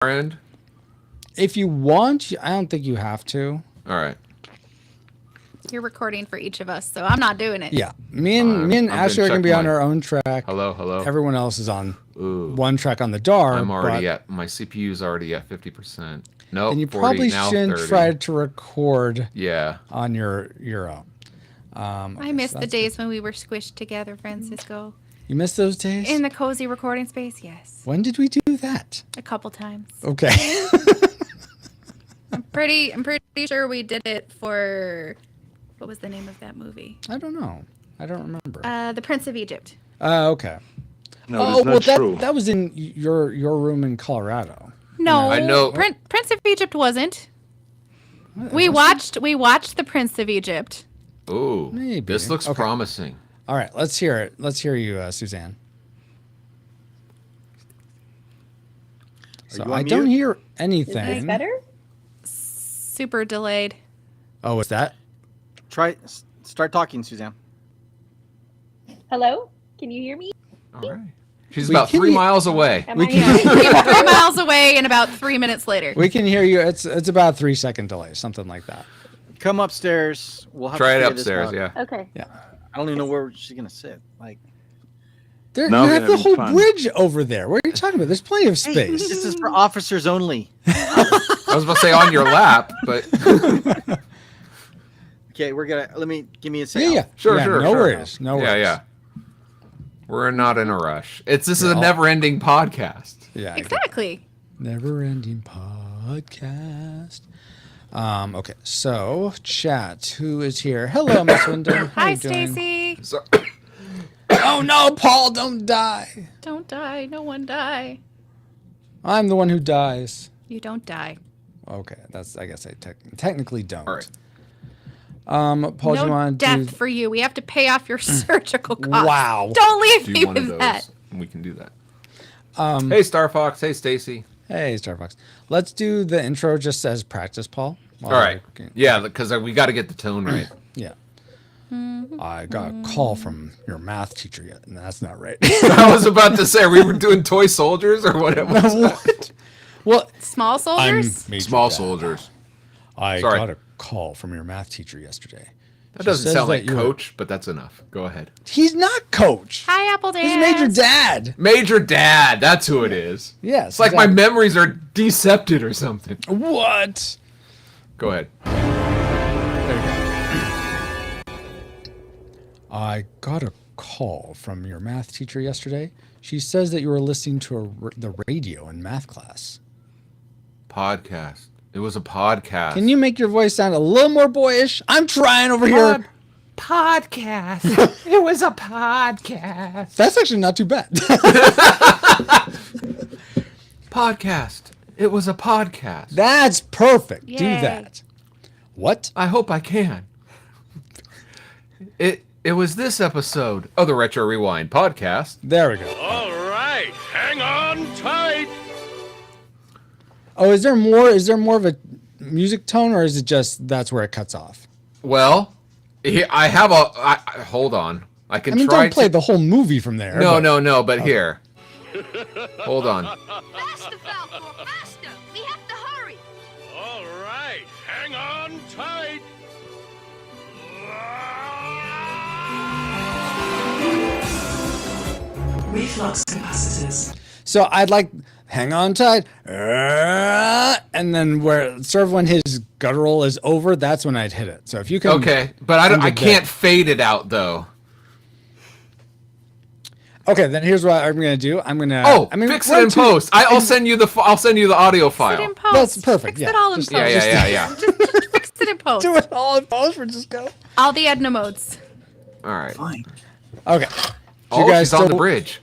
end? If you want, I don't think you have to. All right. You're recording for each of us, so I'm not doing it. Yeah, me and Ashley are gonna be on our own track. Hello. Everyone else is on one track on the DAR. I'm already at my CPU's already at 50%. No, and you 40, probably now shouldn't 30. try to record. Yeah. On your own. I miss the days when we were squished together, Francisco. You miss those days? In the cozy recording space, yes. When did we do that? A couple times. Okay. I'm pretty sure we did it for, what was the name of that movie? I don't know. I don't remember. The Prince of Egypt. Okay. No, that's not true. That was in your room in Colorado. No, I know. Prince of Egypt wasn't. We watched the Prince of Egypt. Ooh, Maybe. this looks promising. All right, let's hear it. Let's hear you, Suzanne. So I don't hear anything. Is this better? Super delayed. Oh, what's that? Start talking, Suzanne. Hello? Can you hear me? All right. She's about 3 miles away. Am I 3 miles away and about 3 minutes later. We can hear you. It's about 3 second delay, something like that. Come upstairs. We'll have Try to it figure this upstairs, out. yeah. Okay. Yeah. I don't even know where she's gonna sit. Like, You No, have we're the having whole fun. bridge over there. What are you talking about? There's plenty of space. this is for officers only. I was about to say on your lap, but Okay, give me a second. Yeah. sure. No worries. No worries. Yeah. We're not in a rush. This is a never-ending podcast. Yeah. Exactly. Never ending podcast. Okay, so chat. Who is here? Hello, Miss Wyndham. How Hi, you doing? Stacy. So, Oh no, Paul, don't die. Don't die. No one die. I'm the one who dies. You don't die. Okay, I guess I technically don't. all right. Paul, do you No want to death do? for you. We have to pay off your surgical costs. Wow. Don't leave Do me one of with those, that. and we can do that. Hey, Star Fox. Hey, Stacy. Hey, Starbucks. Let's do the intro just as practice, Paul. All right. Yeah, because we got to get the tone right. Yeah. I got a call from your math teacher yet, and that's not right. I was about to say, we were doing toy soldiers or what? What? Well, Small soldiers? Major Small Dad. soldiers. I Sorry. got a call from your math teacher yesterday. That She doesn't says sound that like you were- Coach, but that's enough. Go ahead. He's not Coach. Hi, Apple Dance. He's Major Dad. Major Dad. That's who it is. Yes. It's like my memories are decepted or something. What? Go ahead. There you go. I got a call from your math teacher yesterday. She says that you were listening to the radio in math class. Podcast. It was a podcast. Can you make your voice sound a little more boyish? I'm trying over here. Podcast. It was a podcast. That's actually not too bad. Podcast. It was a podcast. That's perfect. Do Yay. that. What? I hope I can. It was this episode of the Retro Rewind podcast. There we go. All right, hang on tight. Oh, is there more? Is there more of a music tone, or is it just that's where it cuts off? Well, I have hold on. I can I mean, try don't play to. the whole movie from there. No, but- no, but here. Hold on. Faster, Falcor, faster! We have to hurry! All right, hang on tight. Reflux capacitors. So I'd like hang on tight, and then where sort of when his guttural is over, that's when I'd hit it. So if you can, Okay, but I can't fade it out though. Okay, then here's what I'm gonna do. I'm gonna. Fix it in post. I'll send you the audio Fix it file. in post. That's perfect, Fix yeah. it all in Just- post. Yeah. Just fix it in post. do it all in post for just go. All the Edna modes. All right. Fine. Okay. Oh, you guys she's on the still- bridge.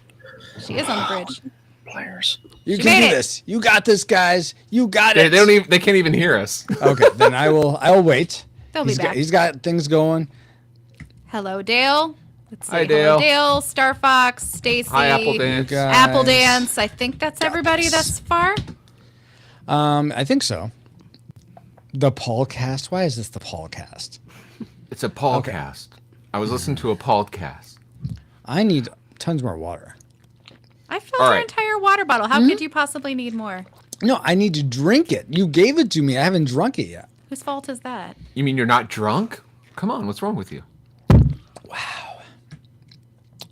She is on the bridge. Players. You She can made do it. this. You got this, guys. You got They it. don't even. They can't even hear us. Okay, then I'll wait. They'll be back. He's got things going. Hello, Dale. Let's see. Hi, Hello, Dale. Dale, Star Fox, Stacy. Hi, Apple Dance. You guys. Apple Dance. I think that's everybody thus far. I think so. The Paulcast. Why is this the Paulcast? It's a podcast. I was listening to a podcast. I need tons more water. I filled All your right. entire water bottle. How could you possibly need more? No, I need to drink it. You gave it to me. I haven't drunk it yet. Whose fault is that? You mean you're not drunk? Come on, what's wrong with you?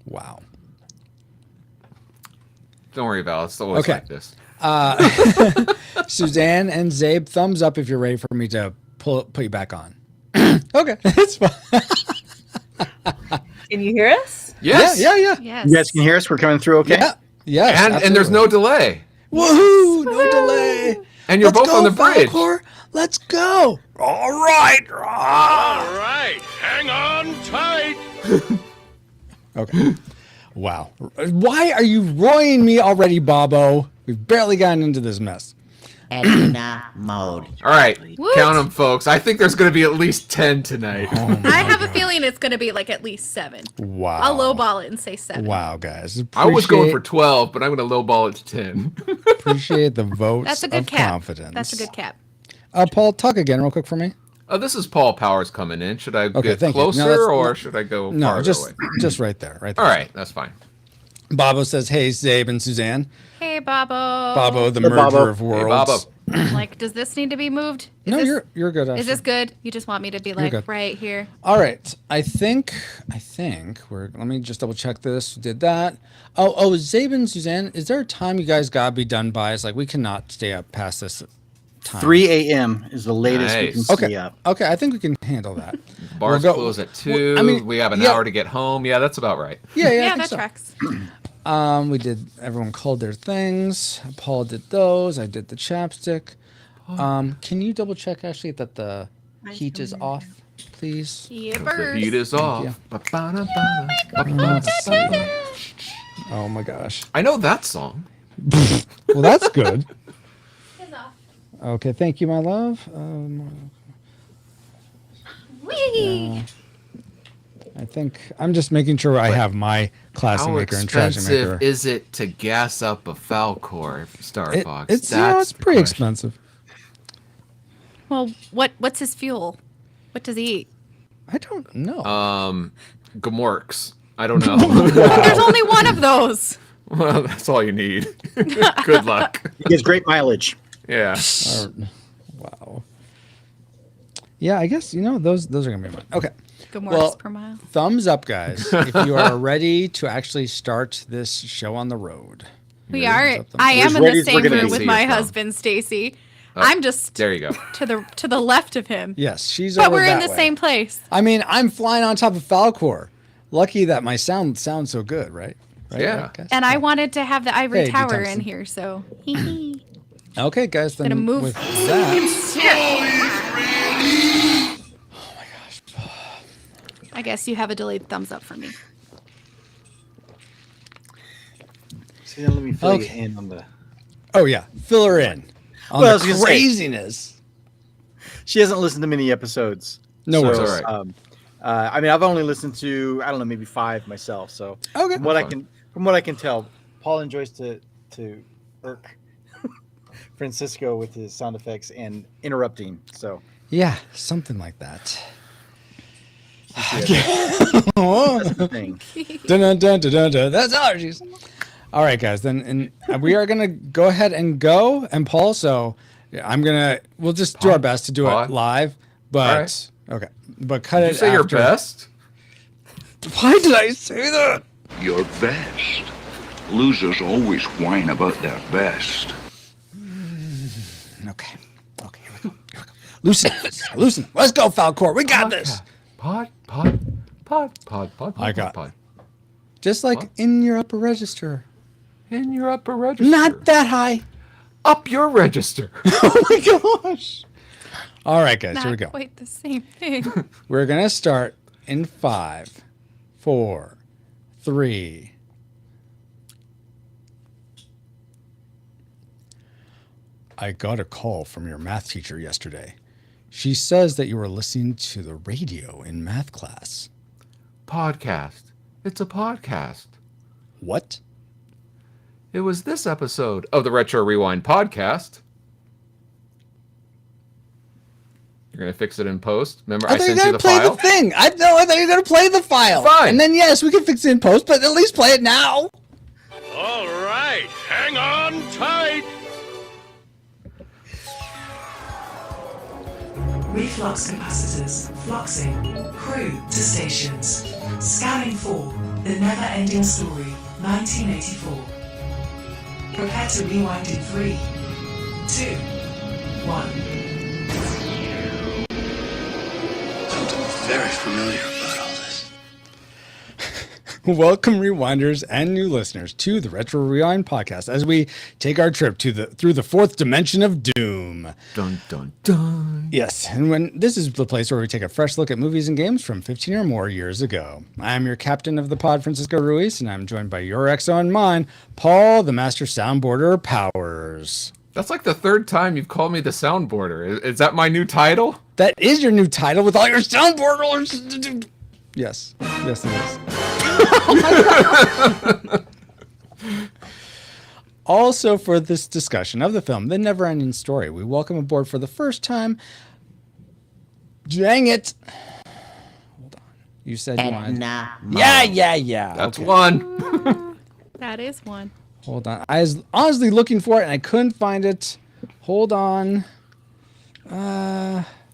Wow. Don't worry, Val. It's always Okay. like this. Suzanne and Zabe, thumbs up if you're ready for me to put you back on. Okay, it's fine. Can you hear us? Yes. Yeah. Yes. You guys can hear us? We're coming through okay? Yeah. Yes. And there's no delay. Woohoo! No delay. And you're both go, on the bridge. Falcor. Let's go. All right. All right, hang on tight. Okay. Wow. Why are you roying me already, Bobo? We've barely gotten into this mess. Edna mode. All right, Woot. count them, folks. I think there's going to be at least 10 tonight. I have a feeling it's going to be like at least 7. Wow. I'll lowball it and say 7. Wow, guys. I was going for 12, but I'm going to lowball it to 10. Appreciate the votes That's a good of cap. confidence. That's a good cap. Paul, talk again real quick for me. Oh, this is Paul Powers coming in. Should I get thank you. No, closer that's- or should I go No, farther just away? just right there. Right there. All right, that's fine. Bobo says, hey, Zabe and Suzanne. Hey, Bobo. Bobo, the Hey, merger Bobo. of Hey, worlds. Baba. Like, does this need to be moved? Is No, this, you're good. Is this Ashley. good? You just want me to be like good. right here? All right. I think we're. Let me just double check this. Did that? Oh, Zabe and Suzanne. Is there a time you guys gotta be done by? It's like we cannot stay up past this time. 3 a.m. is the latest we can Nice. stay Okay. up. Okay. I think we can handle that. Bars We'll go- close at 2. well, I mean, we have an yeah. hour to get home. Yeah, that's about right. Yeah. I Yeah, think that so. tracks. We did. Everyone called their things. Paul did those. I did the chapstick. Can you double check Ashley that the heat is off, please? Yeah, The birds. heat is off. you. Ba-ba-da-ba, ba-ba-da-ba. Oh my gosh. I know that song. Well, that's good. It's off. Okay. Thank you, my love. Whee! I think I'm just making sure I have my classic How maker and tragic expensive maker. is it to gas up a Falcor Star Fox? It's That's the pretty question. expensive. Well, what's his fuel? What does he eat? I don't know. Gamorks. I don't know. There's only one of those. Well, that's all you need. Good luck. He gives great mileage. Yeah. Wow. Yeah, I guess those are gonna be mine. Okay. Good Well, morphs per mile. Thumbs up, guys, if you are ready to actually start this show on the road. We Thumbs are. up, thumbs I up. am As in ready the as we're same gonna room be. with See my your phone. husband, Stacy. I'm just There you go. to the left of him. Yes, she's But over we're in that the way. same place. I mean, I'm flying on top of Falcor. Lucky that my sound sounds so good, right? Yeah. Right, guys? And I wanted to have the ivory Hey, D. tower in Thompson. here, so hee hee. Okay, guys. Then Gonna move. with that, I guess you have a delayed thumbs up for me. See, let me fill Okay. you in on the. oh yeah, fill her in on Well, I was the gonna say- craziness. She hasn't listened to many episodes. No so, worries. All right. I mean, I've only listened to maybe 5 myself. So Okay. from what Fine. from what I can tell, Paul enjoys to irk Francisco with his sound effects and interrupting. So Yeah, something like that. that's the thing. Dun, dun, dun, dun, dun, dun. That's allergies. All right, guys. Then we are gonna go ahead and go. And Paul, so we'll just do our best to do Pod. it live. But okay, but cut Did it. you say your after. best? Why did I say that? Your best. Losers always whine about their best. Okay. Okay. Here we go. Loosen it. Loosen it. Let's go, Falcor. We got this. Pod. I got- pod. Just like What? in your upper register. In your upper register. Not that high. Up your register. Oh my gosh. All right, guys. Not Here we go. quite the same thing. We're gonna start in 5, 4, 3. I got a call from your math teacher yesterday. She says that you were listening to the radio in math class. Podcast. It's a podcast. What? It was this episode of the Retro Rewind podcast. You're gonna fix it in post. Remember, I thought you sent you were the gonna play file. the thing. I thought you were gonna play the file. Fine. And then yes, we can fix it in post, but at least play it now. All right, hang on tight. Reflux capacitors. Fluxing. Crew to stations. Scanning for The Never-Ending Story, 1984. Prepare to rewind in 3, 2, 1. Something very familiar about all this. Welcome, rewinders and new listeners, to the Retro Rewind podcast as we take our trip through the fourth dimension of doom. Dun dun dun. Yes, and this is the place where we take a fresh look at movies and games from 15 or more years ago. I'm your captain of the pod, Francisco Ruiz, and I'm joined by your XO and mine, Paul, the master soundboarder Powers. That's like the third time you've called me the soundboarder. Is that my new title? That is your new title with all your soundboarders. Yes, yes, it is. Also, for this discussion of the film, The Never-Ending Story, we welcome aboard for the first time. Dang it! Hold on. You said you wanted. Yeah. That's okay. one. That is one. Hold on. I was honestly looking for it and I couldn't find it. Hold on.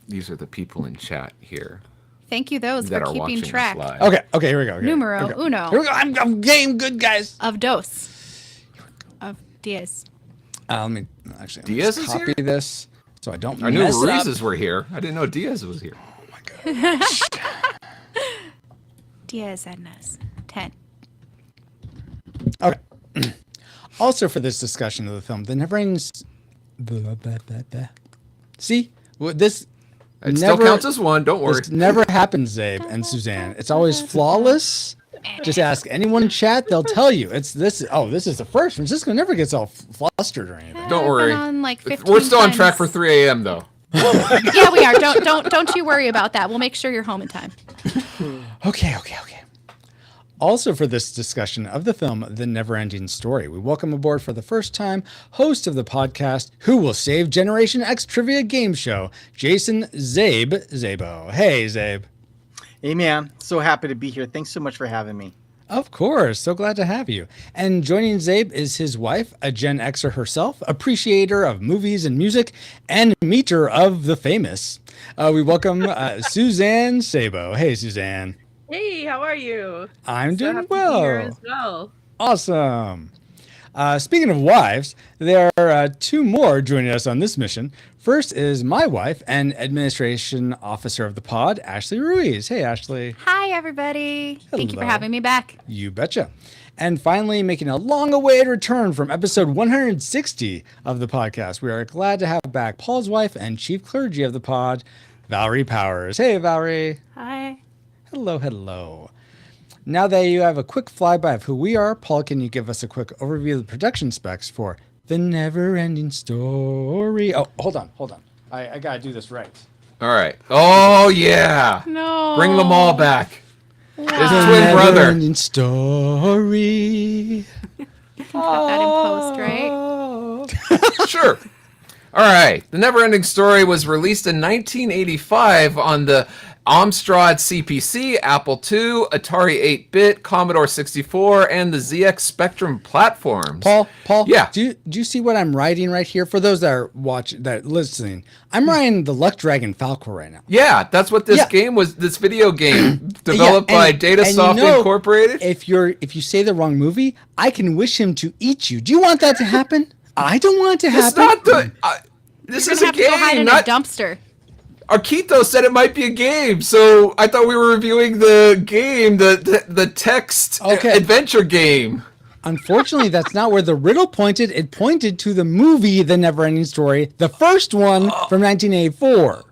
These are the people in chat here Thank you, those, that for are keeping watching track us live. Okay, here we go. Numero uno. Here we go. I'm game good, guys. of dos. Of Diaz. Let me actually Diaz is copy here? this so I don't I knew mess it up. Ruizes were here. I didn't know Diaz was here. Diaz Ednas. 10. Okay. Also, for this discussion of the film, the never-ending. See, this It still counts as one. Don't worry. this never happens, Zabe and Suzanne. It's always flawless. Just ask anyone in chat; they'll tell you. It's this. Oh, this is the first. Francisco never gets all flustered or anything. Don't I've worry. been on like 15 We're still on track times. for 3 a.m. though. Yeah, we are. Don't you worry about that. We'll make sure you're home in time. Okay. Also, for this discussion of the film The Never-Ending Story, we welcome aboard for the first time host of the podcast, Who Will Save Generation X Trivia Game Show, Jason Zabo. Hey, Zabe. Hey, man. So happy to be here. Thanks so much for having me. Of course. So glad to have you. And joining Zabe is his wife, a Gen Xer herself, appreciator of movies and music, and meter of the famous. We welcome Suzanne Sabo. Hey, Suzanne. Hey, how are you? I'm So doing happy to be here well. as well. Awesome. Speaking of wives, there are two more joining us on this mission. First is my wife and administration officer of the pod, Ashley Ruiz. Hey, Ashley. Hi, everybody. Thank you for Hello. having me back. You betcha. And finally, making a long-awaited return from episode 160 of the podcast, we are glad to have back Paul's wife and chief clergy of the pod, Valerie Powers. Hey, Valerie. Hi. Hello. Now that you have a quick flyby of who we are, Paul, can you give us a quick overview of the production specs for The Never-Ending Story? Oh, hold on. I gotta do this right. All right. Oh yeah. No. Bring them all back. His Wow. twin brother. Never-Ending Story. Cut that in post, right? Sure. All right. The Neverending Story was released in 1985 on the Amstrad CPC, Apple II, Atari 8-bit, Commodore 64, and the ZX Spectrum platforms. Paul. Yeah. Do you see what I'm writing right here? For those that are listening, I'm writing the Luck Dragon Falcor right now. Yeah, that's what this game was. This video game developed by Datasoft Incorporated. If you say the wrong movie, I can wish him to eat you. Do you want that to happen? I don't want it to happen. It's not the. This You're is gonna a have to go hide game, in not. a dumpster. Arquito said it might be a game, so I thought we were reviewing the game, the text adventure game. Unfortunately, that's not where the riddle pointed. It pointed to the movie The Neverending Story, the first one from 1984.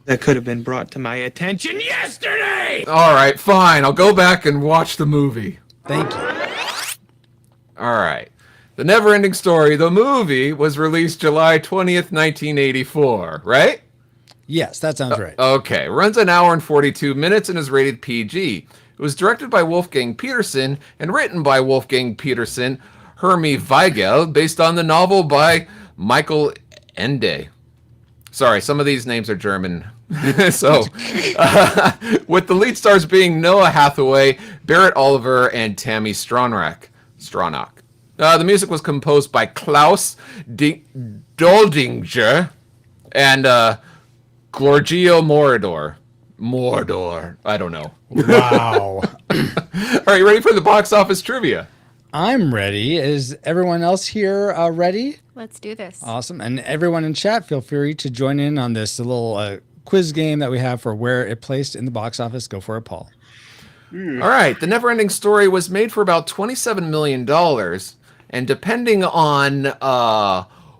That could have been brought to my attention yesterday. All right, fine. I'll go back and watch the movie. Thank you. All right. The Neverending Story, the movie, was released July 20th, 1984, right? Yes, that sounds right. Okay. Runs an hour and 42 minutes and is rated PG. It was directed by Wolfgang Petersen and written by Wolfgang Petersen, Hermie Weigel, based on the novel by Michael Ende. Sorry, some of these names are German. So, with the lead stars being Noah Hathaway, Barrett Oliver, and Tammy Stronach. The music was composed by Klaus Doldinger and Gorgio Morador. Mordor. I don't know. Wow. All right, you ready for the box office trivia? I'm ready. Is everyone else here ready? Let's do this. Awesome. And everyone in chat, feel free to join in on this little quiz game that we have for where it placed in the box office. Go for it, Paul. All right, The NeverEnding Story was made for about $27 million. And depending on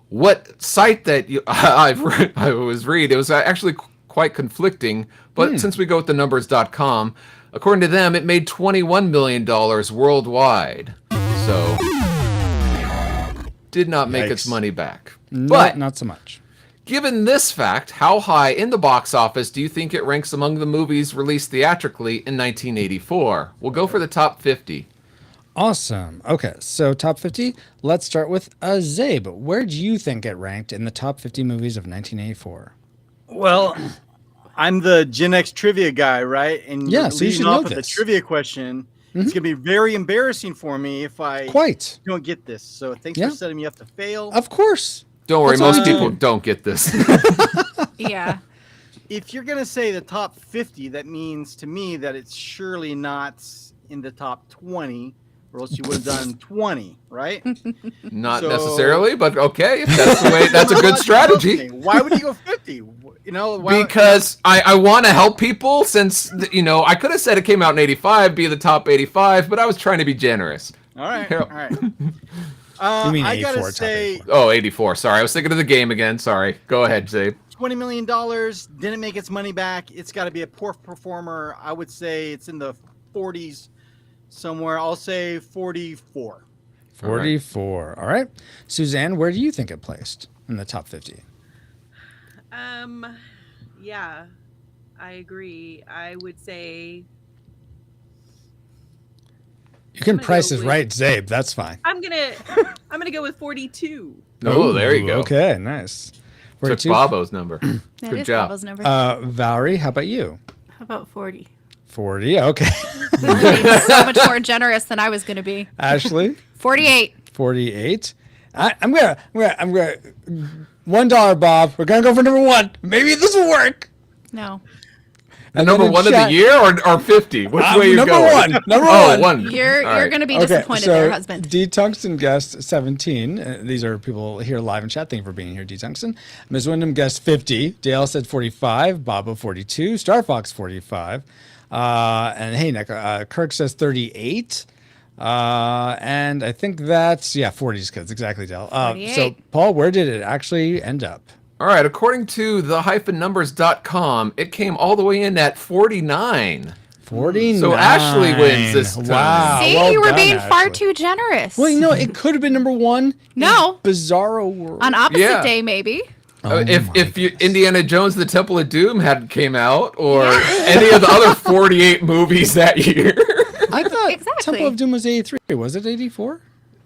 what site that I was reading, it was actually quite conflicting. But since we go with thenumbers.com, according to them, it made $21 million worldwide. So, did not make its money back. But not so much. Given this fact, how high in the box office do you think it ranks among the movies released theatrically in 1984? We'll go for the top 50. Awesome. Okay, so top 50. Let's start with Zabe. Where do you think it ranked in the top 50 movies of 1984? Well, I'm the Gen X trivia guy, right? And yeah, so you should know this. The trivia question. It's going to be very embarrassing for me if I don't get this. So thanks for setting me up to fail. Of course. Don't worry, most people don't get this. Yeah. If you're going to say the top 50, that means to me that it's surely not in the top 20, or else you would have done 20, right? Not necessarily, but okay. If that's the way, that's a good strategy. Why would you go 50? Because I want to help people, since I could have said it came out in 85, be the top 85, but I was trying to be generous. All right. You mean 84? I gotta say, 84. Sorry, I was thinking of the game again. Sorry. Go ahead, Zabe. $20 million didn't make its money back. It's got to be a poor performer. I would say it's in the 40s somewhere. I'll say 44. 44. All right. Suzanne, where do you think it placed in the top 50? Yeah, I agree. I would say you can price it right, Zabe. That's fine. I'm gonna go with 42. Oh, there you go. Okay, nice. Took Bobo's number. Good job. Bobo's number. Valerie, how about you? How about 40? 40. Okay. So much more generous than I was going to be. Ashley? 48. 48. I'm gonna $1, Bob. We're gonna go for number 1. Maybe this will work. No. And number 1 of the year or 50? Which way you number going? Number one. 1. You're going to be disappointed there, husband. D Tungsten guessed 17. These are people here live in chat. Thank you for being here, D Tungsten. Ms. Wyndham guessed 50. Dale said 45. Bobo 42. Star Fox 45. And hey, Nick, Kirk says 38. And I think that's 40's kids. Exactly, Dale. So Paul, where did it actually end up? All right, according to the-numbers.com, it came all the way in at 49. 49. So Ashley wins this time. Wow. See, you were being far too generous. Well, it could have been number 1. No. Bizarro world. On opposite day, maybe. If Indiana Jones and the Temple of Doom came out, or any of the other 48 movies that year. I thought Temple of Doom was 83. Was it 84?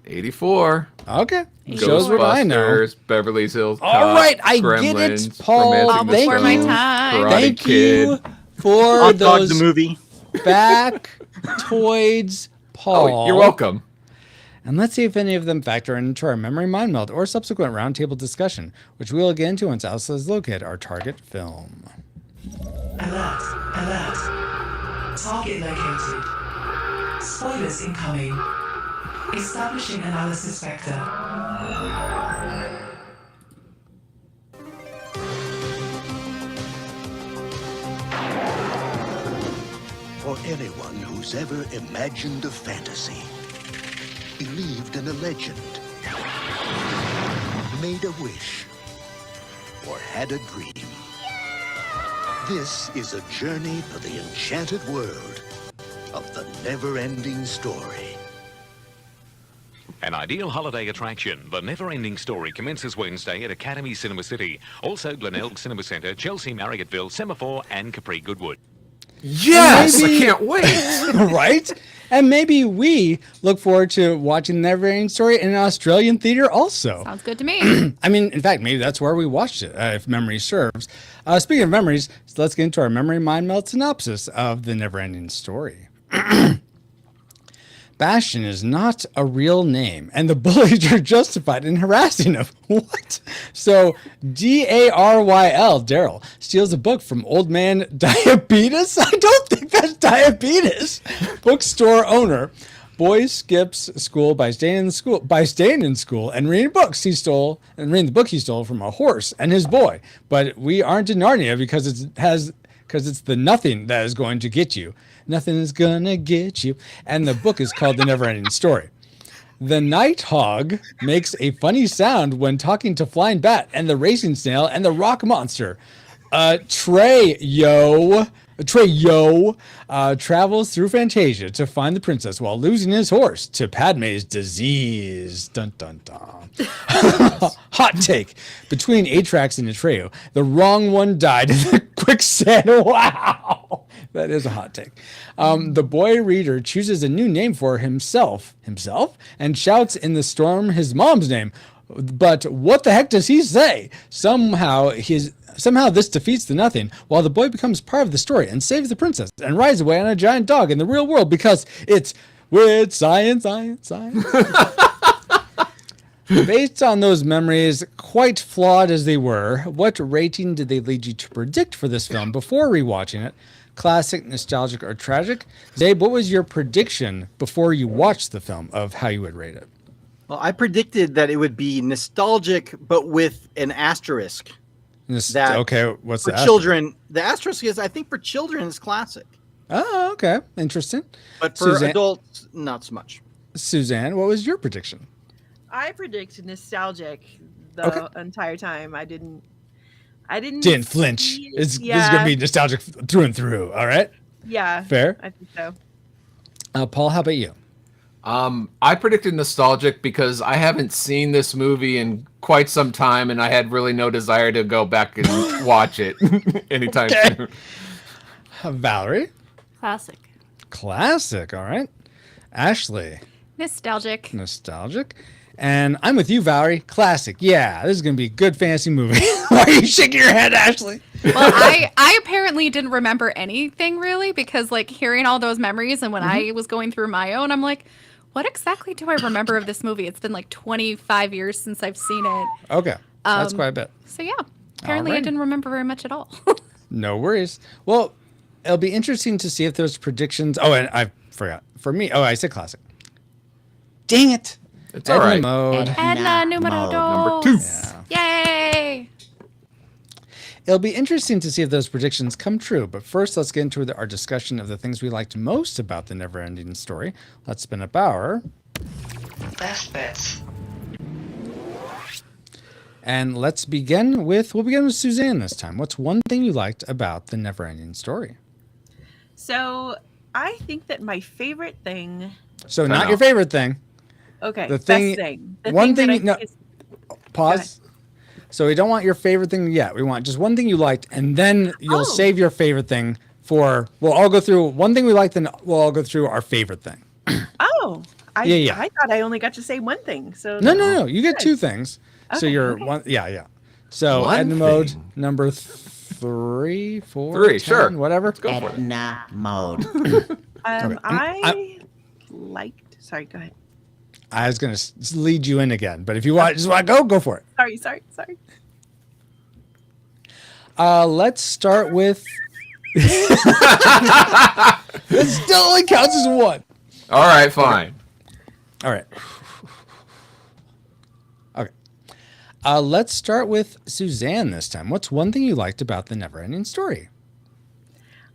84. Okay. Shows what I know. Ghostbusters, Beverly Hills Cop, All right, I Gremlins, get it, Paul. Romancing the Before my Stone, time. Karate Thank Kid. you for Hot Dog those the movie. factoids, Paul. Oh, you're welcome. And let's see if any of them factor into our memory mind meld or subsequent roundtable discussion, which we'll get into once Alice has located our target film. Alert, alert. Target located. Spoilers incoming. Establishing analysis vector. For anyone who's ever imagined a fantasy, believed in a legend, made a wish, or had a dream, this is a journey to the enchanted world of the NeverEnding Story. An ideal holiday attraction, The NeverEnding Story commences Wednesday at Academy Cinema City. Also Glenelg Cinema Centre, Chelsea, Marriotteville, Semaphore and Capri Goodwood. Yes! I can't wait! Right? And maybe we look forward to watching the NeverEnding Story in an Australian theater also. Sounds good to me. I mean, in fact, maybe that's where we watched it, if memory serves. Speaking of memories, so let's get into our memory mind meld synopsis of the NeverEnding Story. Bastion is not a real name, and the bullies are justified in harassing him. What? So Daryl, Daryl, steals a book from Old Man Diabetes? I don't think that's diabetes. Bookstore owner. Boy skips school by staying in school and reading books he stole reading the book he stole from a horse and his boy. But we aren't in Narnia because it's the nothing that is going to get you. Nothing is gonna get you. And the book is called The NeverEnding Story. The Nighthog makes a funny sound when talking to Flying Bat and the Racing Snail and the Rock Monster. Treyo travels through Fantasia to find the princess while losing his horse to Padme's disease. Dun dun dun. Hot take. Between Atrax and Atreyu, the wrong one died in the quicksand. Wow. That is a hot take. The boy reader chooses a new name for himself, and shouts in the storm his mom's name. But what the heck does he say? Somehow this defeats the nothing, while the boy becomes part of the story and saves the princess and rides away on a giant dog in the real world because it's with science. Based on those memories, quite flawed as they were, what rating did they lead you to predict for this film before rewatching it? Classic, nostalgic, or tragic? Zabe, what was your prediction before you watched the film of how you would rate it? Well, I predicted that it would be nostalgic, but with an asterisk. Okay, what's for the children? The asterisk is, I think, for children is classic. Oh, okay, interesting. But for adults, not so much. Suzanne, what was your prediction? I predicted nostalgic the entire time. I didn't flinch. This is gonna be nostalgic through and through. All right. Yeah. Fair. I think so. Paul, how about you? I predicted nostalgic because I haven't seen this movie in quite some time, and I had really no desire to go back and watch it anytime soon. Valerie? Classic. All right. Ashley? Nostalgic. And I'm with you, Valerie. Classic. Yeah, this is going to be a good fantasy movie. Why are you shaking your head, Ashley? Well, I apparently didn't remember anything really because like hearing all those memories and when I was going through my own, I'm like, what exactly do I remember of this movie? It's been like 25 years since I've seen it. Okay. That's quite a bit. So yeah, apparently I didn't remember very much at all. No worries. Well, it'll be interesting to see if those predictions. Oh, and I forgot. For me, I said classic. Dang it. It's all right. Mode. Edna numero Number 2. Yeah. Yay! It'll be interesting to see if those predictions come true. But first, let's get into our discussion of the things we liked most about the NeverEnding Story. Let's spin up our Best bets. And we'll begin with Suzanne this time. What's one thing you liked about the NeverEnding Story? So I think that my favorite thing. So not your favorite thing. Okay. The thing. Best thing. The One thing. thing. No. Pause. So we don't want your favorite thing yet. We want just one thing you liked, and then you'll save your favorite thing for. We'll all go through one thing we liked, then we'll all go through our favorite thing. Oh. I thought I only got to say one thing. So No. You get two things. Okay, So you're one. Yeah. So Edna mode number 3, 4, 3, 10, sure. Whatever. Go for Edna mode. I liked. Sorry, go ahead. I was gonna lead you in again, but if you want to go for it. Sorry. Let's start with. It still only counts as one. All right, fine. All right. Okay. Let's start with Suzanne this time. What's one thing you liked about the NeverEnding Story?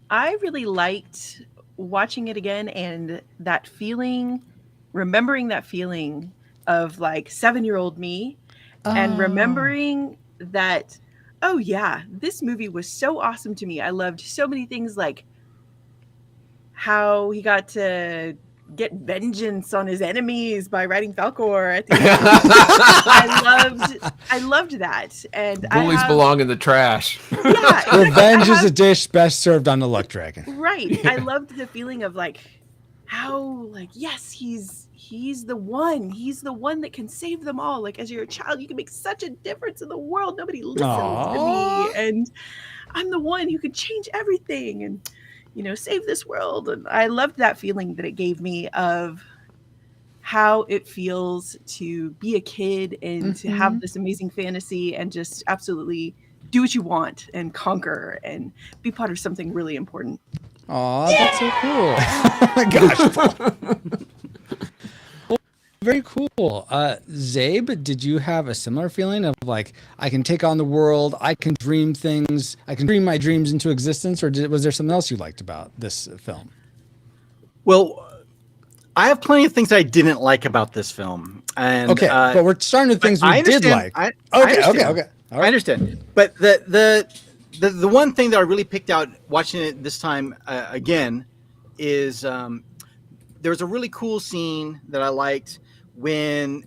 I really liked watching it again and that feeling, remembering that feeling of like 7-year-old me and remembering that, oh yeah, this movie was so awesome to me. I loved so many things, like how he got to get vengeance on his enemies by riding Falcor at the end. I loved that. And Bullies belong in the trash. Yeah, Revenge is a dish best served on a luck dragon. Right. I loved the feeling of like how like yes, he's the one. He's the one that can save them all. Like as you're a child, you can make such a difference in the world. Nobody listens to me, and I'm the one who could change everything and save this world. And I loved that feeling that it gave me of how it feels to be a kid and to have this amazing fantasy and just absolutely do what you want and conquer and be part of something really important. Aw, that's so cool. Oh my gosh. Well, very cool. Zabe, did you have a similar feeling of like, I can take on the world, I can dream things, I can dream my dreams into existence, or was there something else you liked about this film? Well, I have plenty of things I didn't like about this film. And okay, but we're starting with things we did like. Okay. I understand. But the one thing that I really picked out watching it this time again is there was a really cool scene that I liked when,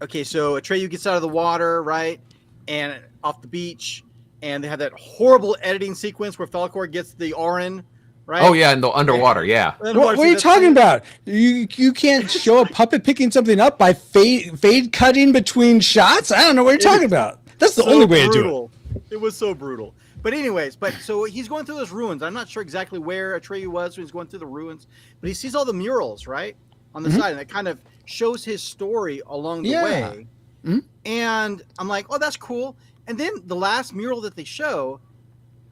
so Atreyu gets out of the water, right, and off the beach, and they have that horrible editing sequence where Falcor gets the Orin, right? Oh yeah, in the underwater, yeah. What are you talking about? You can't show a puppet picking something up by fade cutting between shots? I don't know what you're talking about. That's the only way to do it. It was so brutal. But anyways, so he's going through those ruins. I'm not sure exactly where Atreyu was when he's going through the ruins, but he sees all the murals, right, on the side, and it kind of shows his story along the way. And I'm like, oh, that's cool. And then the last mural that they show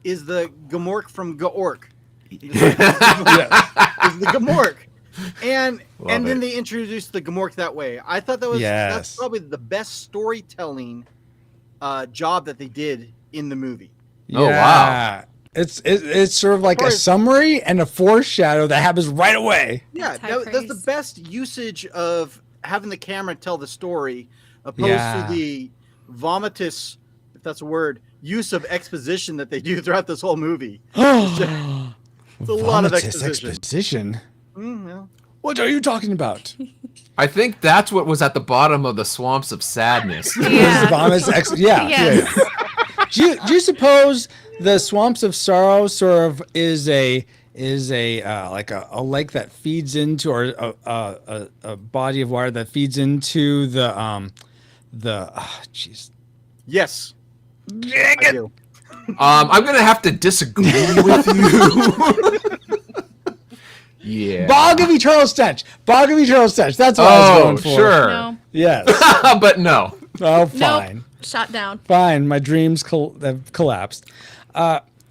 is the Gamork from Gaork. Is the Gamork. And then they introduced the Gamork that way. I thought that's probably the best storytelling job that they did in the movie. Yeah. Oh wow! It's sort of like a summary and a foreshadow that happens right away. Yeah, that's the best usage of having the camera tell the story, opposed to the vomitous, if that's a word, use of exposition that they do throughout this whole movie. It's a lot of exposition. What are you talking about? I think that's what was at the bottom of the swamps of sadness. Yeah. Do you suppose the swamps of sorrow sort of is a like a lake that feeds into, or a body of water that feeds into the Yes. I do. I'm gonna have to disagree with you. Yeah. Bog of Eternal Stench. That's what I was going for. Sure. No. Yes. But no. Oh, fine. Nope. Shot down. Fine. My dreams have collapsed.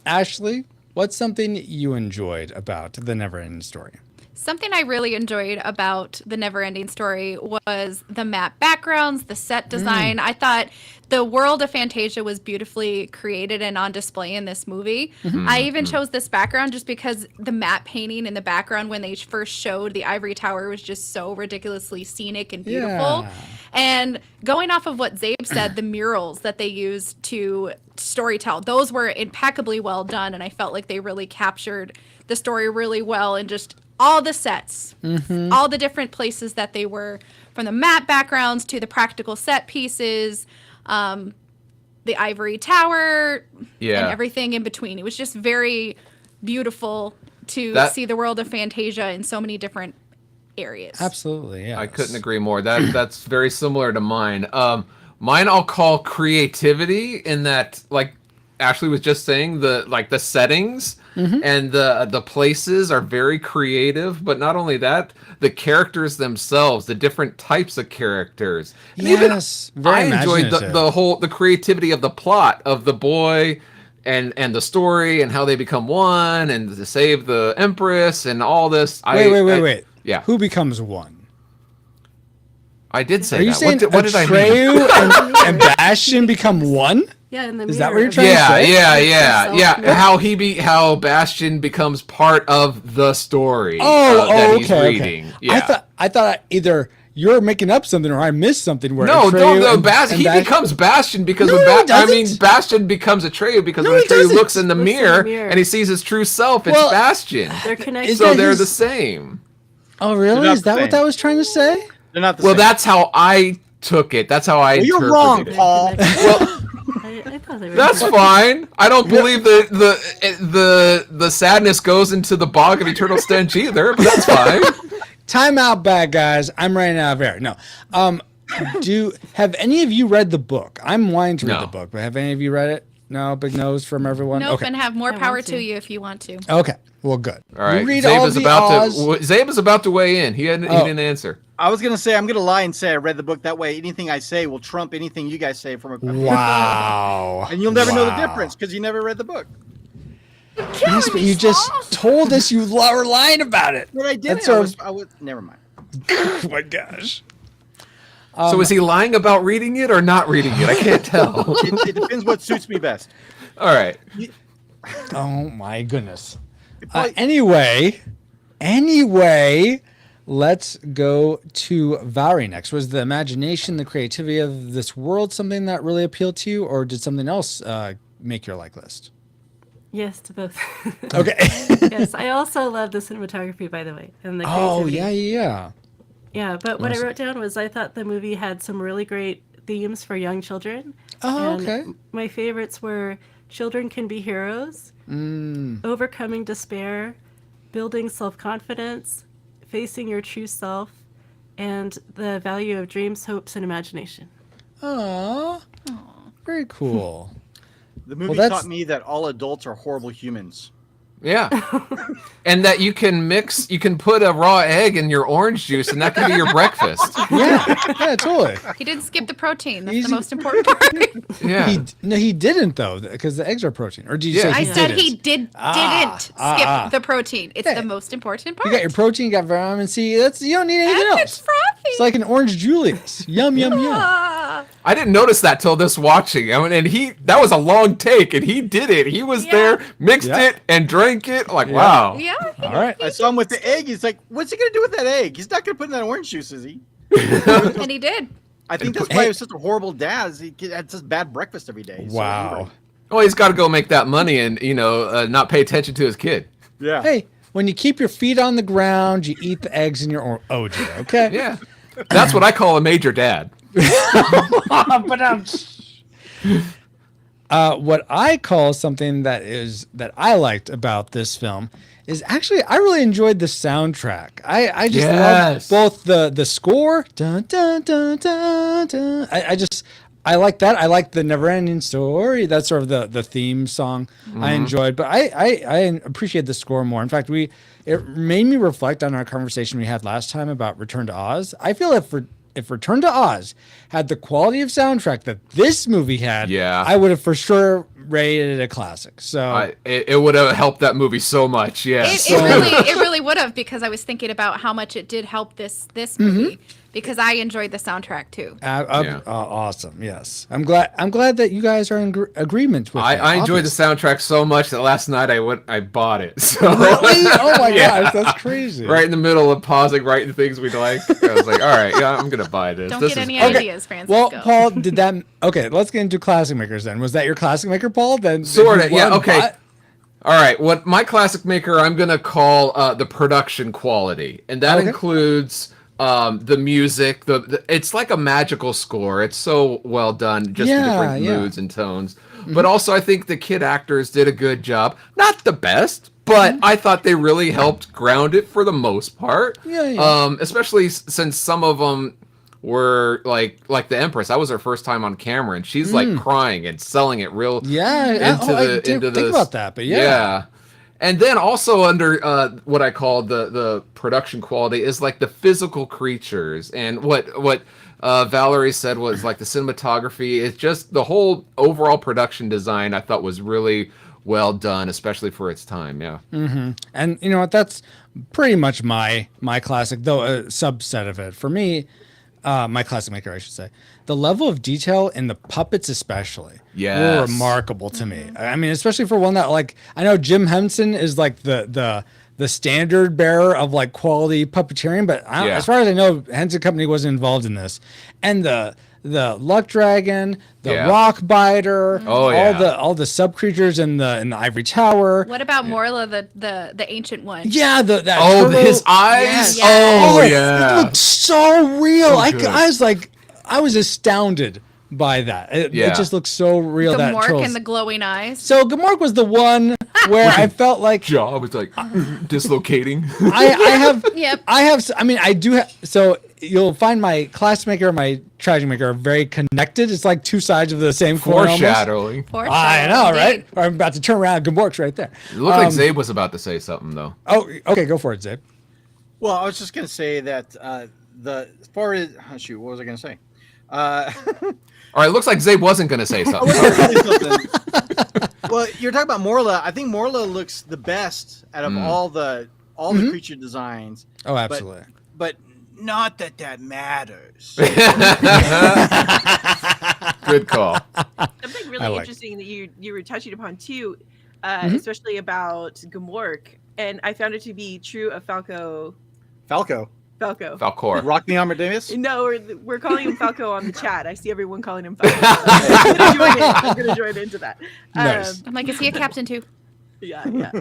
Ashley, what's something you enjoyed about the NeverEnding Story? Something I really enjoyed about the NeverEnding Story was the map backgrounds, the set design. I thought the world of Fantasia was beautifully created and on display in this movie. I even chose this background just because the map painting in the background when they first showed the Ivory Tower was just so ridiculously scenic and beautiful. Yeah. And going off of what Zabe said, the murals that they used to storytell, those were impeccably well done, and I felt like they really captured the story really well, and just all the sets, all the different places that they were, from the map backgrounds to the practical set pieces, the Ivory Tower, and everything in between. It was just very beautiful to see the world of Fantasia in so many different areas. Absolutely, yeah. I couldn't agree more. That's very similar to mine. Mine I'll call creativity, in that, like Ashley was just saying, the settings and the places are very creative, but not only that, the characters themselves, the different types of characters. And yes, I enjoyed the creativity of the plot of the boy and the story and how they become one and to save the Empress and all this. Wait. Yeah. Who becomes one? I did say that. Are you saying what did I mean? Atreyu and Bastion become one? Yeah, in the Is that what you're trying to say? Yeah. How Bastion becomes part of the story that he's reading. Okay. Yeah. I thought either you're making up something or I missed something. Where No, Atreyu he becomes Bastion because Bastion becomes Atreyu because when Atreyu looks in the mirror and he sees his true self, it's Bastion. They're connected. So they're the same. Oh, really? Is that what that was trying to say? They're not the same. same. That's how I took it. That's how I interpreted You're wrong, it. Paul. Well, I thought they were that's fine. I don't believe the sadness goes into the bog of eternal stench either, but that's fine. Time out, bad guys. I'm running out of air. No. Have any of you read the book? I'm wanting to read the book, but have any of you read it? No, big nose from everyone. Nope, Okay. and have more I power want to to. you if you want to. Okay. Well, good. All right. You read Zabe all is the about Oz. Zabe is about to weigh in. He didn't answer. I was gonna say I'm gonna lie and say I read the book. That way, anything I say will trump anything you guys say from a Wow. and you'll never know the Wow. difference because you never read the book. Yes, but you just told us you were lying about it. But I didn't. That's I was. Never mind. Oh my gosh. So is he lying about reading it or not reading it? I can't tell. It depends what suits me best. All right. Oh my goodness. Probably- Anyway, let's go to Valerie next. Was the imagination, the creativity of this world something that really appealed to you, or did something else make your like list? Yes, to both. Okay. Yes, I also love the cinematography, by the way, and the creativity. Oh, yeah. Yeah, but what I Awesome. wrote down was I thought the movie had some really great themes for young children. Oh, and okay. My favorites were children can be heroes, overcoming despair, building self-confidence, facing your true self, and the value of dreams, hopes, and imagination. Aww. Very cool. The movie that's- taught me that all adults are horrible humans. Yeah. And that you can put a raw egg in your orange juice and that can be your breakfast. Yeah, totally. He didn't skip the protein. That's Easy. the most important part. Yeah. He didn't though, because the eggs are protein. Or did you say I he said didn't? he didn't skip the protein. It's the most important part. You got your protein, you got vitamin C. You don't need anything And else. it's frothy. It's like an orange Julius. Yum, yum, yum. Ah. I didn't notice that till this watching. I mean, and that was a long take and he did it. He was there, mixed it and drank it. Like, wow. Yeah. All right. I saw him with the egg. He's like, "What's he gonna do with that egg? He's not gonna put in that orange juice, is he?" And he did. I think that's why he was such a horrible dad. Is he had such bad breakfast every day. So Wow. angry. Well, he's got to go make that money and, not pay attention to his kid. Yeah. Hey, when you keep your feet on the ground, you eat the eggs in your OJ, okay? Yeah. That's what I call a major dad. What I call something that I liked about this film is actually I really enjoyed the soundtrack. I just Yes. love both the score. Dun, dun, dun, dun, dun. I like that. I like the NeverEnding Story. That's sort of the theme song I enjoyed. But I appreciate the score more. In fact, it made me reflect on our conversation we had last time about Return to Oz. I feel if Return to Oz had the quality of soundtrack that this movie had, I would have for sure rated it a classic. So it would have helped that movie so much. Yeah. It really would have, because I was thinking about how much it did help this movie, because I enjoyed the soundtrack too. Awesome. Yes, I'm glad that you guys are in agreement with that. I enjoyed the soundtrack so much that last night I bought it. So Really? Oh my gosh, that's crazy. Right in the middle of pausing, writing things we like. I was like, all right, yeah, I'm gonna buy this. Don't This get is any great. ideas, Francisco. Well, Paul, did that? Okay, let's get into classic makers then. Was that your classic maker, Paul? Then Sort of, yeah. Okay. All right. What my classic maker I'm gonna call the production quality, and that includes the music. It's like a magical score. It's so well done, just the different moods and tones. But also, I think the kid actors did a good job. Not the best, but I thought they really helped ground it for the most part. Especially since some of them were like the Empress. That was her first time on camera, and she's like crying and selling it real I didn't think about that, but yeah. And then also under what I call the production quality is like the physical creatures, and what Valerie said was like the cinematography. It's just the whole overall production design I thought was really well done, especially for its time. Yeah. And you know what? That's pretty much my classic, though a subset of it. For me, my classic maker, I should say. The level of detail in the puppets especially were remarkable to me. I mean, especially for one that, like, I know Jim Henson is like the standard bearer of like quality puppeteering, but as far as I know, Henson Company wasn't involved in this. And the Luck Dragon, the Rock Biter, all the sub creatures in the Ivory Tower. What about Morla, the ancient one? Yeah, that his eyes. Yes. Oh It yeah, looked so real. So I was like, I was astounded by that. It just looks so real. The that Mork trolls. and the glowing eyes. So Gamork was the one where I felt like jaw was like dislocating. I mean, I do have, so you'll find my classmaker and my tragic maker are very connected. It's like two sides of the same coin. Foreshadowing. I know, right? Or I'm about to turn around. Gamork's right there. It looked like Zabe was about to say something, though. Oh, okay. Go for it, Zabe. Well, I was just going to say that as far as, shoot, what was I going to say? All right, it looks like Zabe wasn't going to say something. Well, you're talking about Morla. I think Morla looks the best out of all the creature designs. Oh, absolutely. But not that matters. Good call. Something really interesting that you were touching upon too, especially about Gamork, and I found it to be true of Falcor. Rock me Amadeus? No, we're calling him Falco on the chat. I see everyone calling him Falco. I'm going to join into that. Nice. I'm like, is he a captain too? Yeah.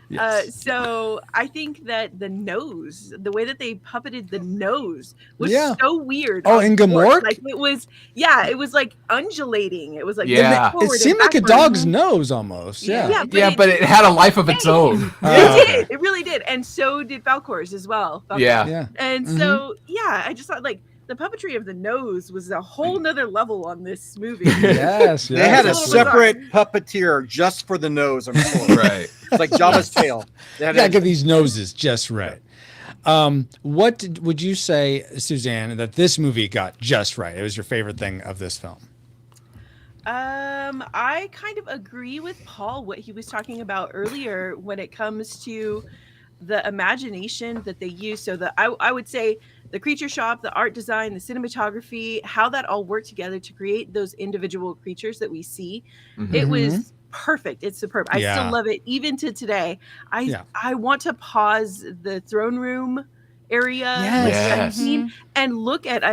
Yes. So I think that the nose, the way that they puppeted the nose was so weird. Oh, in Gamork? Like it was like undulating. It was like it seemed like a dog's nose almost. Yeah, but it had a life of its own. It did. It really did. And so did Falcor's as well. Yeah. And so, I just thought like the puppetry of the nose was a whole nother level on this movie. Yes. They had a separate puppeteer just for the nose, I'm sure. Right. It's like Jabba's tail. They gotta get these noses just right. What would you say, Suzanne, that this movie got just right? It was your favorite thing of this film. I kind of agree with Paul, what he was talking about earlier when it comes to the imagination that they use. So I would say the creature shop, the art design, the cinematography, how that all worked together to create those individual creatures that we see. It was perfect. It's superb. I still love it even to today. I want to pause the throne room area and look at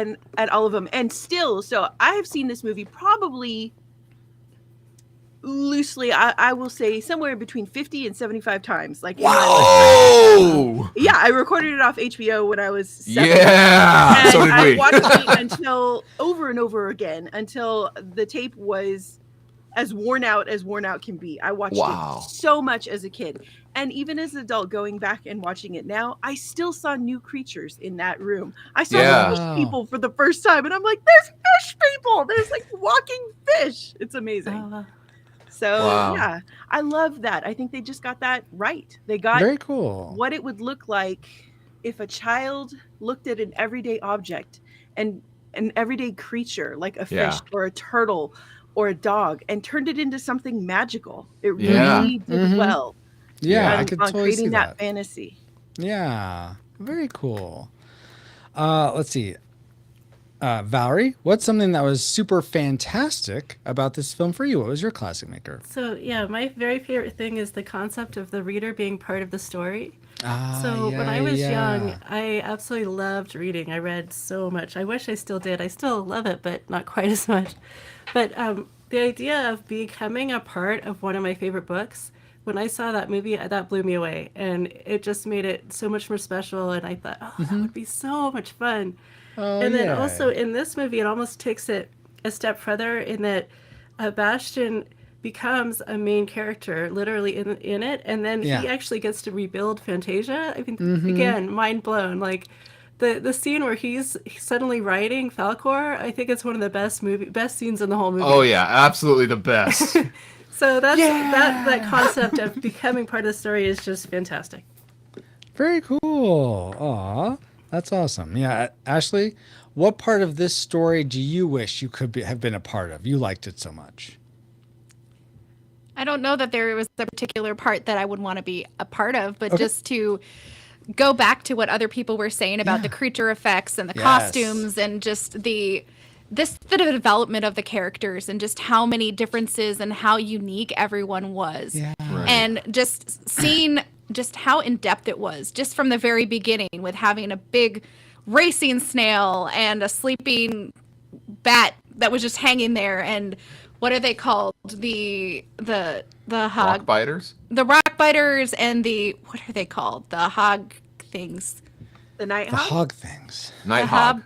all of them. And still, so I have seen this movie probably loosely, I will say somewhere between 50 and 75 times. Like, whoa! Yeah, I recorded it off HBO when I was 7. Yeah, and so did I we. watched it until over and over again until the tape was as worn out can be. I watched it so much as a kid. And even as an adult, going back and watching it now, I still saw new creatures in that room. I saw the fish people for the first time, and I'm like, there's fish people! There's like walking fish! It's amazing. So, I love that. I think they just got that right. They got very cool what it would look like if a child looked at an everyday object and an everyday creature like a fish or a turtle or a dog and turned it into something magical. It really did well. Yeah, I could on totally creating see that fantasy. Yeah, very cool. Let's see. Valerie, what's something that was super fantastic about this film for you? What was your classic maker? So my very favorite thing is the concept of the reader being part of the story. When I was young, I absolutely loved reading. I read so much. I wish I still did. I still love it, but not quite as much. But the idea of becoming a part of one of my favorite books, when I saw that movie, that blew me away. And it just made it so much more special. And I thought, that would be so much fun. And then also in this movie, it almost takes it a step further in that Bastion becomes a main character literally in it. And then he actually gets to rebuild Fantasia. I mean, again, mind blown. Like the scene where he's suddenly riding Falcor, I think it's one of the best scenes in the whole movie. Oh yeah, absolutely the best. So that concept of becoming part of the story is just fantastic. Very cool. Aw, that's awesome. Yeah, Ashley, what part of this story do you wish you could have been a part of? You liked it so much. I don't know that there was a particular part that I would want to be a part of, but just to go back to what other people were saying about the creature effects and the costumes and just the development of the characters and just how many differences and how unique everyone was. Yeah. Right. And just seeing just how in-depth it was just from the very beginning with having a big racing snail and a sleeping bat that was just hanging there. And what are they called? The hog rock biters? The rock biters and what are they called? The hog things. The night hog? The hog things. Night hog.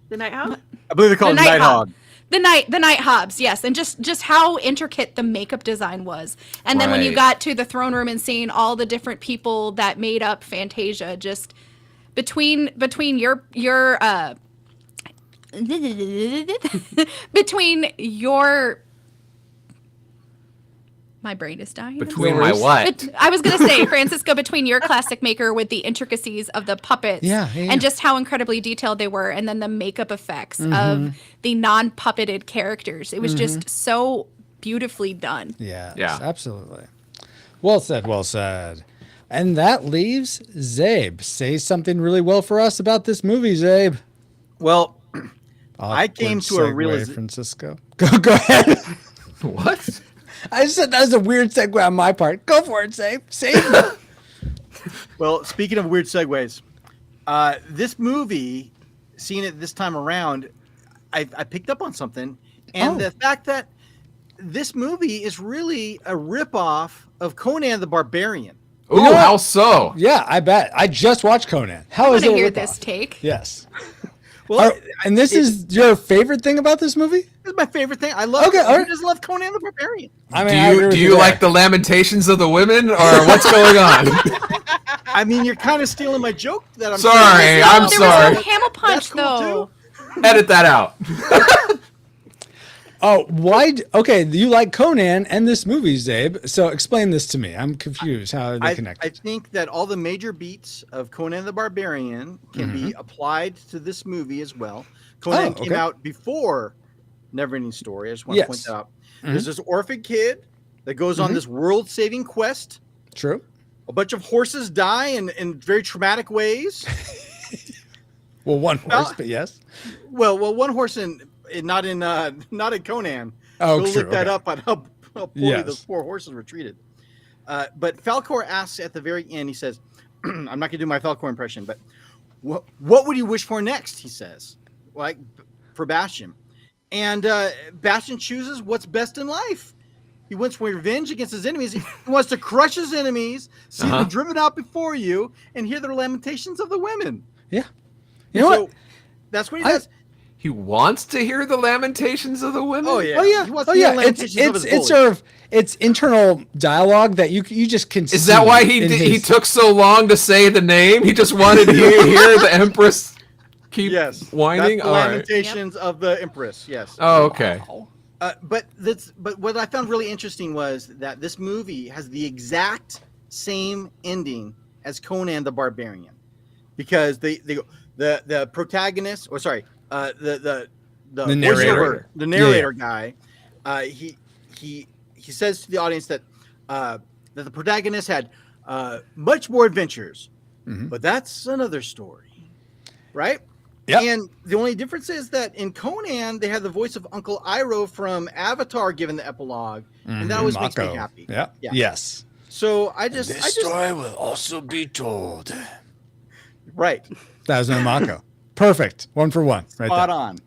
The night hog? I believe they call it Nighthawk. The night Hobbs, yes, and just how intricate the makeup design was, and then when you got to the throne room and seeing all the different people that made up Fantasia, just between your between your my brain is dying. Between my what? I was going to say, Francisco, between your classic maker with the intricacies of the puppets and just how incredibly detailed they were, and then the makeup effects of the non-puppeted characters. It was just so beautifully done. Yeah, absolutely. Well said, well said. And that leaves Zabe. Say something really well for us about this movie, Zabe. Well, I came to a realization. Francisco. Go ahead. What? I just said that was a weird segue on my part. Go for it, Zabe. Save. Well, speaking of weird segues, this movie, seeing it this time around, I picked up on something. And the fact that this movie is really a ripoff of Conan the Barbarian. Ooh, how so? Yeah, I bet. I just watched Conan. How is it? I want to hear this take. Yes. Well, and this is your favorite thing about this movie? This is my favorite thing. I love. Okay, I just love Conan the Barbarian. I mean, do you like the lamentations of the women, or what's going on? I mean, you're kind of stealing my joke. That I'm sorry. I'm sorry. There was no camel punch though. Edit that out. Oh, why? Okay, you like Conan and this movie, Zabe. So explain this to me. I'm confused. How are they connected? I think that all the major beats of Conan the Barbarian can be applied to this movie as well. Conan came out before NeverEnding Story. I just want to point that out. There's this orphan kid that goes on this world-saving quest. True. A bunch of horses die in very traumatic ways. Well, one horse, but yes. Well, one horse not in Conan. Oh, Go true. look that up on how poorly those poor horses were treated. But Falcor asks at the very end, he says, I'm not going to do my Falcor impression, but what would you wish for next, he says, like for Bastion. And Bastion chooses what's best in life. He wants revenge against his enemies. He wants to crush his enemies, see them driven out before you, and hear the lamentations of the women. Yeah. You know what? That's what he does. He wants to hear the lamentations of the women. Oh yeah, Oh yeah, He wants to hear the lamentations of his it's bullies. sort of it's internal dialogue that you just can. Is that why he took so long to say the name? He just wanted to hear the Empress keep whining. That's the lamentations of the Empress. Yes. Oh, okay. But what I found really interesting was that this movie has the exact same ending as Conan the Barbarian, because the protagonist, or sorry, the narrator, narrator guy, he says to the audience that the protagonist had much more adventures, but that's another story, right? Yeah. And the only difference is that in Conan they had the voice of Uncle Iroh from Avatar given the epilogue, and that always makes me happy. Yeah. Yes. So This story will also be told. Right. That was no Mako. Perfect. 1 for 1. Right Spot there. on.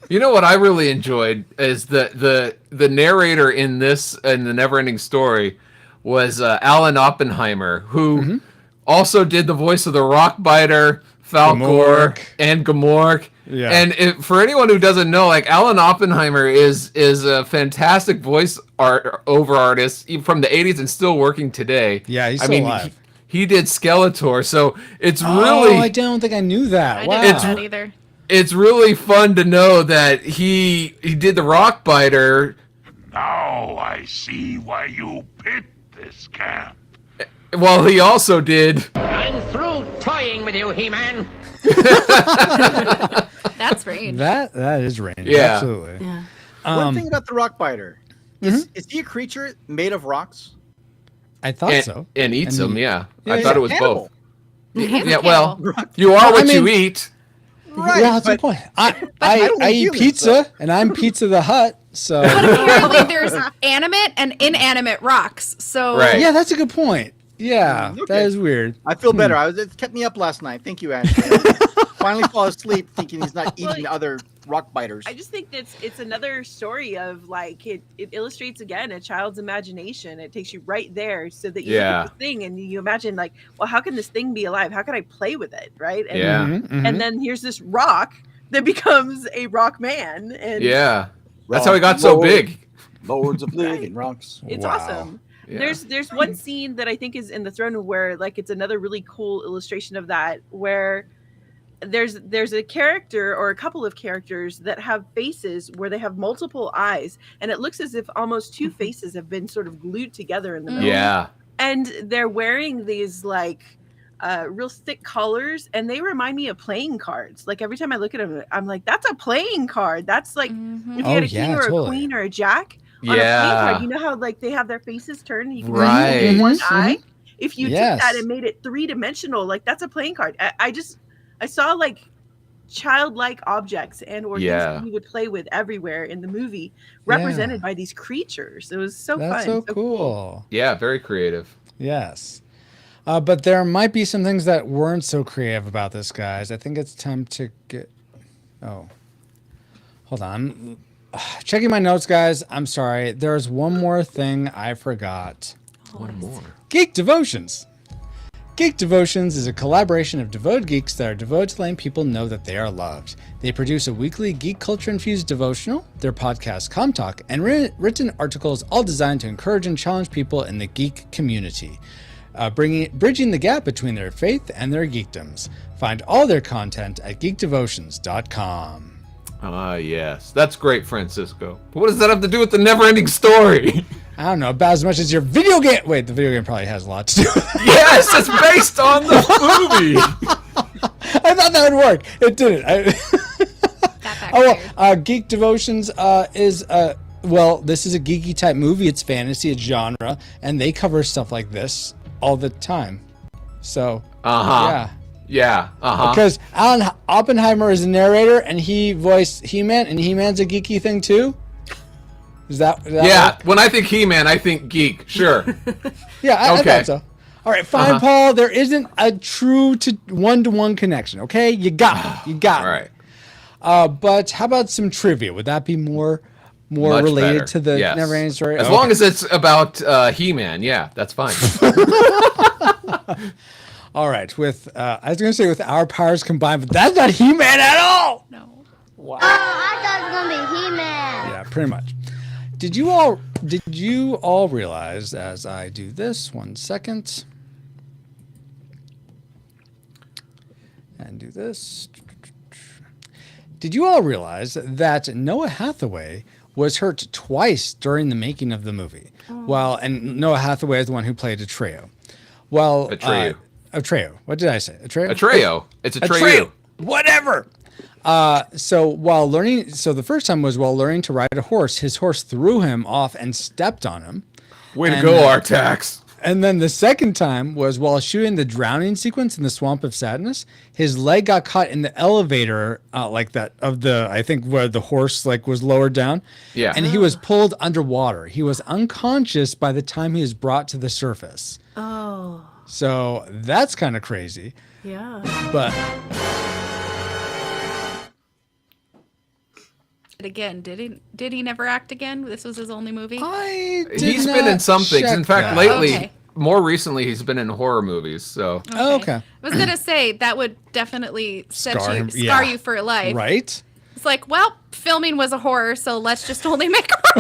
You know what I really enjoyed is the narrator in the NeverEnding Story was Alan Oppenheimer, who also did the voice of the Rockbiter, Falcor, and Gamork. Yeah. And for anyone who doesn't know, like, Alan Oppenheimer is a fantastic voice over artist from the 80s and still working today. Yeah, he's still alive. He did Skeletor, so it's really. Oh, I don't think I knew that. Wow. I didn't know that either. It's really fun to know that he did the Rockbiter. Now I see why you picked this camp. Well, he also did. I'm through toying with you, He-Man. That's range. That is range. Yeah. Absolutely. Yeah. One thing about the Rockbiter is he a creature made of rocks? I thought so. And eats them, yeah. Yeah, I thought it was cannibal. both. He's a Yeah, well, cannibal. you are what you eat. Right, Yeah, that's the point. I eat humans, pizza, and I'm Pizza the Hut. So But apparently there's animate and inanimate rocks. So Right. yeah, that's a good point. Yeah, Okay. that is weird. I feel better. It kept me up last night. Thank you, Ashley. Finally fall asleep thinking he's not eating other rock biters. I just think it's another story of like it illustrates again a child's imagination. It takes you right there so that you look at the thing and you imagine like, well, how can this thing be alive? How can I play with it? Right. And, Yeah. and then here's this rock that becomes a rock man. And Yeah. That's how he got so big. Lords of Living Rocks. it's Wow. awesome. Yeah. There's one scene that I think is in the throne where like it's another really cool illustration of that, where there's a character or a couple of characters that have faces where they have multiple eyes, and it looks as if almost two faces have been sort of glued together in the middle. Yeah. And they're wearing these like real thick collars, and they remind me of playing cards. Like every time I look at them, I'm like, that's a playing card. That's like if you had a king or a queen or a jack on a playing card, you know how like they have their faces turned, you can Right. see one eye. If you Yes. took that and made it 3-dimensional, like that's a playing card. I saw like childlike objects and or things that you would play with everywhere in the movie, represented by these creatures. It was so That's fun. so cool. Yeah, very creative. Yes. But there might be some things that weren't so creative about this, guys. I think it's time to get... Oh. Hold on. Checking my notes, guys. I'm sorry. There's one more thing I forgot. One more. Geek Devotions. Geek Devotions is a collaboration of devoted geeks that are devoted to letting people know that they are loved. They produce a weekly geek culture-infused devotional, their podcast, Com Talk, and written articles all designed to encourage and challenge people in the geek community, bridging the gap between their faith and their geekdoms. Find all their content at geekdevotions.com. Ah, yes. That's great, Francisco. What does that have to do with the never-ending story? I don't know, about as much as your video game... Wait, the video game probably has a lot to do with it. Yes, it's based on the movie. I thought that would work. It didn't. Geek Devotions is... well, this is a geeky type movie. It's fantasy, it's genre, and they cover stuff like this all the time. So, yeah. Yeah, Because Alan Oppenheimer is a narrator, and he voiced He-Man, and He-Man's a geeky thing too? Is that yeah, right? when I think He-Man, I think geek. Sure. Yeah, I thought so. All right, fine, Paul. There isn't a true one-to-one connection, okay? You got me. You got me. All right. But how about some trivia? Would that be more Much related better. to the Yes. never-ending story? As long as it's about He-Man, yeah, that's fine. All right, with I was going to say with our powers combined, but that's not He-Man at all. No. Wow. Oh, I thought it was gonna be He-Man. Yeah, pretty much. Did you all realize, as I do this, 1 second, and do this, did you all realize that Noah Hathaway was hurt twice during the making of the movie? Well, and Noah Hathaway is the one who played Atreyu. Well, Atreyu. Atreyu. What did I say? Atreyu? Atreyu. It's Atreyu. Whatever. So the first time was while learning to ride a horse, his horse threw him off and stepped on him. Way to go, Artax. And then the second time was while shooting the drowning sequence in the Swamp of Sadness. His leg got caught in the elevator, I think where the horse was lowered down. Yeah. And he was pulled underwater. He was unconscious by the time he was brought to the surface. Oh. So that's kind of crazy. Yeah. But again, did he never act again? This was his only movie? He's been in some things. In fact, lately, more recently, he's been in horror movies. So okay. I was gonna say that would definitely scar you for life. Right? It's like, well, filming was a horror, so let's just only make horror.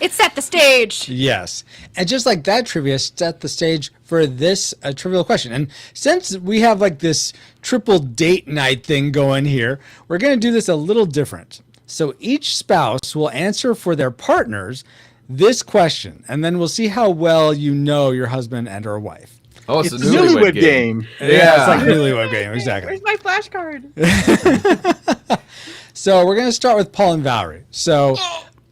It set the stage. Yes. And just like that trivia set the stage for this trivial question. And since we have this triple date night thing going here, we're going to do this a little different. So each spouse will answer for their partners this question, and then we'll see how well you know your husband and or wife. Oh, it's a newlywed game. Yeah, it's like a newlywed game, exactly. Where's my flashcard? So we're going to start with Paul and Valerie. So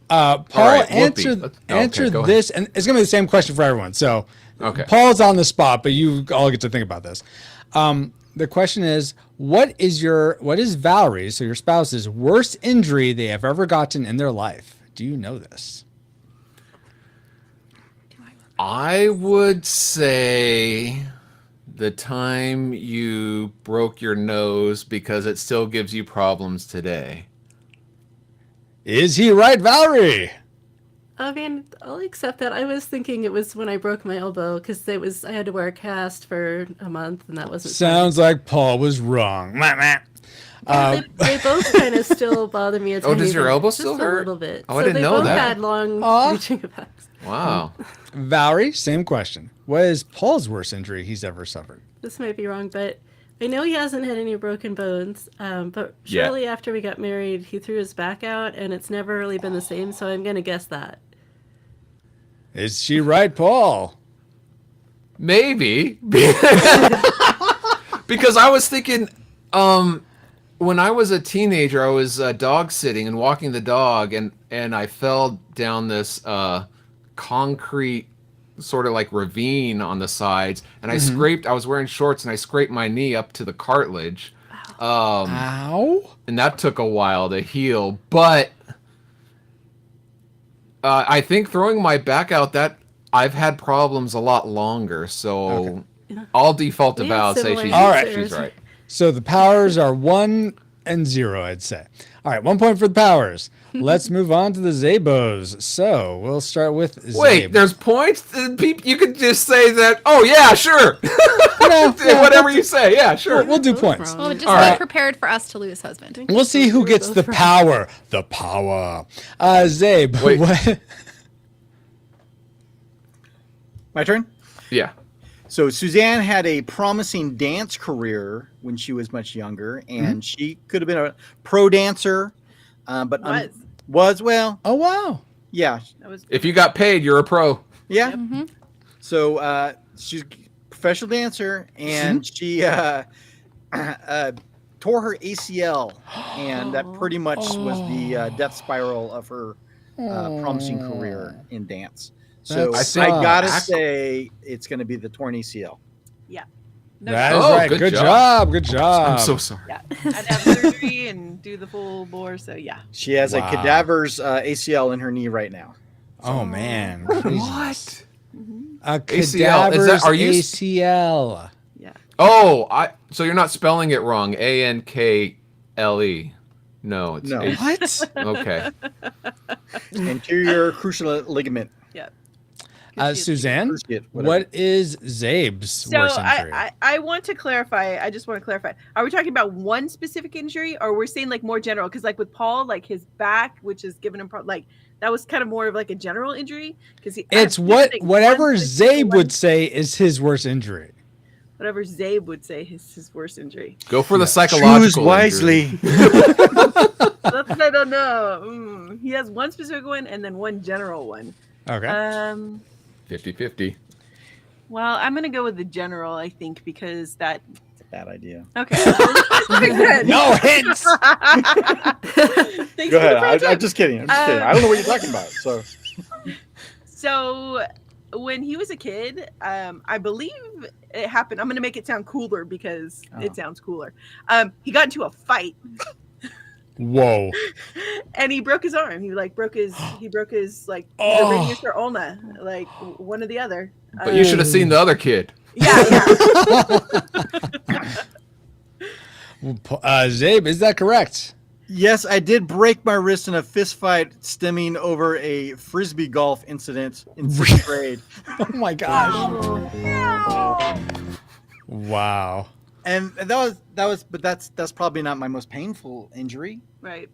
Paul, right, answer this, and it's going to be the same question for everyone. So Paul's on the spot, but you all get to think about this. The question is, what is Valerie's, so your spouse's, worst injury they have ever gotten in their life? Do you know this? I would say the time you broke your nose because it still gives you problems today. Is he right, Valerie? I mean, I'll accept that. I was thinking it was when I broke my elbow because I had to wear a cast for a month, and that wasn't. Sounds like Paul was wrong. They both kind of still bother me. Oh, does your elbow just still a hurt? little bit. Oh, I didn't know that. They both had long reaching effects. Wow. Valerie, same question. What is Paul's worst injury he's ever suffered? This might be wrong, but I know he hasn't had any broken bones. But shortly after we got married, he threw his back out, and it's never really been the same. So I'm gonna guess that. Is she right, Paul? Maybe. Because I was thinking, when I was a teenager, I was dog sitting and walking the dog, and I fell down this concrete sort of like ravine on the sides, and I was wearing shorts, and I scraped my knee up to the cartilage. Ow. And that took a while to heal, but I think throwing my back out, that I've had problems a lot longer, so I'll default to Val and say she's right. So the powers are 1 and 0, I'd say. All right, 1 point for the powers. Let's move on to the Zabos. So we'll start with Zabe. Wait, there's points? You could just say that, oh yeah, sure. Whatever you say, yeah, sure. We'll do points. Well, just be prepared for us to lose, husband. We'll see who gets the power. The power. Zabe. Wait. What? My turn? Yeah. So Suzanne had a promising dance career when she was much younger, and she could have been a pro dancer, but was well. Oh wow! Yeah. If you got paid, you're a pro. Yeah. So she's a professional dancer, and she tore her ACL, and that pretty much was the death spiral of her promising career in dance. So I gotta say it's going to be the torn ACL. Yeah. That is right. Good job. Good job. I'm so sorry. Yeah. I'd have surgery and do the full bore. So yeah. She has a cadaver's ACL in her knee right now. Oh man. What? A ACL. cadaver's Are you ACL. Yeah. Oh, so you're not spelling it wrong. ANKLE. No, it's no. What? Okay. Anterior cruciate ligament. Yeah. Suzanne, what is Zabe's worst injury? I want to clarify. I just want to clarify. Are we talking about one specific injury, or we're saying like more general? Because like with Paul, like his back, which is giving him like that was kind of more of like a general injury. Because it's whatever Zabe would say is his worst injury. Whatever Zabe would say is his worst injury. Go for the psychological. Choose wisely. That's what I don't know. He has one specific one and then one general one. Okay. 50-50. Well, I'm gonna go with the general, I think, because that. It's a bad idea. Okay. Good. No hints. Go ahead. I'm just kidding. I'm just kidding. I don't know what you're talking about. So when he was a kid, I believe it happened. I'm gonna make it sound cooler because it sounds cooler. He got into a fight. Whoa. And he broke his arm. He broke his like the radius or ulna, like one or the other. But you should have seen the other kid. Yeah. Zabe, is that correct? Yes, I did break my wrist in a fist fight stemming over a frisbee golf incident in 6th grade. Oh my gosh. Wow. And that was, but that's probably not my most painful injury. Right.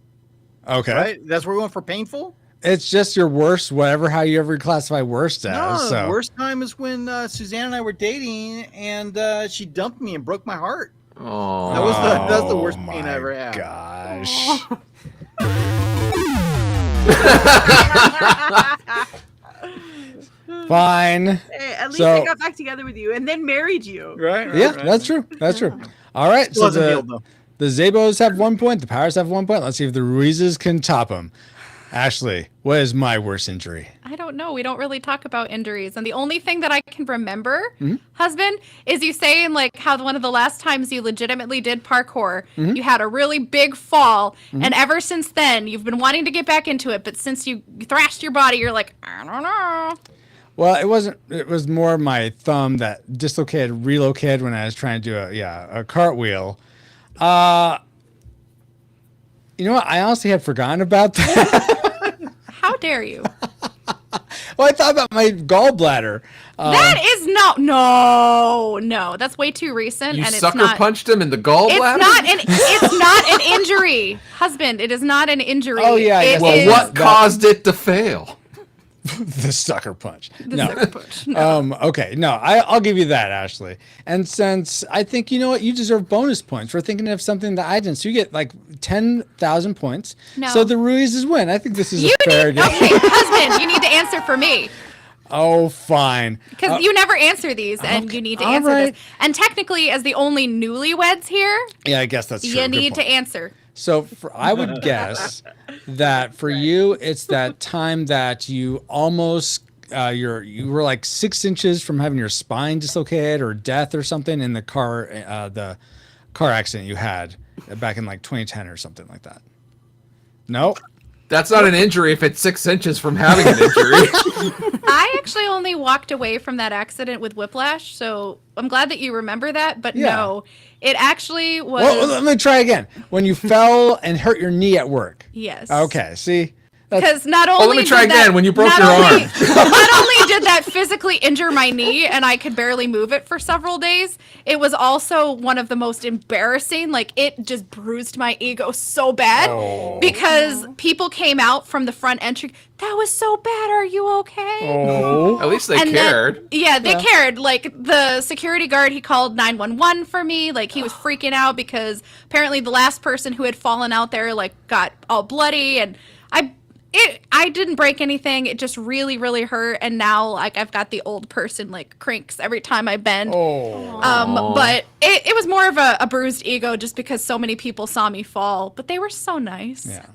Okay. Right? That's what we're going for, painful? It's just your worst, how you ever classify worst as. No, worst time is when Suzanne and I were dating, and she dumped me and broke my heart. Oh, that was the worst pain I ever had. Gosh. Fine. Hey, at least I got back together with you and then married you. Right. Yeah, that's true. That's true. All right. So the Zabos have 1 point. The Powers have 1 point. Let's see if the Ruizes can top them. Ashley, what is my worst injury? I don't know. We don't really talk about injuries. And the only thing that I can remember, husband, is you saying like how one of the last times you legitimately did parkour, you had a really big fall. And ever since then, you've been wanting to get back into it. But since you thrashed your body, you're like, I don't know. Well, it wasn't. It was more my thumb that relocated when I was trying to do a cartwheel. You know what? I honestly had forgotten about that. How dare you? Well, I thought about my gallbladder. That is no. That's way too recent. You and sucker it's not, punched him in the gallbladder? It's not an injury, husband. It is not an injury. Oh, yeah. Well, what caused it to fail? The sucker punch. Sucker punch. No. Okay. No, I'll give you that, Ashley. And since I think, you know what, you deserve bonus points for thinking of something that I didn't. So you get like 10,000 points. No. So the Ruizes win. I think this is a fair game. Okay, husband, you need to answer for me. Oh, fine. Because you never answer these, and you need to answer this. And technically, as the only newlyweds here, Yeah, I guess that's true. you Good need to point. answer. So I would guess that for you, it's that time that you almost you were like 6 inches from having your spine dislocated or death or something in the car accident you had back in like 2010 or something like that. No. That's not an injury if it's 6 inches from having an injury. I actually only walked away from that accident with whiplash, so I'm glad that you remember that. But no, it actually was. Well, let me try again. When you fell and hurt your knee at work. Yes. Okay. See. Because not only let me try did again. that, When you broke not your only- arm. Not only did that physically injure my knee and I could barely move it for several days, it was also one of the most embarrassing. Like, it just bruised my ego so bad because people came out from the front entry. That was so bad. Are you okay? Oh. At least they And cared. then, they cared. Like, the security guard, he called 911 for me. Like, he was freaking out because apparently the last person who had fallen out there, like, got all bloody. And I didn't break anything. It just really, really hurt. And now, like, I've got the old person, like, cranks every time I bend. But it was more of a bruised ego just because so many people saw me fall. But they were so nice. Yeah.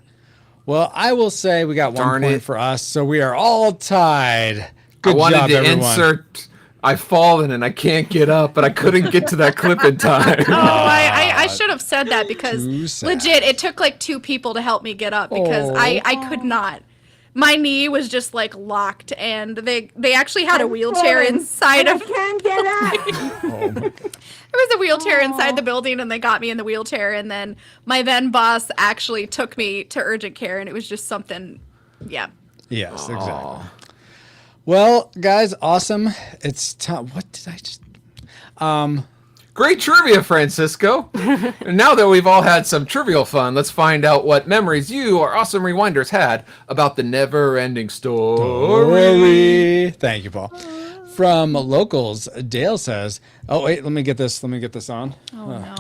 Well, I will say we got Darn 1 point it. for us, so we are all tied. Good I wanted job, to everyone. insert I've fallen and I can't get up, but I couldn't get to that clip in time. I should have said that because Too sad. legit, it took like 2 people to help me get up because I could not. My knee was just like locked, and they actually had a wheelchair inside of. I can't get up. There was a wheelchair inside the building, and they got me in the wheelchair, and then my then boss actually took me to urgent care, and it was just something, yeah. Yes, exactly. Well, guys, awesome. It's time. What did I just? Great trivia, Francisco. And now that we've all had some trivial fun, let's find out what memories you, our awesome rewinders, had about the never-ending story. Thank you, Paul. From Locals, Dale says, "Oh wait, let me get this on." Oh no.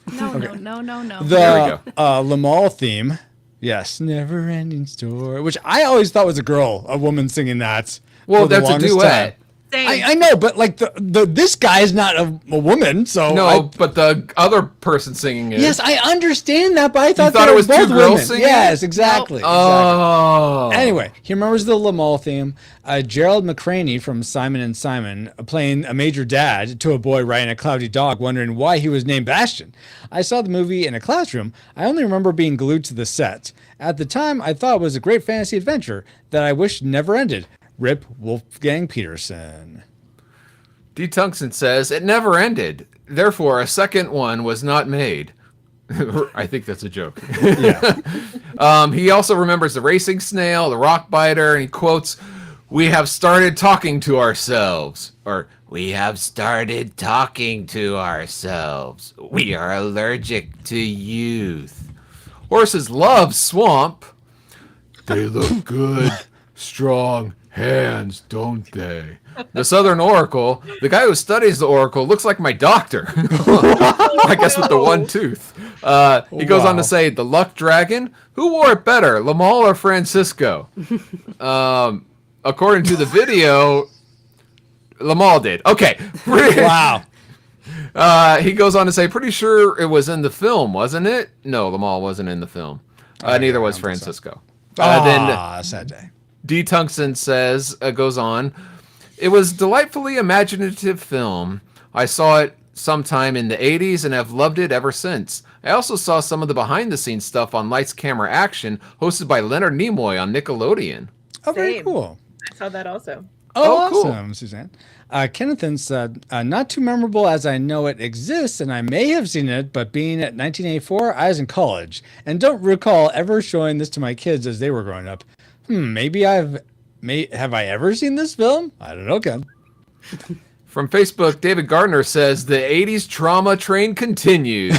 The Lamal theme, yes, never-ending story, which I always thought was a woman singing that. Well, for the that's a longest duet. time. I know, but like this guy is not a woman, so No, but the other person singing it. Yes, I understand that, but I thought thought they it were was two both girls women. singing? Yes, exactly. Oh. Anyway, he remembers the Lamal theme. Gerald McCraney from Simon and Simon playing a major dad to a boy riding a cloudy dog, wondering why he was named Bastion. I saw the movie in a classroom. I only remember being glued to the set. At the time, I thought it was a great fantasy adventure that I wished never ended. Rip Wolfgang Peterson. D. Tungsten says, it never ended. Therefore, a second one was not made. I think that's a joke. Yeah. He also remembers the racing snail, the rock biter, and he quotes, "We have started talking to ourselves." Or, "We have started talking to ourselves. We are allergic to youth." Horses love swamp. They look good, strong hands, don't they? The Southern Oracle, the guy who studies the Oracle looks like my doctor. I guess with the one tooth. He goes on to say, the Luck Dragon, who wore it better, Lamal or Francisco? According to the video, Lamal did. Okay. Wow. He goes on to say, pretty sure it was in the film, wasn't it? No, Lamal wasn't in the film. Neither was Francisco. Then sad day. D. Tungsten says, goes on, it was delightfully imaginative film. I saw it sometime in the 80s and have loved it ever since. I also saw some of the behind-the-scenes stuff on Lights, Camera, Action, hosted by Leonard Nimoy on Nickelodeon. Oh, very Same. cool. I saw that also. Oh, cool. awesome, Suzanne. Kennethan said, not too memorable as I know it exists, and I may have seen it, but being at 1984, I was in college, and don't recall ever showing this to my kids as they were growing up. Maybe I've Have I ever seen this film? I don't know, Ken. From Facebook, David Gardner says the 80s trauma train continues.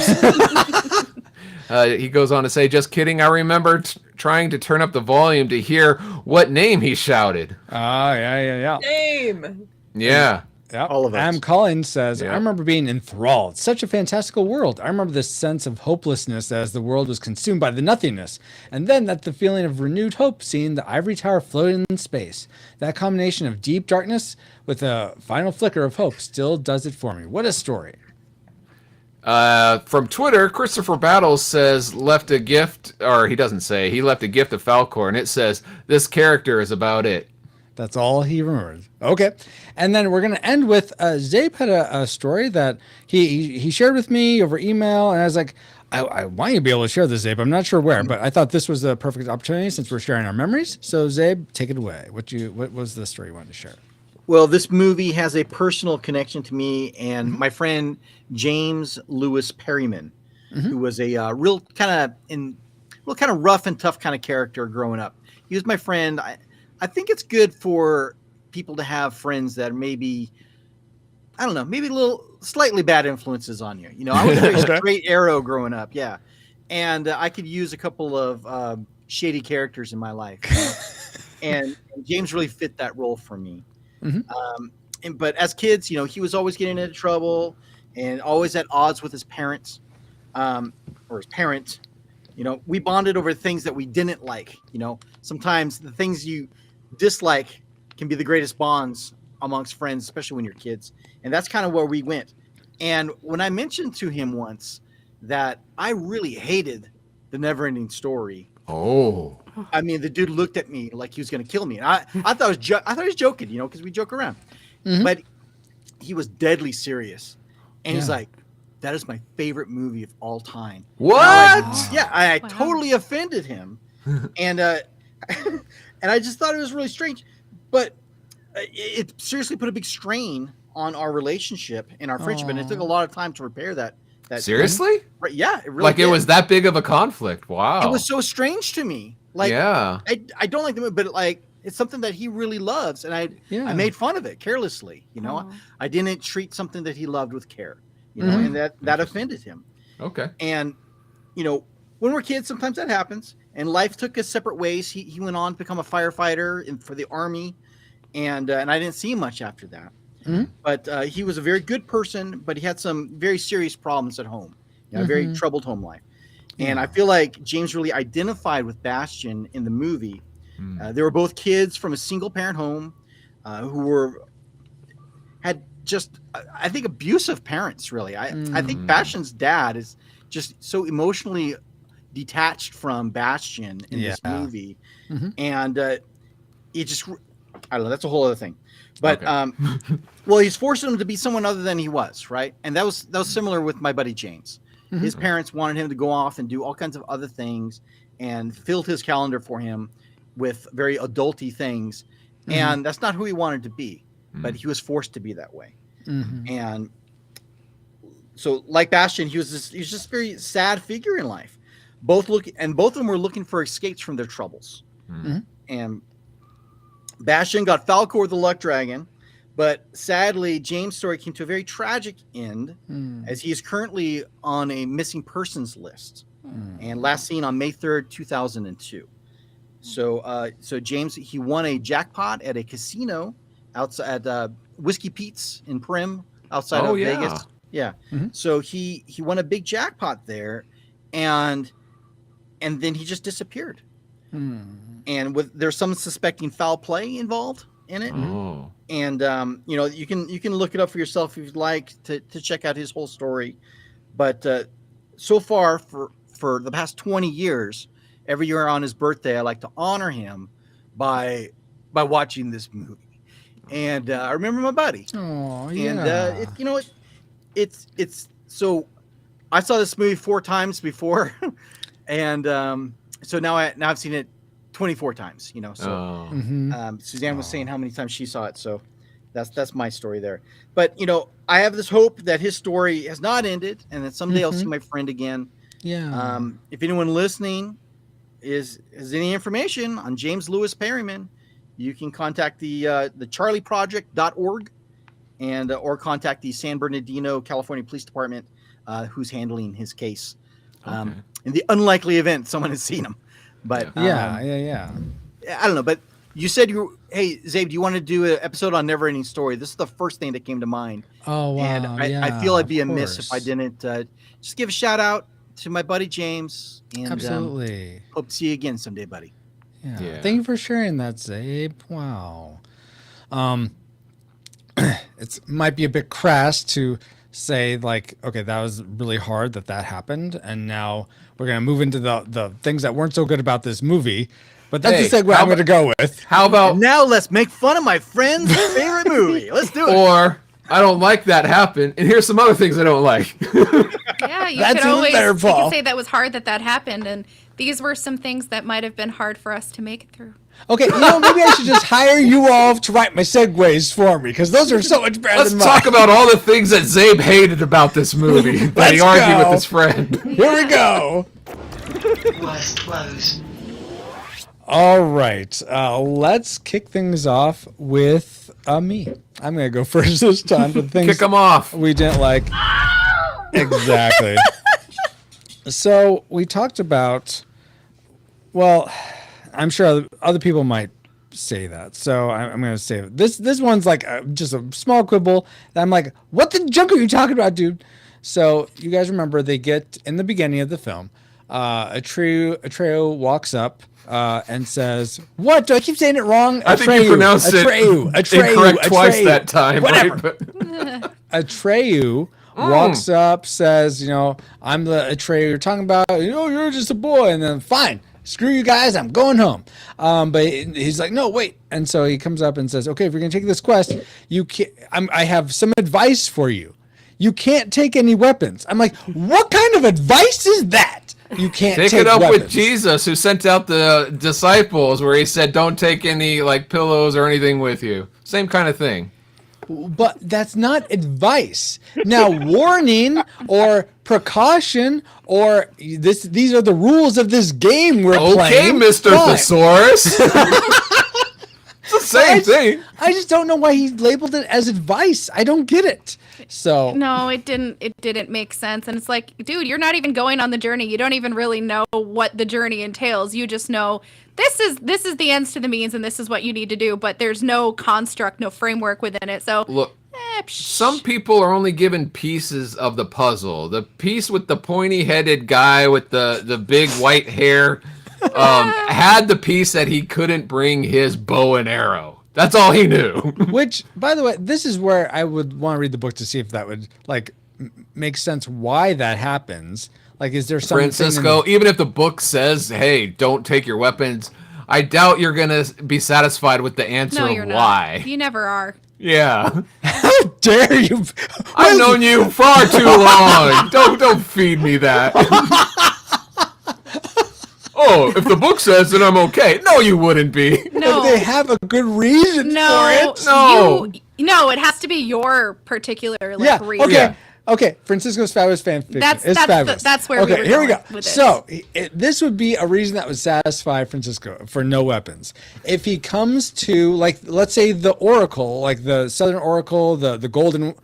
He goes on to say, just kidding. I remember trying to turn up the volume to hear what name he shouted. Yeah. Name. Yeah. Yep. All of us. Am Collins says, Yeah. I remember being enthralled. Such a fantastical world. I remember this sense of hopelessness as the world was consumed by the nothingness. And then that the feeling of renewed hope seeing the ivory tower floating in space. That combination of deep darkness with a final flicker of hope still does it for me. What a story. From Twitter, Christopher Battles says left a gift, or he doesn't say, he left a gift of Falcor, and it says, this character is about it. That's all he remembered. Okay. And then we're going to end with Zabe had a story that he shared with me over email. And I was like, I want you to be able to share this, Zabe. I'm not sure where, but I thought this was the perfect opportunity since we're sharing our memories. So, Zabe, take it away. What was the story you wanted to share? Well, this movie has a personal connection to me and my friend James Lewis Perryman, who was a real kind of rough and tough kind of character growing up. He was my friend. I think it's good for people to have friends that maybe, I don't know, maybe a little slightly bad influences on you. You know, I was a very straight arrow growing up. Yeah. And I could use a couple of shady characters in my life. You know? and James really fit that role for me. But as kids, you know, he was always getting into trouble and always at odds with his parents or his parent. You know, we bonded over things that we didn't like. You know, sometimes the things you dislike can be the greatest bonds amongst friends, especially when you're kids. And that's kind of where we went. And when I mentioned to him once that I really hated the NeverEnding Story. Oh. I mean, the dude looked at me like he was going to kill me. And I thought he was joking, you know, because we joke around. But he was deadly serious. And he's like, that is my favorite movie of all time. What? I totally offended him. And and I just thought it was really strange. But it seriously put a big strain on our relationship and our friendship. And it took a lot of time to repair that. Seriously? Right? Yeah, it really like did. It was that big of a conflict. Wow. It was so strange to me. Like, yeah. I don't like the movie, but like it's something that he really loves, and I made fun of it carelessly. You know, I didn't treat something that he loved with care. You know, and that offended him. Okay. And you know, when we're kids, sometimes that happens, and life took us separate ways. He went on to become a firefighter for the Army, and I didn't see him much after that. But he was a very good person, but he had some very serious problems at home. You know, a very troubled home life. And I feel like James really identified with Bastian in the movie. They were both kids from a single parent home who had just, I think, abusive parents, really. I think Bastian's dad is just so emotionally detached from Bastian in this movie. And it just, I don't know, that's a whole other thing. But, well, he's forced him to be someone other than he was, right? And that was similar with my buddy James. His parents wanted him to go off and do all kinds of other things and filled his calendar for him with very adulty things. And that's not who he wanted to be, but he was forced to be that way. And so like Bastian, he was just a very sad figure in life. Both of them were looking for escapes from their troubles. And Bastian got Falcor the Luck Dragon, but sadly, James' story came to a very tragic end as he is currently on a missing persons list and last seen on May 3rd, 2002. So James, he won a jackpot at a casino outside Whiskey Pete's in Prim outside of Vegas. Yeah. So he won a big jackpot there and then he just disappeared. And there's some suspecting foul play involved in it. And you know, you can look it up for yourself if you'd like to check out his whole story. But so far for the past 20 years, every year on his birthday, I like to honor him by watching this movie. And I remember my buddy. Oh yeah. And you know, it's so I saw this movie 4 times before, and so now I've seen it 24 times, you know. So Suzanne was saying how many times she saw it, so that's my story there. But you know, I have this hope that his story has not ended, and that someday I'll see my friend again. Yeah. If anyone listening has any information on James Lewis Perryman, you can contact the charlieproject.org and or contact the San Bernardino, California Police Department, who's handling his case. In the unlikely event someone has seen him. But yeah. I don't know, but you said hey, Zabe, do you want to do an episode on NeverEnding Story? This is the first thing that came to mind. Oh, wow. And I feel I'd be amiss if I didn't just give a shout out to my buddy James. And, Absolutely. Hope to see you again someday, buddy. Yeah. Thank you for sharing that, Zabe. Wow. It might be a bit crass to say, like, okay, that was really hard that happened, and now we're going to move into the things that weren't so good about this movie. But that's the segue I'm going to go with. How about now? Let's make fun of my friend's favorite movie. Let's do it. Or I don't like that happened, and here's some other things I don't like. Yeah, you That's could always better, you Paul. could say that was hard that happened, and these were some things that might have been hard for us to make it through. Okay, maybe I should just hire you all to write my segues for me, because those are so much better Let's than mine. talk about all the things that Zabe hated about this movie that he argued with his friend. Here we go. Worst clothes. All right, let's kick things off with me. I'm going to go first this time for the things Kick 'em off. we didn't like. Exactly. So we talked about, well, I'm sure other people might say that. So I'm going to say it. This one's like just a small quibble that I'm like, what the junk are you talking about, dude? So you guys remember they get in the beginning of the film, Atreyu walks up and says, "What? Do I keep saying it wrong?" I think you pronounced it incorrect twice that time. Whatever. Right? Atreyu walks up, says, "I'm the Atreyu you're talking about. You're just a boy." And then, fine, screw you guys, I'm going home. But he's like, "No, wait." And so he comes up and says, "Okay, if you're gonna take this quest, I have some advice for you. You can't take any weapons." I'm like, what kind of advice is that? You can't take it up weapons. with Jesus, who sent out the disciples, where he said, "Don't take any pillows or anything with you." Same kind of thing. But that's not advice. Now, warning or precaution or these are the rules of this game we're playing. Okay, Mr. Thesaurus. It's the same thing. I just don't know why he labeled it as advice. I don't get it. So no, it didn't make sense. And it's like, dude, you're not even going on the journey. You don't even really know what the journey entails. You just know this is the ends to the means, and this is what you need to do. But there's no construct, no framework within it. So look, some people are only given pieces of the puzzle. The piece with the pointy-headed guy with the big white hair had the piece that he couldn't bring his bow and arrow. That's all he knew. Which, by the way, this is where I would want to read the book to see if that would make sense why that happens. Like, is there something? Francisco, even if the book says, "Hey, don't take your weapons," I doubt you're gonna be satisfied with the answer no, you're of why. Not. You never are. Yeah. How dare you? I've known you far too long. Don't feed me that. Oh, if the book says that I'm okay. No, you wouldn't be. No. But they have a good reason for it. No, it has to be your particular reason. Okay. Yeah. Okay, Francisco's Fabulous Fan Fiction. It's fabulous. That's where okay, we were here we going go. With so this would be a reason that would satisfy Francisco for no weapons. If he comes to, let's say the Oracle, like the Southern Oracle, the golden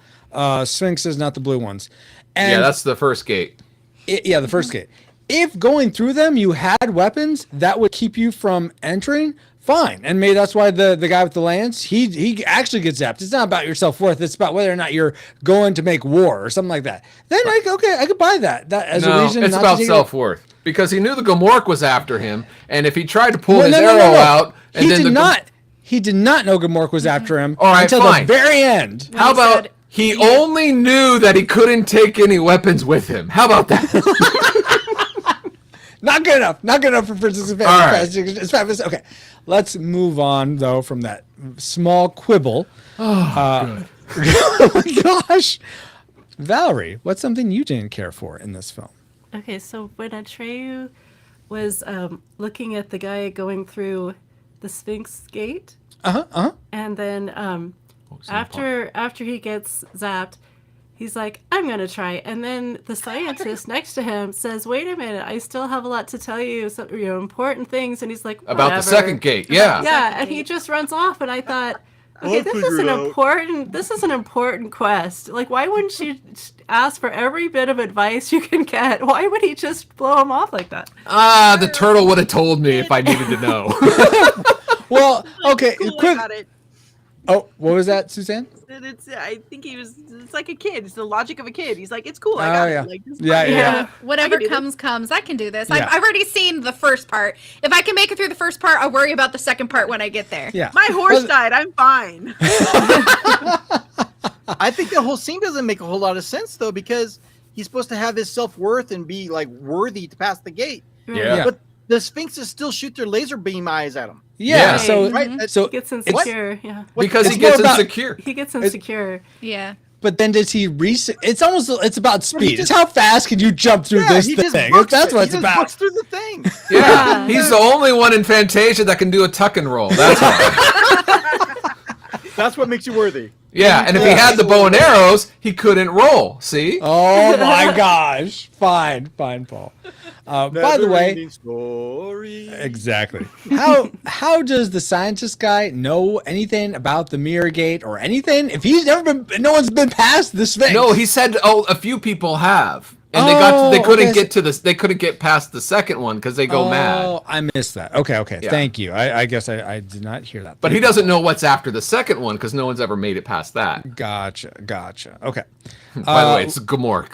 sphinxes, not the blue ones. And that's the first gate. The first gate. If going through them you had weapons that would keep you from entering, fine. And maybe that's why the guy with the lance, he actually gets zapped. It's not about your self-worth. It's about whether or not you're going to make war or something like that. Then I could buy that as a reason. It's not about to self-worth. Because he knew the Gamorreek was after him, and if he tried to pull his arrow out, and he then did not know Gamorreek was after him until the very end. How about he only knew that he couldn't take any weapons with him? How about that? Not good enough. Not good enough for Princess of Fantasy. Right. It's fabulous. Okay, let's move on though from that small quibble. Oh my gosh, Valerie, what's something you didn't care for in this film? Okay, so when Atreyu was looking at the guy going through the Sphinx Gate, and then after he gets zapped, he's like, I'm going to try. And then the scientist next to him says, wait a minute, I still have a lot to tell you, some important things. And he's like, whatever. About the second gate, yeah. Yeah, and he just runs off. And I thought, okay, this is an important quest. Like, why wouldn't you ask for every bit of advice you can get? Why would he just blow him off like that? The turtle would have told me if I needed to know. Well, okay, Cool quick. about it. Oh, what was that, Suzanne? I think it's like a kid. It's the logic of a kid. He's like, it's cool. I got it. Like, this is fine. Yeah. Whatever comes. I can do this. Yeah. I've already seen the first part. If I can make it through the first part, I'll worry about the second part when I get there. Yeah. My horse died. I'm fine. I think the whole scene doesn't make a whole lot of sense though, because he's supposed to have his self-worth and be like worthy to pass the gate. Yeah. But the Sphinxes still shoot their laser beam eyes at him. Yeah. So, Right? so He gets insecure. Yeah. Because It's he gets more about- insecure. He gets insecure. Yeah. but then does he it's about speed. It's how fast can you jump through this he just thing? books That's it. what He it's just about. books through the thing. Yeah. He's the only one in Fantasia that can do a tuck and roll. That's why. That's what makes you worthy. Yeah, and if he had the bow and arrows, he couldn't roll. See? Oh my gosh. Fine, Paul. By the way, NeverEnding Story. exactly. How does the scientist guy know anything about the mirror gate or anything? If he's no one's been past the Sphinx. No, he said a few people have. And they couldn't get past the second one because they go mad. Oh, I missed that. Okay. Yeah. Thank you. I guess I did not hear that. But he doesn't know what's after the second one because no one's ever made it past that. Gotcha. Okay. By the way, it's Gamork.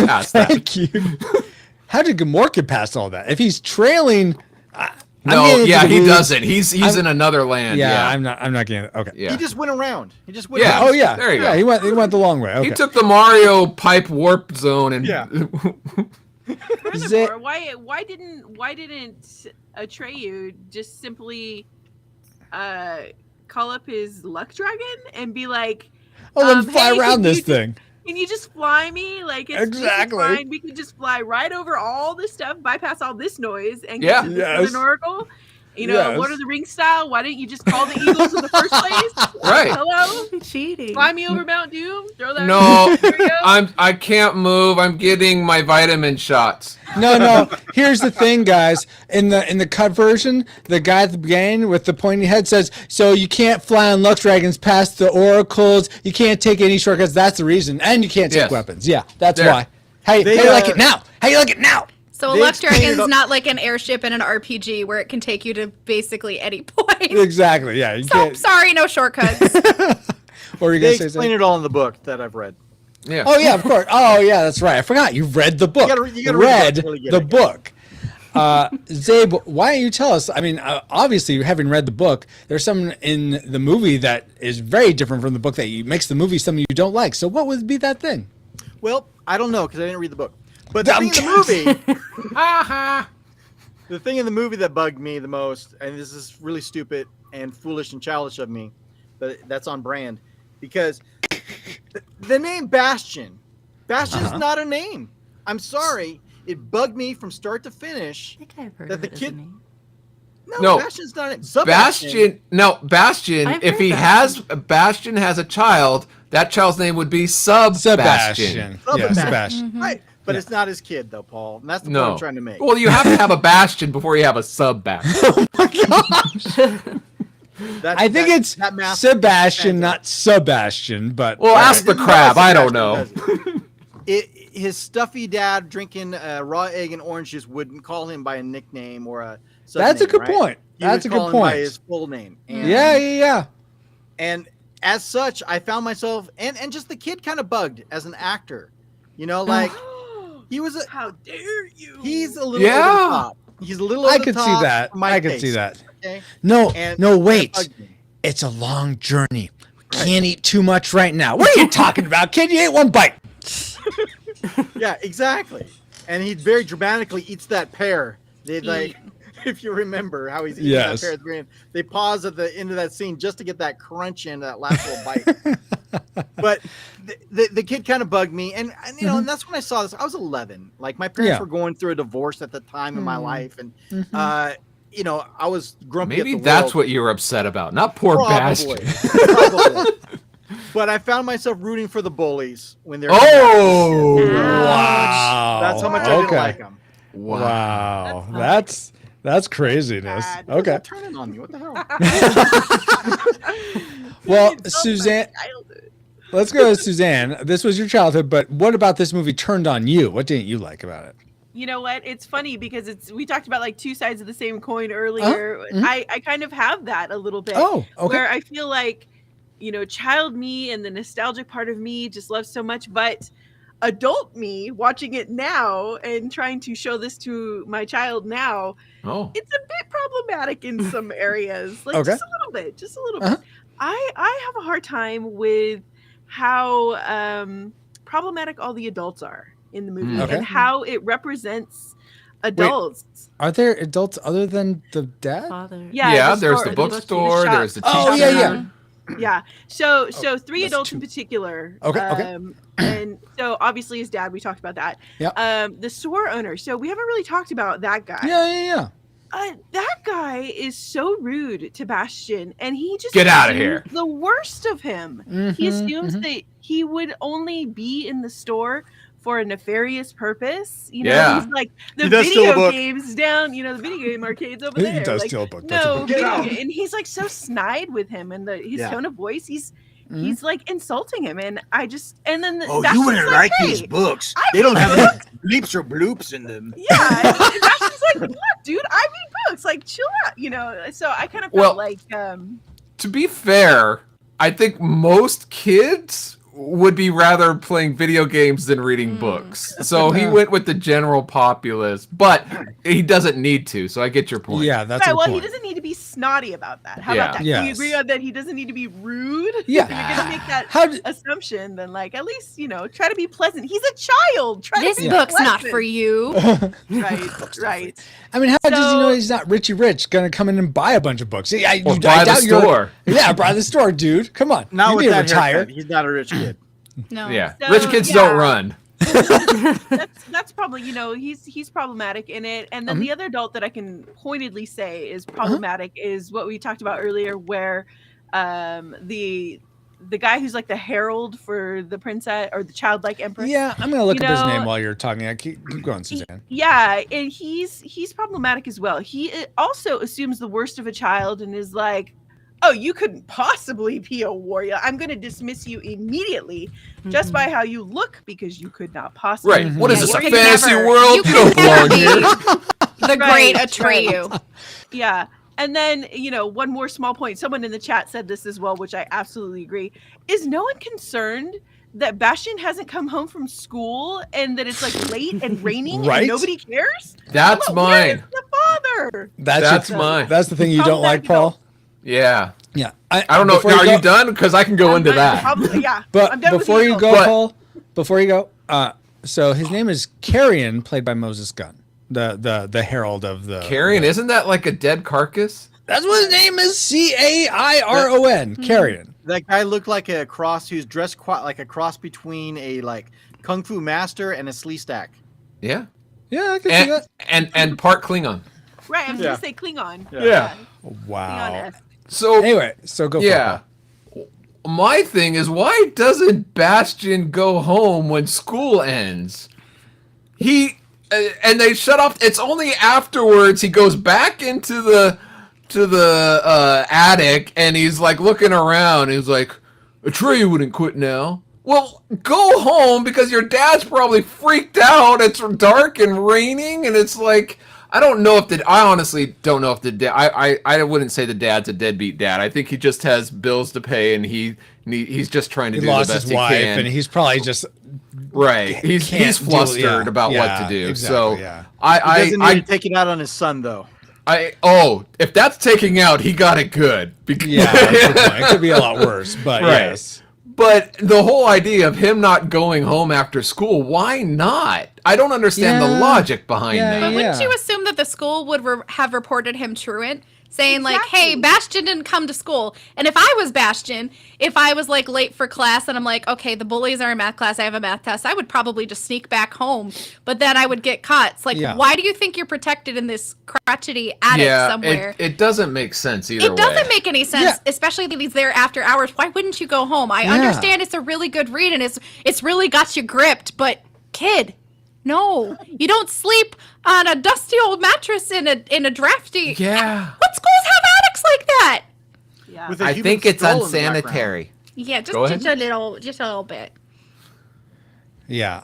Past that. Thank you. How did Gamork get past all that? If he's trailing, he doesn't. He's in another land. Yeah, Yeah, I'm not getting it. Okay. Yeah. He just went around. He just went Yeah. around. Oh yeah. There you go. Yeah, he went the long way. Okay. He took the Mario pipe warp zone and Furthermore, why didn't Atreyu just simply call up his luck dragon and be like, let me fly hey, around this thing. Can you just fly me? Like, it's Exactly. just fine. We could just fly right over all this stuff, bypass all this noise, and Yeah. get to the Southern Oracle. You know, Yes. Lord of the Rings style. Why didn't you just call the Eagles in the first place? Right. Hello? Cheating. Fly me over Mount Doom. Throw that. No, There we go. I can't move. I'm getting my vitamin shots. No. Here's the thing, guys. In the cut version, the guy at the beginning with the pointy head says, "So you can't fly on Lux Dragons past the oracles. You can't take any shortcuts. That's the reason, and you can't take Yes. weapons. Yeah, that's There. why. How you like it now? How you like it now? So They Luck explained Dragon's it- not like an airship in an RPG where it can take you to basically any point. Exactly. Yeah. You So, can't. sorry, no shortcuts. Or you They gonna say explain something? it all in the book that I've read. Yeah. Oh yeah, of course. Oh yeah, that's right. I forgot. You read the book. You gotta read the book to really get the it. book. Zabe, why don't you tell us? I mean, obviously, having read the book, there's something in the movie that is very different from the book that makes the movie something you don't like. So what would be that thing? Well, I don't know because I didn't read the book. But the thing in the movie, the thing in the movie that bugged me the most, and this is really stupid and foolish and childish of me, but that's on brand, because the name Bastion's not a name. I'm sorry, it bugged me from start to finish. I think I've heard that of the it as kid. a name. No, Bastion's not a name. Bastion. I've If heard he that. has Bastion has a child, that child's name would be Sebastian. Yeah, Sebastian. Right, but it's not his kid though, Paul. And that's the point I'm trying to make. Well, you have to have a Bastion before you have a sub Bastion. I think it's that math- Sebastian, not Sebastian. But Well, ask the crab. I don't know. His stuffy dad drinking raw egg and orange juice wouldn't call him by a nickname or a. That's a subname, good right? point. He That's would a call good him by point. his full name. And, Yeah. And as such, I found myself and just the kid kind of bugged as an actor. You know, like he was. How dare you? He's a little over the top. He's a little. Over I the could see top that. for my I could taste, see that. Okay? No, And no, it wait. bugged me. It's a long journey. We can't eat too much right now. What are you talking about, kid? You ate one bite. Yeah, exactly. And he very dramatically eats that pear. They like, if you remember how he's eating Yes. that pear at the beginning, they pause at the end of that scene just to get that crunch in that last little bite. But the kid kind of bugged me, and you know, and that's when I saw this. I was 11. Like my parents Yeah. were going through a divorce at the time in my life, and you know, I was grumpy. Maybe at the that's world. what you were upset about, not poor Probably. Bastion. Probably. But I found myself rooting for the bullies when they're. Oh, wow! That's how much I didn't like them. Wow, that's craziness. Okay. Turning on me. What the hell? Well, Suzanne. Let's go to Suzanne. This was your childhood, but what about this movie turned on you? What didn't you like about it? You know what? It's funny because we talked about like two sides of the same coin earlier. Mm-hmm. I kind of have that a little bit. Oh, okay. Where I feel like, child me and the nostalgic part of me just loves so much, but adult me watching it now and trying to show this to my child now, it's a bit problematic in some areas. Like just a little bit. I have a hard time with how problematic all the adults are in the movie and how it represents adults. Wait, are there adults other than the dad? Father. Yeah, there's the bookstore, there's the teacher. Oh, yeah. Yeah. So 3 adults in particular. Okay. And so obviously his dad, we talked about that. Yeah. The store owner. So we haven't really talked about that guy. Yeah. That guy is so rude to Bastian, and he just get out of here. The worst of him. He assumes that he would only be in the store for a nefarious purpose. He's like the video games down, the video game arcades over there. He does like, steal a book. No, and he's like so snide with him, and his tone of voice. He's like insulting him, and then you wouldn't like these books. They don't have bleeps or bloops in them. Yeah, and Bastian's like, look, dude, I read books. Like, chill out, So I kind of felt like. To be fair, I think most kids would be rather playing video games than reading books. So he went with the general populace, but he doesn't need to. So I get your point. Yeah, that's a point. He doesn't need to be snotty about that. How about that? Yes. Do you agree on that? He doesn't need to be rude. Yeah. If you're gonna make that assumption, then at least try to be pleasant. He's a child. This book's not for you. Right. I mean, how does he know he's not Richie Rich gonna come in and buy a bunch of books? Buy the store. Yeah, buy the store, dude. Come on. Now you with that retire. haircut, he's not a rich kid. No. Yeah. So, Rich kids don't run. That's probably he's problematic in it. And then the other adult that I can pointedly say is problematic is what we talked about earlier, where the guy who's like the herald for the princess or the childlike empress. Yeah, I'm gonna look up his name while you're talking. Keep going, Suzanne. Yeah, and he's problematic as well. He also assumes the worst of a child and is like, oh, you couldn't possibly be a warrior. I'm going to dismiss you immediately just by how you look because you could not possibly. Right. What is this, a fantasy world? You don't belong here. The great Atreyu. Yeah. And then, one more small point. Someone in the chat said this as well, which I absolutely agree. Is no one concerned that Bastian hasn't come home from school and that it's like late and raining and nobody cares? That's mine. Where's the father? That's mine. That's the thing you don't like, Paul? Yeah. Yeah. I don't know. Are you done? Because I can go into that. Probably, yeah. But before you go, Paul, so his name is Carrion, played by Moses Gunn, the herald of the. Carrion, isn't that like a dead carcass? That's what his name is. Cairon. Carrion. That guy looked like a cross. Who's dressed quite like a cross between a kung fu master and a slee stack. Yeah. Yeah, I can see that. And part Klingon. Right. I was going to say Klingon. Yeah. Wow. So anyway, go for it. My thing is, why doesn't Bastian go home when school ends? And they shut off. It's only afterwards he goes back into the attic and he's like looking around. He's like, Atreyu wouldn't quit now. Well, go home because your dad's probably freaked out. It's dark and raining, and it's like. I honestly don't know if the dad. I wouldn't say the dad's a deadbeat dad. I think he just has bills to pay, and he's just trying to do the best he can. And he's probably just He's flustered about what to do. Exactly, so he doesn't need to take it out on his son, though. If that's taking out, he got it good. It could be a lot worse, but yes. But the whole idea of him not going home after school, why not? I don't understand the logic behind that. But wouldn't you assume that the school would have reported him truant saying like, hey, Bastion didn't come to school. And if I was Bastion, if I was like late for class and I'm like, okay, the bullies are in math class, I have a math test, I would probably just sneak back home, but then I would get caught. It's like, why do you think you're protected in this crotchety attic somewhere? It doesn't make sense either way. It doesn't make any sense, especially if he's there after hours. Why wouldn't you go home? I understand it's a really good read and it's really got you gripped, but kid, no, you don't sleep on a dusty old mattress in a drafty. Yeah. What schools have attics like that? Yeah. I think it's unsanitary. Yeah, just a little bit. Yeah,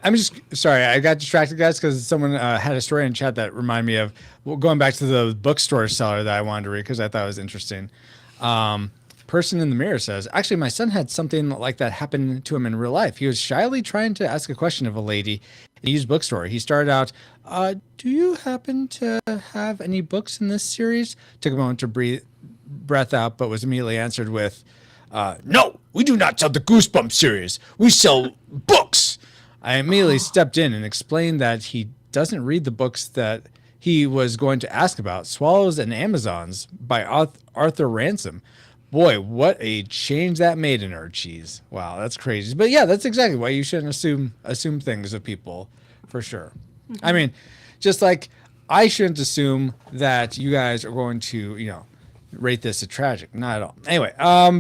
I'm just sorry. I got distracted, guys, because someone had a story in chat that reminded me of going back to the bookstore seller that I wanted to read because I thought it was interesting. Person in the mirror says, actually, my son had something like that happen to him in real life. He was shyly trying to ask a question of a lady in a used bookstore. He started out, do you happen to have any books in this series? Took a moment to breath out, but was immediately answered with, no, we do not sell the Goosebumps series. We sell books. I immediately stepped in and explained that he doesn't read the books that he was going to ask about, Swallows and Amazons by Arthur Ransom. Boy, what a change that made in our cheese. Wow, that's crazy. But yeah, that's exactly why you shouldn't assume things of people, for sure. I mean, just like I shouldn't assume that you guys are going to, rate this a tragic. Not at all. Anyway,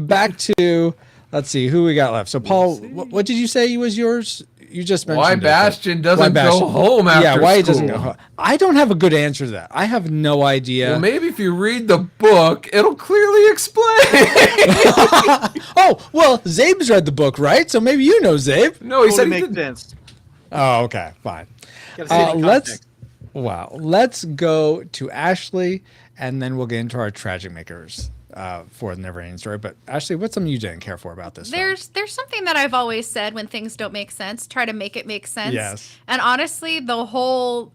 back to, let's see, who we got left. So, Paul, what did you say was yours? You just mentioned why Bastion doesn't go home after school. Yeah, why he doesn't go home. I don't have a good answer to that. I have no idea. Well, maybe if you read the book, it'll clearly explain. Oh, well, Zabe's read the book, right? So maybe you know Zabe. No, he said he makes didn't. sense. Oh, okay, fine. Let's go to Ashley, and then we'll get into our tragic makers for the NeverEnding Story. But Ashley, what's something you didn't care for about this? There's something that I've always said: when things don't make sense, try to make it make sense. Yes. And honestly, the whole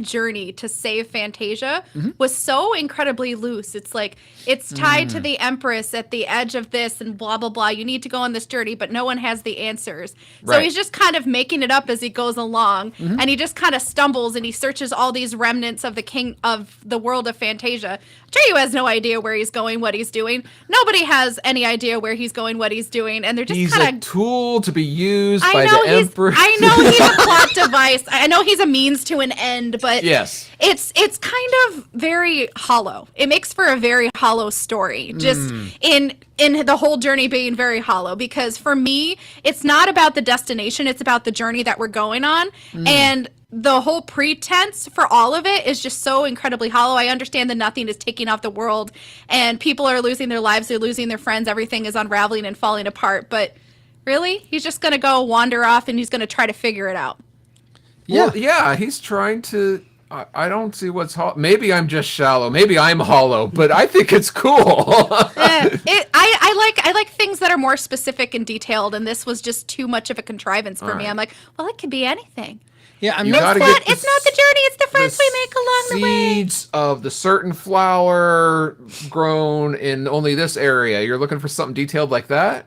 journey to save Fantasia was so incredibly loose. It's like it's tied to the Empress at the edge of this and blah blah blah. You need to go on this journey, but no one has the answers. So he's just kind of making it up as he goes along, and he just kind of stumbles and he searches all these remnants of the world of Fantasia. Treyu has no idea where he's going, what he's doing. Nobody has any idea where he's going, what he's doing, and they're just kind of a tool to be used by the Emperor. I know he's a plot device. I know he's a means to an end, but yes, it's kind of very hollow. It makes for a very hollow story. Just in the whole journey being very hollow, because for me, it's not about the destination, it's about the journey that we're going on. And the whole pretense for all of it is just so incredibly hollow. I understand that nothing is taking off the world and people are losing their lives, they're losing their friends, everything is unraveling and falling apart. But really, he's just going to go wander off and he's going to try to figure it out. Well, yeah, he's trying to. I don't see what's hollow. Maybe I'm just shallow. Maybe I'm hollow, but I think it's cool. I like things that are more specific and detailed, and this was just too much of a contrivance for me. I'm like, well, it could be anything. Yeah, it's not the journey, it's the friends we make along the way. Seeds of the certain flower grown in only this area. You're looking for something detailed like that?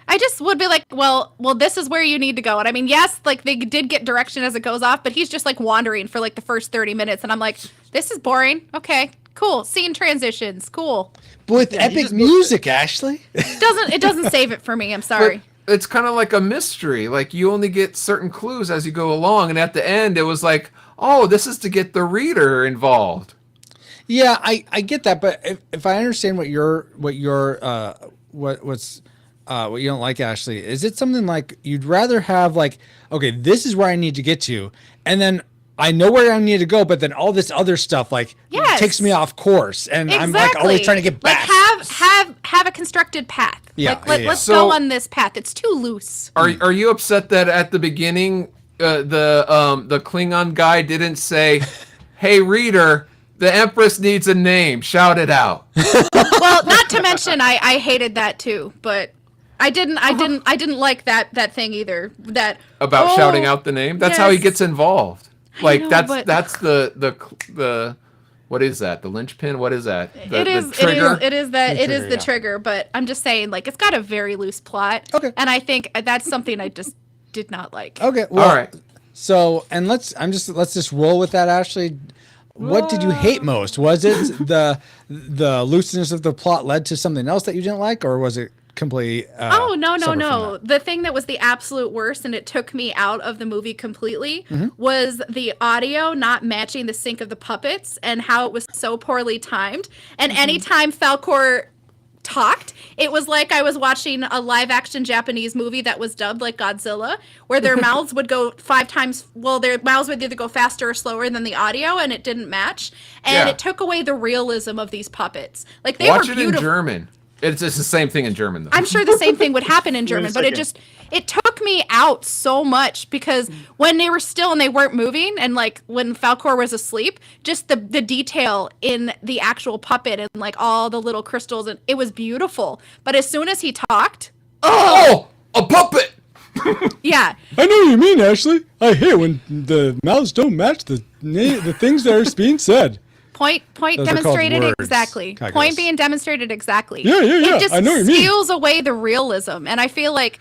I just would be like, well, this is where you need to go. And I mean, yes, like they did get direction as it goes off, but he's just like wandering for like the first 30 minutes. And I'm like, this is boring. Okay, cool. Scene transitions. Cool. But with epic music, Ashley. It doesn't save it for me. I'm sorry. But it's kind of like a mystery. Like you only get certain clues as you go along. And at the end, it was like, oh, this is to get the reader involved. Yeah, I get that. But if I understand what you don't like, Ashley, is it something like you'd rather have like, okay, this is where I need to get to, and then I know where I need to go, but then all this other stuff like takes me off course, and I'm like always trying to get back. Like have a constructed path. Yeah, let's go on this path. It's too loose. Are you upset that at the beginning the Klingon guy didn't say, "Hey reader, the Empress needs a name. Shout it out." Well, not to mention I hated that too, but I didn't like that thing either. That about shouting out the name. That's how he gets involved. Like know, that's the what is that? The linchpin? What is that? The trigger? It is the trigger. But I'm just saying, like, it's got a very loose plot. Okay. And I think that's something I just did not like. Okay. Well, all right. So let's just roll with that, Ashley. what did you hate most? Was it the looseness of the plot led to something else that you didn't like, or was it completely? Oh, no. separate from that? The thing that was the absolute worst, and it took me out of the movie completely, was the audio not matching the sync of the puppets and how it was so poorly timed. And anytime Falcor talked, it was like I was watching a live action Japanese movie that was dubbed like Godzilla, where their mouths would go 5 times, well, their mouths would either go faster or slower than the audio, and it didn't match. And it took away the realism of these puppets. Like, they Watch were it beautiful. in German. It's the same thing in German, though. I'm sure the same thing would happen in German, but it took me out so much, because when they were still and they weren't moving, and like when Falcor was asleep, just the detail in the actual puppet and like all the little crystals, and it was beautiful. But as soon as he talked, a puppet. Yeah. I know what you mean, Ashley. I hate when the mouths don't match the things that are being said. Point Those are demonstrated called words, exactly. I Point guess. being demonstrated exactly. Yeah. It just I know what you mean. steals away the realism, and I feel like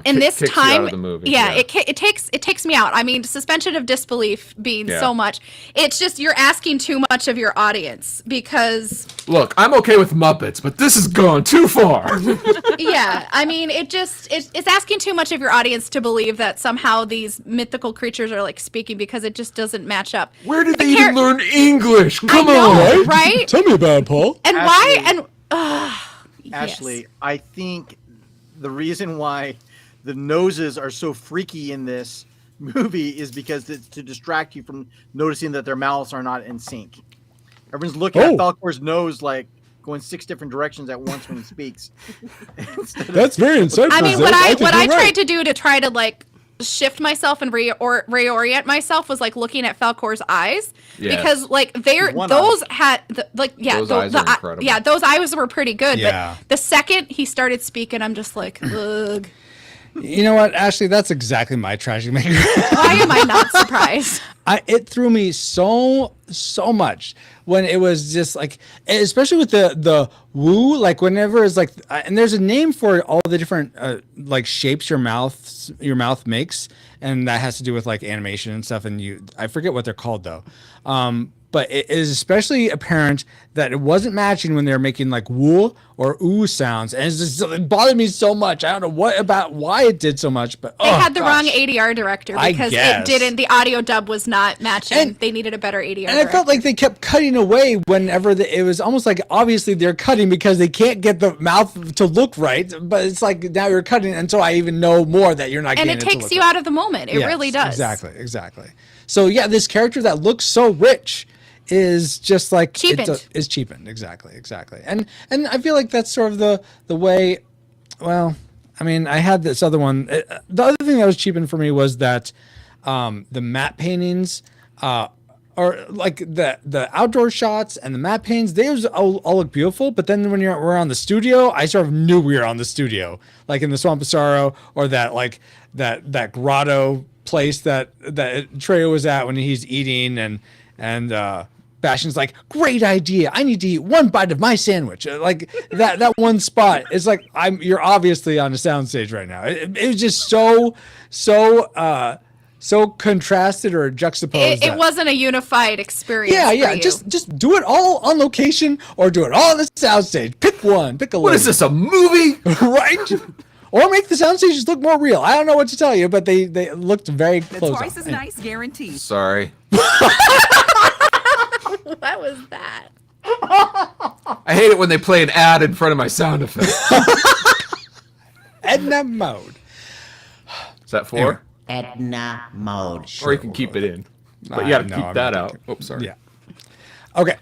in this kicks you out time, of the movie, it takes me out. I mean, suspension of disbelief being so much. It's just you're asking too much of your audience, because Look, I'm okay with Muppets, but this has gone too far. I mean, it's asking too much of your audience to believe that somehow these mythical creatures are like speaking, because it just doesn't match up. Where did they even learn English? Come know, on, right? Tell me about it, Paul. And Ashley, why? And Ashley, I think the reason why the noses are so freaky in this movie is because it's to distract you from noticing that their mouths are not in sync. Everyone's looking at Falcor's nose like going 6 different directions at once when he speaks. That's very insightful. I mean, Zach. what I think you're tried right. to do to try to like shift myself and reorient myself was like looking at Falcor's eyes, Yes. because like One those eye. had Those eyes are incredible. those eyes were pretty good. Yeah. But the second he started speaking, I'm just like, ugh. You know what, Ashley? That's exactly my tragic maker. Why am I not surprised? It threw me so much when it was just like, especially with the woo, like whenever it's like, and there's a name for all the different like shapes your mouth makes, and that has to do with like animation and stuff. And I forget what they're called though. But it is especially apparent that it wasn't matching when they were making like woo or ooh sounds, and it bothered me so much. I don't know why it did so much, but They had the wrong ADR director, I because guess. the audio dub was not matching. They needed a better ADR And I felt like they kept cutting away whenever it was almost like obviously they're cutting because they can't get the mouth to look right. But it's like now you're cutting until I even know more that you're not and getting it to takes look you right. out of the moment. It really does. Exactly. So yeah, this character that looks so rich is just like Cheapened. is cheapened. Exactly. And I feel like that's sort of the way. Well, I mean, I had this other one. The other thing that was cheapened for me was that the matte paintings, or like the outdoor shots and the matte paintings, they all look beautiful. But then when we're on the studio, I sort of knew we were on the studio, like in the Swamp of Sorrow, or that grotto place that Trejo was at when he's eating, and Bastion's like, great idea. I need to eat one bite of my sandwich. Like that one spot. It's like you're obviously on a soundstage right now. It was just so contrasted or juxtaposed. It wasn't a unified experience. Yeah. for you. Just do it all on location or do it all on the soundstage. Pick one. Pick a. What is this, a movie? Right? Or make the sound stages look more real. I don't know what to tell you, but they looked very close. Twice as nice, guaranteed. Sorry. What was that? I hate it when they play an ad in front of my sound effect. Edna mode. Is that 4? Edna mode. Or you can keep it in. But you gotta keep that out. Oh, sorry. Yeah. Okay.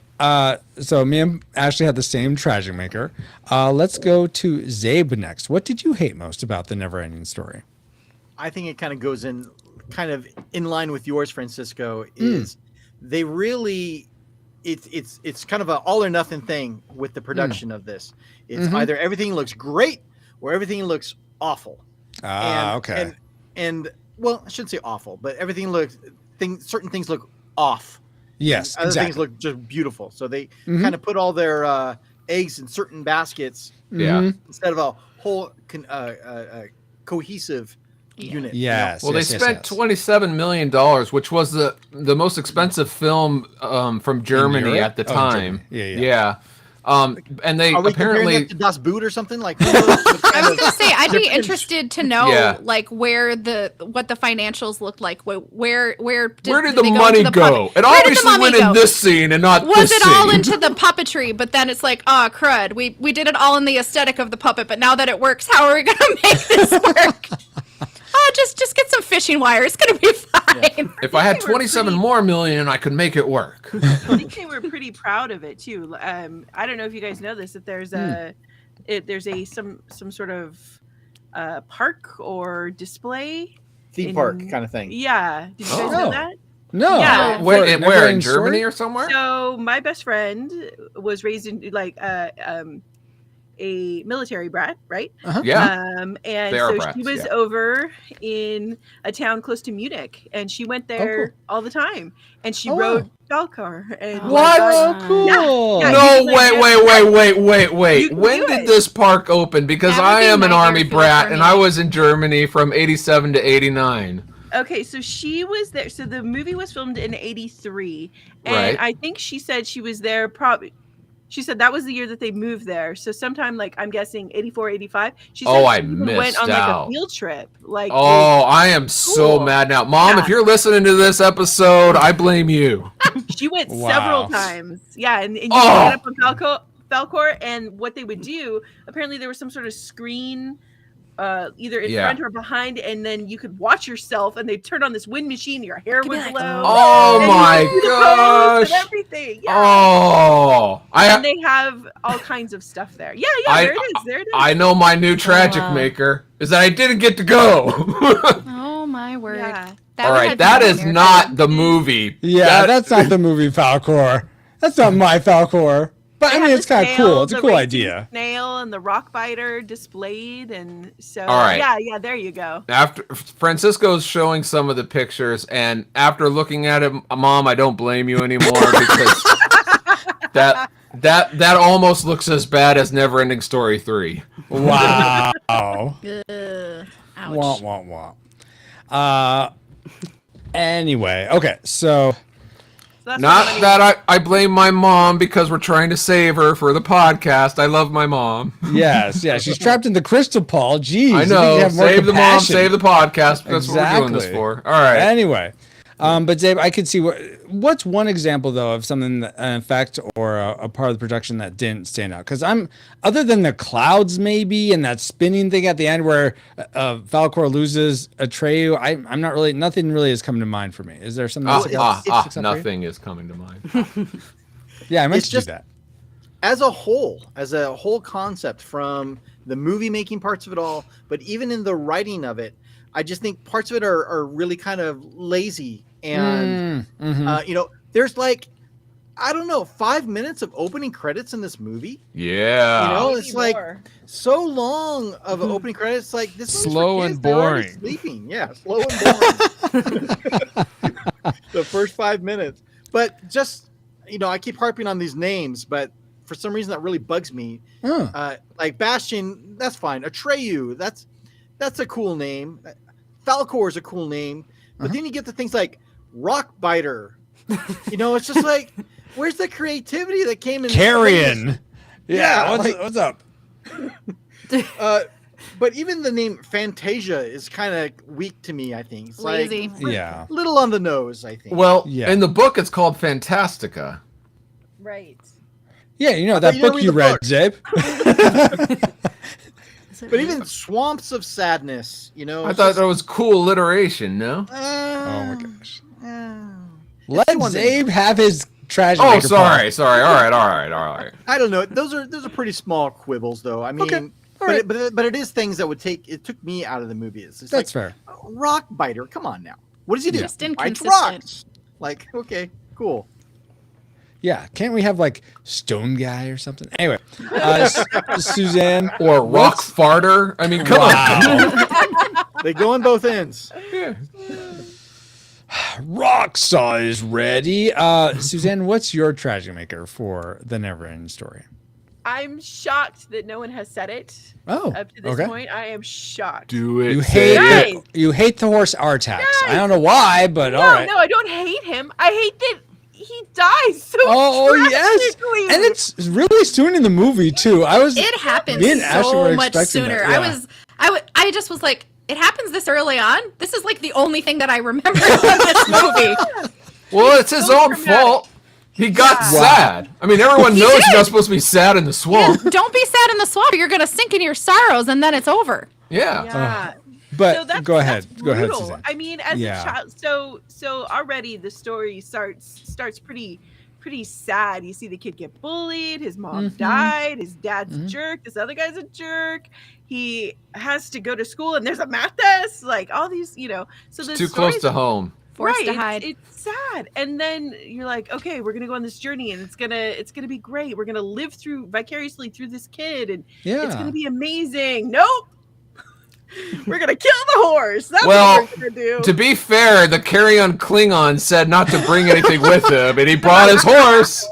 So me and Ashley had the same tragic maker. Let's go to Zabe next. What did you hate most about the NeverEnding Story? I think it kind of goes in line with yours, Francisco, is they really it's kind of an all or nothing thing with the production of this. It's either everything looks great or everything looks awful. Okay. And well, I shouldn't say awful, but everything certain things look off. Yes, Other exactly. things look just beautiful. So they kind of put all their eggs in certain baskets. Yeah. Instead of a whole cohesive unit. Yes. Well, they spent $27 million, which was the most expensive film from Germany Europe? at the Oh, time. Germany. Yeah. And they Are we comparing apparently that to Das Boot or something like? I was gonna say I'd be interested to know like what the financials looked like. Where did the money go? It obviously went in this scene and not was this it scene. all into the puppetry? But then it's like, oh crud, we did it all in the aesthetic of the puppet. But now that it works, how are we gonna make this work? Just get some fishing wire. It's gonna be fine. If I had 27 more million, I could make it work. I think they were pretty proud of it too. I don't know if you guys know this. If there's some sort of park or display theme park kind of thing. Yeah, did you guys know that? No. Yeah. Where in Germany or somewhere? So my best friend was raised in like a military brat, right? Yeah. And They are so brats, she was yeah. over in a town close to Munich, and she went there all the time, and she rode Falkar. And What? Cool. Yeah, No, wait. You When can do did it. this park open? Because That would I be a am an nightmare army for brat, me. and I was in Germany from 87 to 89. Okay, so she was there. So the movie was filmed in 83, and Right. I think she said she was there probably. She said that was the year that they moved there. So sometime, like, I'm guessing 84, 85. She said I she even missed went on like out. a field trip. Like, Oh, I am so Cool. mad now. Mom, Yeah. if you're listening to this episode, I blame you. she went Wow. several times. Yeah, and you Oh. could get up on Falkor, and what they would do, apparently there was some sort of screen either in Yeah. front or behind, and then you could watch yourself, and they turn on this wind machine, your hair would like, blow. Oh and my you could do the pose gosh. and everything. Yeah. Oh, And they have all kinds of stuff there. Yeah, there it is. There it is. I know my new tragic maker is that I didn't get to go. Oh my word. Yeah. That All would right, have that been is weird. not the movie. Yeah, that's not the movie Falkor. That's not my Falkor. But I They mean, have it's the kind of snail, cool. It's a the cool racing idea. Snail and the rock biter displayed, and so All right. yeah, there you go. After Francisco's showing some of the pictures, and after looking at it, Mom, I don't blame you anymore because that almost looks as bad as NeverEnding Story 3. Wow. Ugh. Ouch. Wah, wah, wah. Anyway, okay, so So that's Not what that I blame my mom because we're trying to save her for the podcast. I love my mom. yes, she's trapped in the crystal ball. Jeez, I you think know. you have more Save the mom, compassion. save the podcast. That's what we're doing this Exactly. for. All right. Anyway, but Dave, I could see what's one example though of something that, an effect or a part of the production that didn't stand out. Because other than the clouds maybe and that spinning thing at the end where Falkor loses Atreyu, I'm not really. Nothing really has come to mind for me. Is there something? else sticks out for you? Nothing is coming to mind. Yeah, I meant It's to just- do that. as a whole concept, from the movie making parts of it all, but even in the writing of it, I just think parts of it are really kind of lazy. And, there's like, I don't know, 5 minutes of opening credits in this movie. Yeah. It's like so long of an opening credits. Like this movie's Slow for and kids, they're already boring. Sleeping. Yeah, slow and boring. The first 5 minutes. But just, I keep harping on these names, but for some reason that really bugs me. Like Bastion, that's fine. Atreyu, that's a cool name. Falkor is a cool name. But then you get the things like Rockbiter. It's just like, where's the creativity that came in? Carrion. Yeah, like- what's up? But even the name Fantasia is kind of weak to me, I think. It's Lazy. like Yeah. little on the nose, I think. Well, Yeah. in the book, it's called Fantastica. Right. Yeah, that you book didn't you read read, the Zabe. But even Swamps of Sadness, I thought that was cool alliteration, no? Oh my gosh. It's Let one Zabe have his trash. Oh, maker sorry. part. All right. I don't know. Those are pretty small quibbles, though. I mean, but it is things that it took me out of the movie. It's That's fair. Rock biter. Come on now. What does he do? Just Bites inconsistent. rocks. Like, okay, cool. Yeah, can't we have like Stone Guy or something? Anyway, Suzanne Or Rock Farter. I mean, come on. They go on both ends. Rocksaw is ready. Suzanne, what's your tragic maker for the NeverEnding Story? I'm shocked that no one has said it. Oh, up to this okay. point, I am shocked. Do it. You say hate it. you hate the horse Artax. I don't know why, but No, all right. no, I don't hate him. I hate that he dies so Oh yes, tragically. and it's really soon in the movie too. It happens me and Ashley were so much expecting sooner. that, yeah. I just was like, it happens this early on. This is like the only thing that I remember of this movie. Well, it's his own fault. He got sad. I mean, everyone knows you're not supposed to be sad in the swamp. Don't be sad in the swamp. You're gonna sink in your sorrows, and then it's over. Yeah. But So that's- go ahead. that's Go ahead, brutal. Suzanne. I mean, as Yeah. a child, so already the story starts pretty sad. You see the kid get bullied. His mom died. His dad's a jerk. This other guy's a jerk. He has to go to school, and there's a math test. Like all these, So the Too close stories- to home. Forced to hide. It's sad, and then you're like, okay, we're gonna go on this journey, and it's gonna be great. We're gonna live vicariously through this kid, and it's gonna be amazing. Nope. We're gonna kill the horse. That's Well, what we're gonna do. to be fair, the carry-on Klingon said not to bring anything with him, and he brought his horse.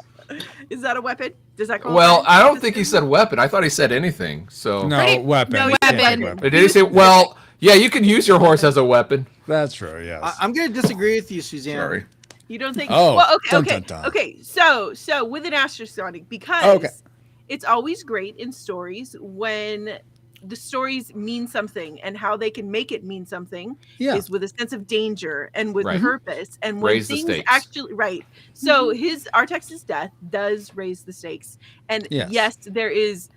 Is that a weapon? Does that qualify? Well, I don't think he said weapon. I thought he said anything. So No, weapon. No, You can't weapon. say weapon. Did he say? Well, yeah, you can use your horse as a weapon. That's true. Yes. I'm going to disagree with you, Suzanne. Sorry. You don't think? Oh, Well, okay, dun, okay, dun, dun. okay. So with an astrosonic, because Okay. it's always great in stories when the stories mean something, and how they can make it mean something is with a sense of danger and with Right. purpose, and when Raise the things stakes. actually So Artax's death does raise the stakes, and Yes. yes, there is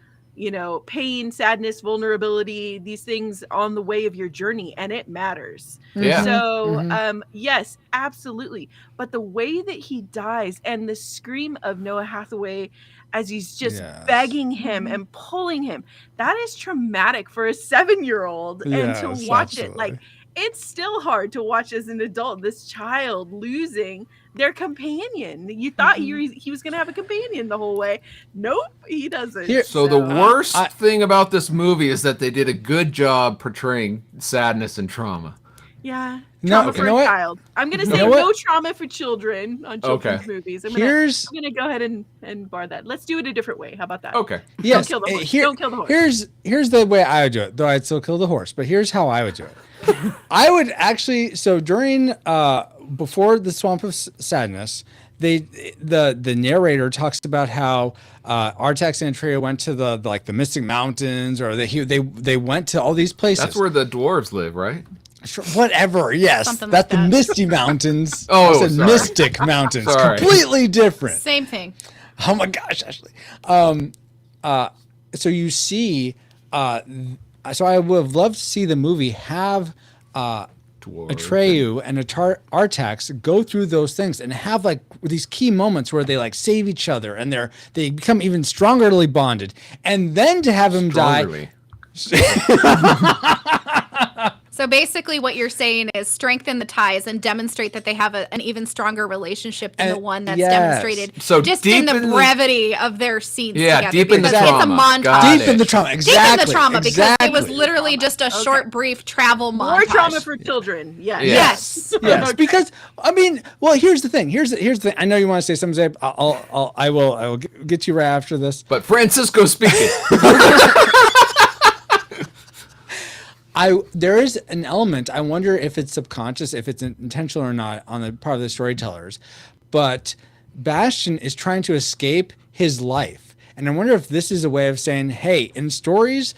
pain, sadness, vulnerability, these things on the way of your journey, and it matters. Yeah. So yes, absolutely. But the way that he dies, and the scream of Noah Hathaway as he's just begging him and pulling him, that is traumatic for a 7-year-old. And to Yes, watch it, absolutely. it's still hard to watch as an adult, this child losing their companion. You thought he was going to have a companion the whole way. Nope, he doesn't. So the worst thing about this movie is that they did a good job portraying sadness and trauma. Yeah. No, Trauma you for know a what? child. I'm going to say You know what? no trauma for children on children's movies. I'm going to go ahead and bar that. Let's do it a different way. How about that? Okay. Yes. Don't kill the horse. Here- Don't kill the horse. Here's the way I would do it, though I'd still kill the horse. But here's how I would do it. I would actually. So during before the Swamp of Sadness, the narrator talks about how Artax and Atreyu went to the Mystic Mountains, or they went to all these places. That's where the dwarves live, right? Sure, whatever. Yes, Something that's like the that. Misty Mountains. Oh, I said sorry. Mystic Mountains. Sorry. Completely different. Same thing. Oh my gosh, Ashley. So you see, so I would have loved to see the movie have Atreyu and Artax go through those things and have like these key moments where they like save each other and they become even strongerly bonded, and then to have him die. So basically, what you're saying is strengthen the ties and demonstrate that they have an even stronger relationship than the one that's demonstrated So just in the deepen the- brevity of their scenes Yeah, together. deepen the because it's a trauma. montage. Got Deep in the trauma, exactly. Deepen the trauma because it was exactly. literally just a short, brief travel montage. More trauma for children. Yes. Yes. Yes, because I mean, well, here's the thing. Here's the thing. I know you want to say something, Zabe. I will get you right after this. But Francisco's speaking. There is an element. I wonder if it's subconscious, if it's intentional or not on the part of the storytellers. But Bastian is trying to escape his life, and I wonder if this is a way of saying, "Hey, in stories,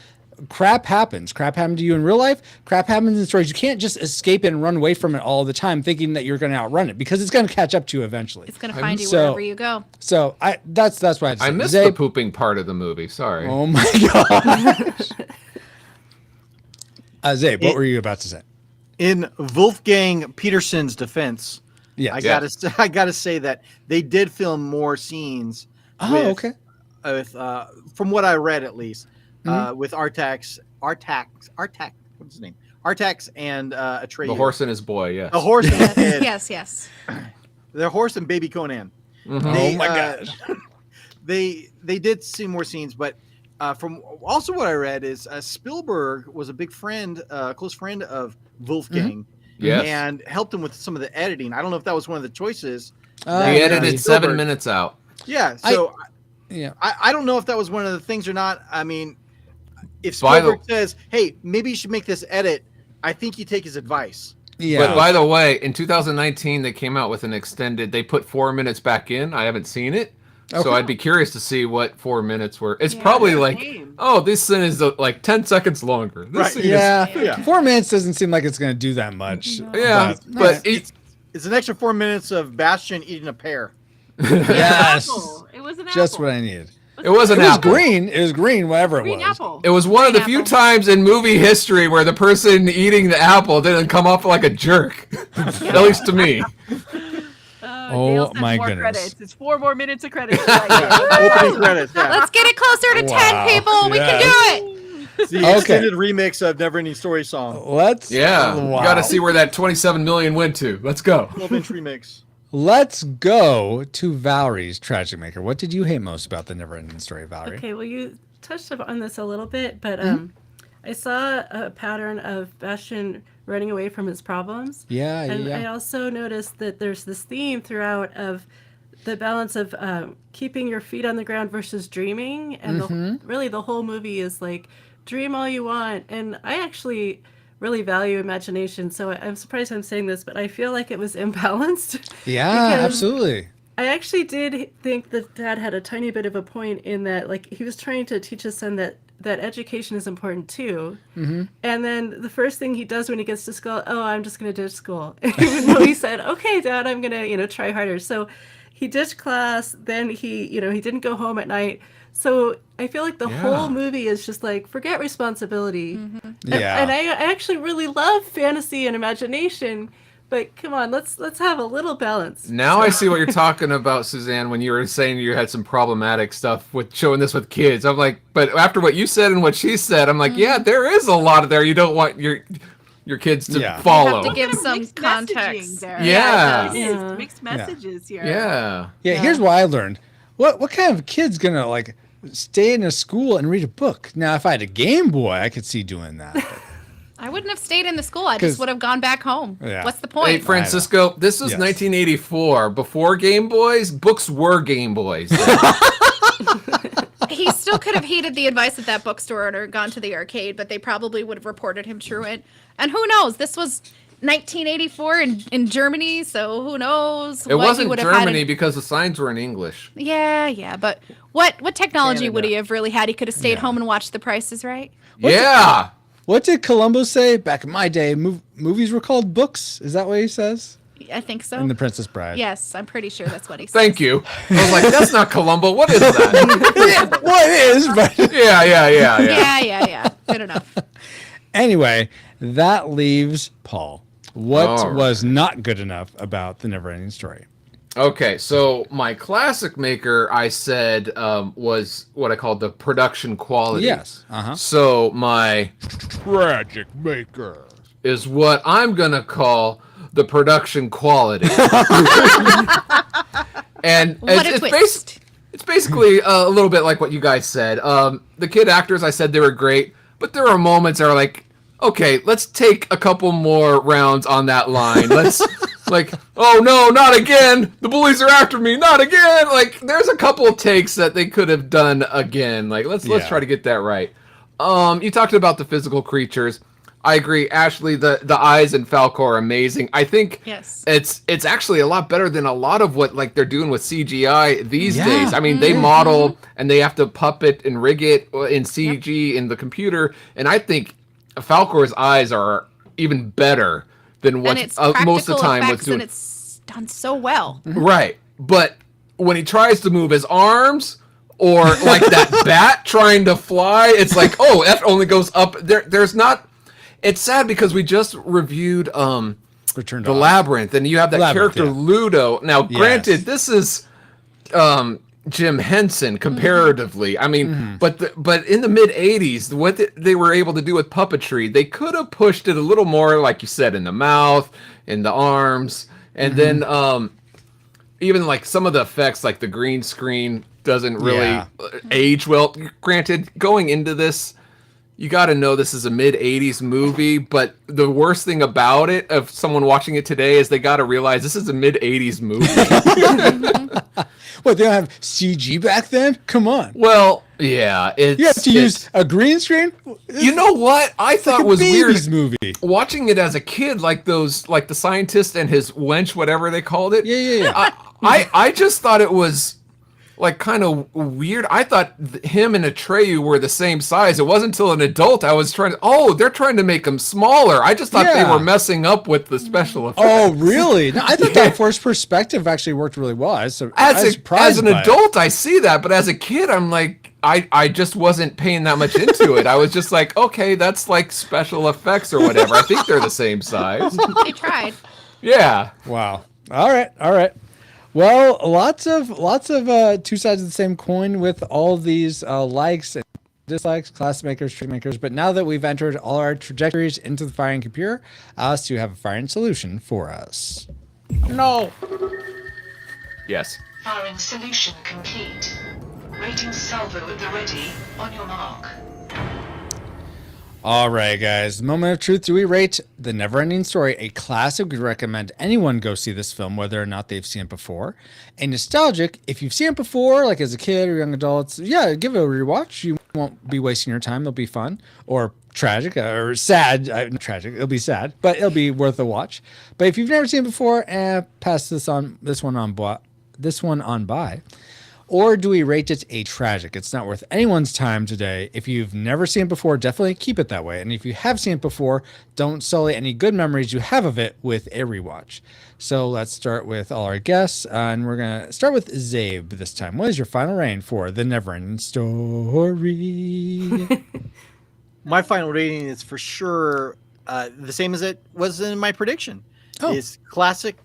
crap happens. Crap happened to you in real life. Crap happens in stories. You can't just escape it and run away from it all the time, thinking that you're going to outrun it, because it's going to catch up to you eventually. It's going to find you wherever you go. So that's why I missed the pooping part of the movie. Sorry. Oh my gosh. Zabe, what were you about to say? In Wolfgang Petersen's defense, yes. I gotta say that they did film more scenes. Okay. With from what I read, at least, with Artax, what's his name? Artax and Atreyu. The horse and his boy. Yes. The horse and his kid. Yes. The horse and baby Conan. Mm-hmm. They, Oh my gosh. They did see more scenes, but from also what I read is Spielberg was a big friend, close friend of Wolfgang, Yes. and helped him with some of the editing. I don't know if that was one of the choices. They edited 7 minutes out. Yeah, so Yeah. I don't know if that was one of the things or not. I mean, if By the- Spielberg says, "Hey, maybe you should make this edit," I think you take his advice. Yeah. But by the way, in 2019, they came out with an extended. They put 4 minutes back in. I haven't seen it, so Okay. I'd be curious to see what 4 minutes were. It's probably like, oh, this scene is like 10 seconds longer. This Right. scene Yeah. 4 minutes doesn't seem like it's going to do that much. Yeah, but It's an extra 4 minutes of Bastian eating a pear. Yes. It was an Just apple. what I needed. it was an It was apple. green. It was green, whatever it Green was. apple. It was one of the Green few apple. times in movie history where the person eating the apple didn't come off like a jerk. At least to me. Oh, Dale says my more goodness. Credits. It's 4 more minutes of credits. Opening credits. Yeah. Let's get it closer to 10, people. We can do it. It's the Okay. extended remix of Neverending Story song. Let's Yeah, wow. you got to see where that 27 million went to. Let's go. 12-inch remix. Let's go to Valerie's Tragic Maker. What did you hate most about the Neverending Story, Valerie? Okay, well, you touched on this a little bit, but I saw a pattern of Bastian running away from his problems. Yeah, And yeah. I also noticed that there's this theme throughout of the balance of keeping your feet on the ground versus dreaming. And really the whole movie is like, dream all you want. And I actually really value imagination. So I'm surprised I'm saying this, but I feel like it was imbalanced. Yeah, because absolutely. I actually did think that Dad had a tiny bit of a point in that, like, he was trying to teach his son that education is important too. And then the first thing he does when he gets to school, oh, I'm just going to ditch school. Even though he said, okay, Dad, I'm going to, try harder. So he ditched class. Then he didn't go home at night. So I feel like the whole movie is just like, forget responsibility. Yeah. And I actually really love fantasy and imagination. But come on, let's have a little balance. Now I see what you're talking about, Suzanne, when you were saying you had some problematic stuff with showing this with kids. I'm like, but after what you said and what she said, I'm like, yeah, there is a lot of there you don't want your kids to follow. You have to give some Mixed context. messaging there. Yeah. It is. Mixed messages here. Yeah. Yeah, here's what I learned. What kind of kid's gonna like stay in a school and read a book? Now, if I had a Game Boy, I could see doing that. but- I wouldn't have stayed in the school. I 'Cause- just would have gone back home. Yeah. What's the Hey, point? Francisco, this was Yes. 1984. Before Game Boys, books were Game Boys. He still could have heeded the advice of that bookstore owner, gone to the arcade, but they probably would have reported him truant. And who knows? This was 1984 in Germany, so who knows? It what he wasn't would have had Germany in- because the signs were in English. Yeah, but what technology Canada. would he have really had? He could have stayed home and watched The Price is Right. Yeah. What did Columbo say back in my day? Movies were called books. Is that what he says? I think so. In The Princess Bride. Yes, I'm pretty sure that's what he said. Thank you. I was like, that's not Columbo. What is that? Well, it is, but Yeah. Good enough. anyway, that leaves Paul. What All right. was not good enough about the Neverending Story? Okay, so my classic maker, I said, was what I called the production quality. Yes. So my Tragic Maker is what I'm gonna call the production quality. And What a twist. it's basically a little bit like what you guys said. The kid actors, I said they were great, but there are moments that are like, okay, let's take a couple more rounds on that line. Let's like, oh no, not again. The bullies are after me, not again. Like, there's a couple of takes that they could have done again. Like, let's try to get that right. You talked about the physical creatures. I agree, Ashley. The eyes in Falco are amazing. I think it's actually a lot better than a lot of what like they're doing with CGI these days. I mean, they model and they have to puppet and rig it in CG in the computer, and I think Falcor's eyes are even better than what And it's most of the time was effects, doing. and it's done so well. Right, but when he tries to move his arms, or like that bat trying to fly, it's like, oh, that only goes up. There's not. It's sad because we just reviewed Return to the Oz. Labyrinth, and you have that Labyrinth, character yeah. Ludo. Now, Yes. granted, this is Jim Henson comparatively. I mean, but in the mid '80s, what they were able to do with puppetry, they could have pushed it a little more, like you said, in the mouth, in the arms, and then even like some of the effects, like the green screen, doesn't really age well. Granted, going into this, you got to know this is a mid-'80s movie, but the worst thing about it, of someone watching it today, is they got to realize this is a mid-'80s movie. What, they don't have CG back then? Come on. Well, yeah. You have to use a green screen? You know what I thought was weird? Movie. Watching it as a kid, like the scientist and his wench, whatever they called it. Yeah. I just thought it was like kind of weird. I thought him and Atreyu were the same size. It wasn't until an adult I was they're trying to make him smaller. I just thought they were messing up with the special effects. Oh, really? No, I thought that first perspective actually worked really well. As an adult, I see that, but as a kid, I'm like, I just wasn't paying that much into it. I was just like, okay, that's like special effects or whatever. I think they're the same size. They tried. Yeah. Wow. All right. Well, lots of two sides of the same coin with all these likes and dislikes, class makers, trick makers. But now that we've entered all our trajectories into the firing computer, Alice, you have a firing solution for us. No. Yes. Firing solution complete. Rating salvo at the ready. On your mark. All right, guys. Moment of truth. Do we rate The NeverEnding Story a classic? We recommend anyone go see this film, whether or not they've seen it before. A nostalgic, if you've seen it before, like as a kid or young adults, yeah, give it a rewatch. You won't be wasting your time. It'll be fun. Or tragic or sad. Not tragic. It'll be sad, but it'll be worth a watch. But if you've never seen it before, pass this one on by. Or do we rate it a tragic? It's not worth anyone's time today. If you've never seen it before, definitely keep it that way. And if you have seen it before, don't sully any good memories you have of it with a rewatch. So let's start with all our guests. And we're going to start with Zabe this time. What is your final rating for The NeverEnding Story? My final rating is for sure the same as it was in my prediction. It's classic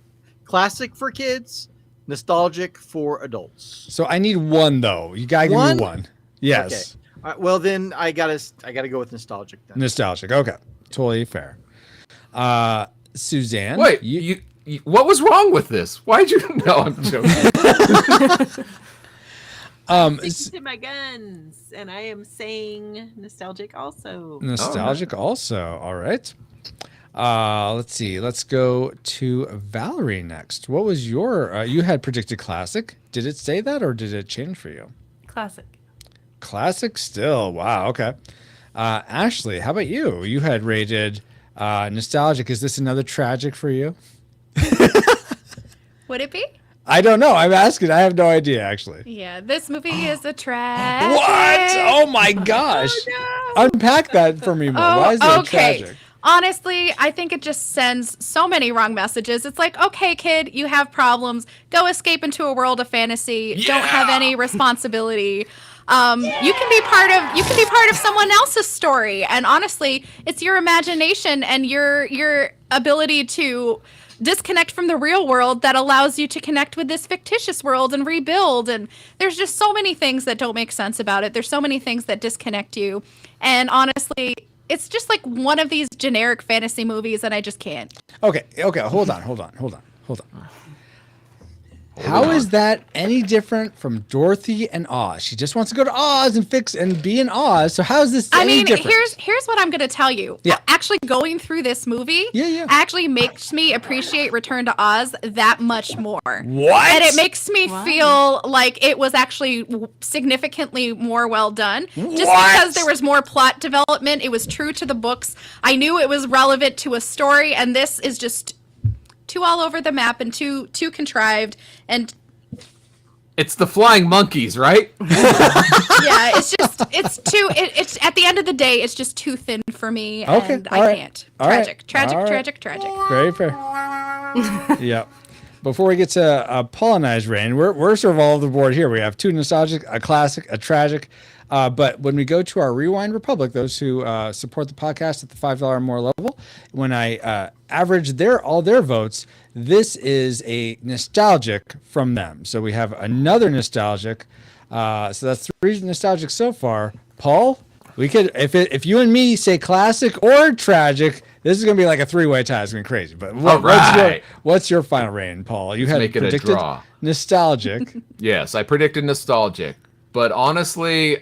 for kids. Nostalgic for adults. So I need one though. You gotta give me one. Yes. Okay. Well, then I gotta go with nostalgic. Then. Nostalgic. Okay. Totally fair. Suzanne. Wait. You what was wrong with this? Why'd you? No, I'm joking. Sticking to my guns, and I am saying nostalgic also. Nostalgic also. All right. Let's see. Let's go to Valerie next. What was your? You had predicted classic. Did it say that, or did it change for you? Classic. Classic still. Wow. Okay. Ashley, how about you? You had rated nostalgic. Is this another tragic for you? Would it be? I don't know. I'm asking. I have no idea, actually. Yeah, this movie is a tragic. What? Oh my gosh! Oh, no. Unpack that for me more. Why is it tragic? Honestly, I think it just sends so many wrong messages. It's like, okay, kid, you have problems. Go escape into a world of fantasy. Yeah. Don't have any responsibility. You can be part of someone else's story. And honestly, it's your imagination and your ability to disconnect from the real world that allows you to connect with this fictitious world and rebuild. And there's just so many things that don't make sense about it. There's so many things that disconnect you. And honestly, it's just like one of these generic fantasy movies, and I just can't. Okay. Hold on. How is that any different from Dorothy and Oz? She just wants to go to Oz and fix and be in Oz. So how is this any different? Here's what I'm going to tell you. Yeah. Actually, going through this movie actually makes me appreciate Return to Oz that much more. What? And it makes me feel like it was actually significantly more well done. Just because there was more plot development. It was true to the books. I knew it was relevant to a story, and this is just too all over the map and too contrived, and it's the flying monkeys, right? Yeah, it's at the end of the day, it's just too thin for me, and I can't. Tragic. Very fair. Yeah. Before we get to Polonized Rain, we're sort of all over the board here. We have two nostalgic, a classic, a tragic. But when we go to our Rewind Republic, those who support the podcast at the $5 or more level, when I average all their votes, this is a nostalgic from them. So we have another nostalgic. So that's 3 nostalgic so far. Paul, we could if you and me say classic or tragic, this is gonna be like a 3-way tie. It's gonna be crazy. But what's your final rating, Paul? You had predicted a draw. Nostalgic. Yes, I predicted nostalgic. But honestly,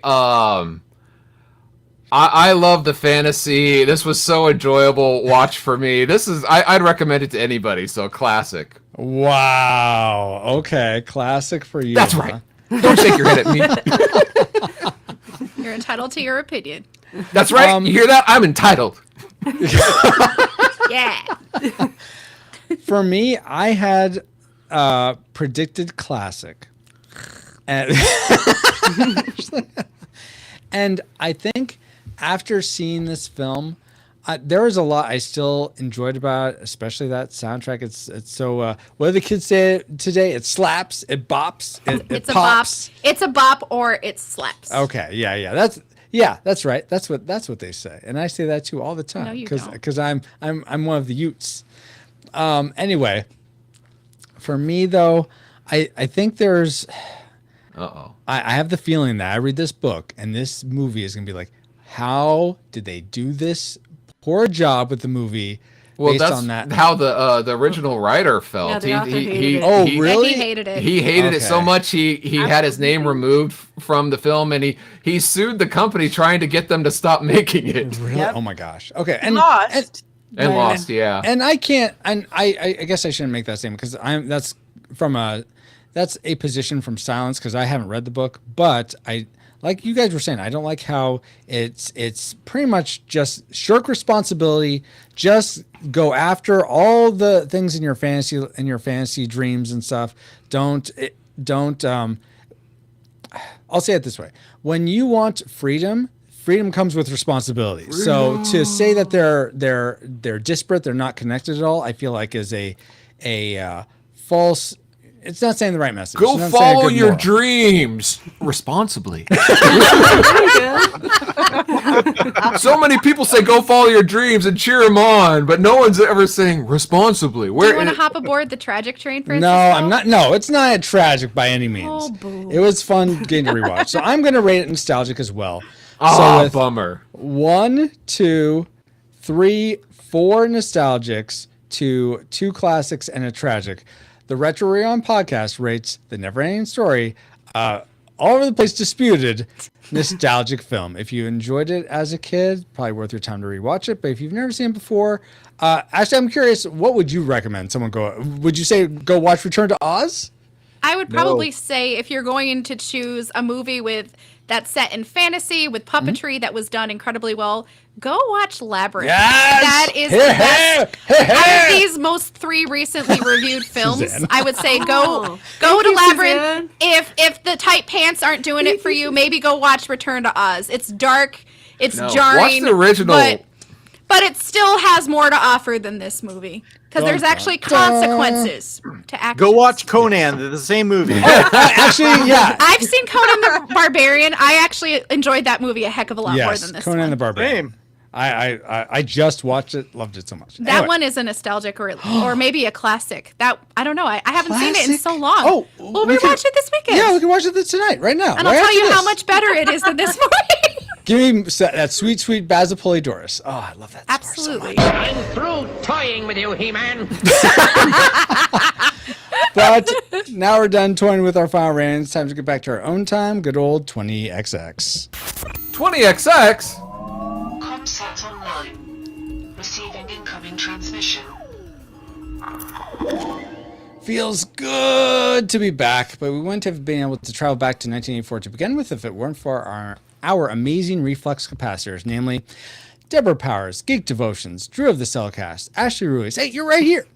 I love the fantasy. This was so enjoyable watch for me. I'd recommend it to anybody. So classic. Wow. Okay, classic for you. That's right. Don't shake your head at me. You're entitled to your opinion. That's right. You hear that? I'm entitled. Yeah. For me, I had predicted classic. And, and I think after seeing this film, there was a lot I still enjoyed about it, especially that soundtrack. It's so, what do the kids say today? It slaps, it bops, it pops. A bop. It's a bop or it slaps. Okay, yeah. That's right. That's what they say. And I say that too all the time. No, you don't. Because I'm one of the Utes. Anyway, for me though, I think there's I have the feeling that I read this book and this movie is gonna be like, how did they do this poor job with the movie? Well, based that's on that. how the original writer felt. Yeah, the author hated it. Oh, Yeah, really? he hated it. He hated it so much he had his name removed from the film, and he sued the company trying to get them to stop making it. Really? Yep. Oh my gosh. Okay. And Lost. And lost, yeah. And I can't, and I guess I shouldn't make that statement because that's a position from silence because I haven't read the book, but like you guys were saying, I don't like how it's pretty much just shirk responsibility, just go after all the things in your fantasy dreams and stuff. Don't I'll say it this way. When you want freedom comes with responsibility. So to say that they're disparate, they're not connected at all, I feel like is a false. It's not saying the right message. Go It's not saying a follow good your moral. dreams responsibly. So many people say go follow your dreams and cheer them on, but no one's ever saying responsibly. Do you want to hop aboard the tragic train, Francisco? No, I'm not. No, it's not tragic by any means. Oh, boo. It was fun getting to rewatch. So I'm going to rate it nostalgic as well. Oh, with bummer. 1, 2, 3, 4 nostalgics to 2 classics and a tragic. The Retro Rewind podcast rates The NeverEnding Story, all over the place disputed, nostalgic film. If you enjoyed it as a kid, probably worth your time to rewatch it. But if you've never seen it before, actually, I'm curious, what would you recommend someone go? Would you say go watch Return to Oz? I would probably say if you're going to choose a movie that's set in fantasy with puppetry that was done incredibly well, go watch Labyrinth. Yes! That is the best. Out of these most 3 recently reviewed films, Suzanne. I would say go to you, Labyrinth. If the tight pants aren't doing it for you, maybe go watch Return to Oz. It's dark, it's jarring. Watch the original. But it still has more to offer than this movie. Because there's actually consequences to actions. Go watch Conan, the same movie. Actually, yeah. I've seen Conan the Barbarian. I actually enjoyed that movie a heck of a lot more than this Conan one. the Barbarian. I just watched it, loved it so much. That Anyway. one is a nostalgic or maybe a classic. That I don't know. I haven't seen it in so long. Oh, we'll rewatch it this weekend. Yeah, we can watch it tonight, right now. And I'll tell you how much better it is than this movie. Give me that sweet, sweet Basil Polydorus. Oh, I love that. Absolutely. I'm through toying with you, He-Man. But now we're done toying with our final rating. It's time to get back to our own time. Good old 20XX. 20XX? Comsat online. Receiving incoming transmission. Feels good to be back, but we wouldn't have been able to travel back to 1984 to begin with if it weren't for our amazing reflex capacitors, namely Deborah Powers, Geek Devotions, Drew of the Cellcast, Ashley Ruiz. Hey, you're right here.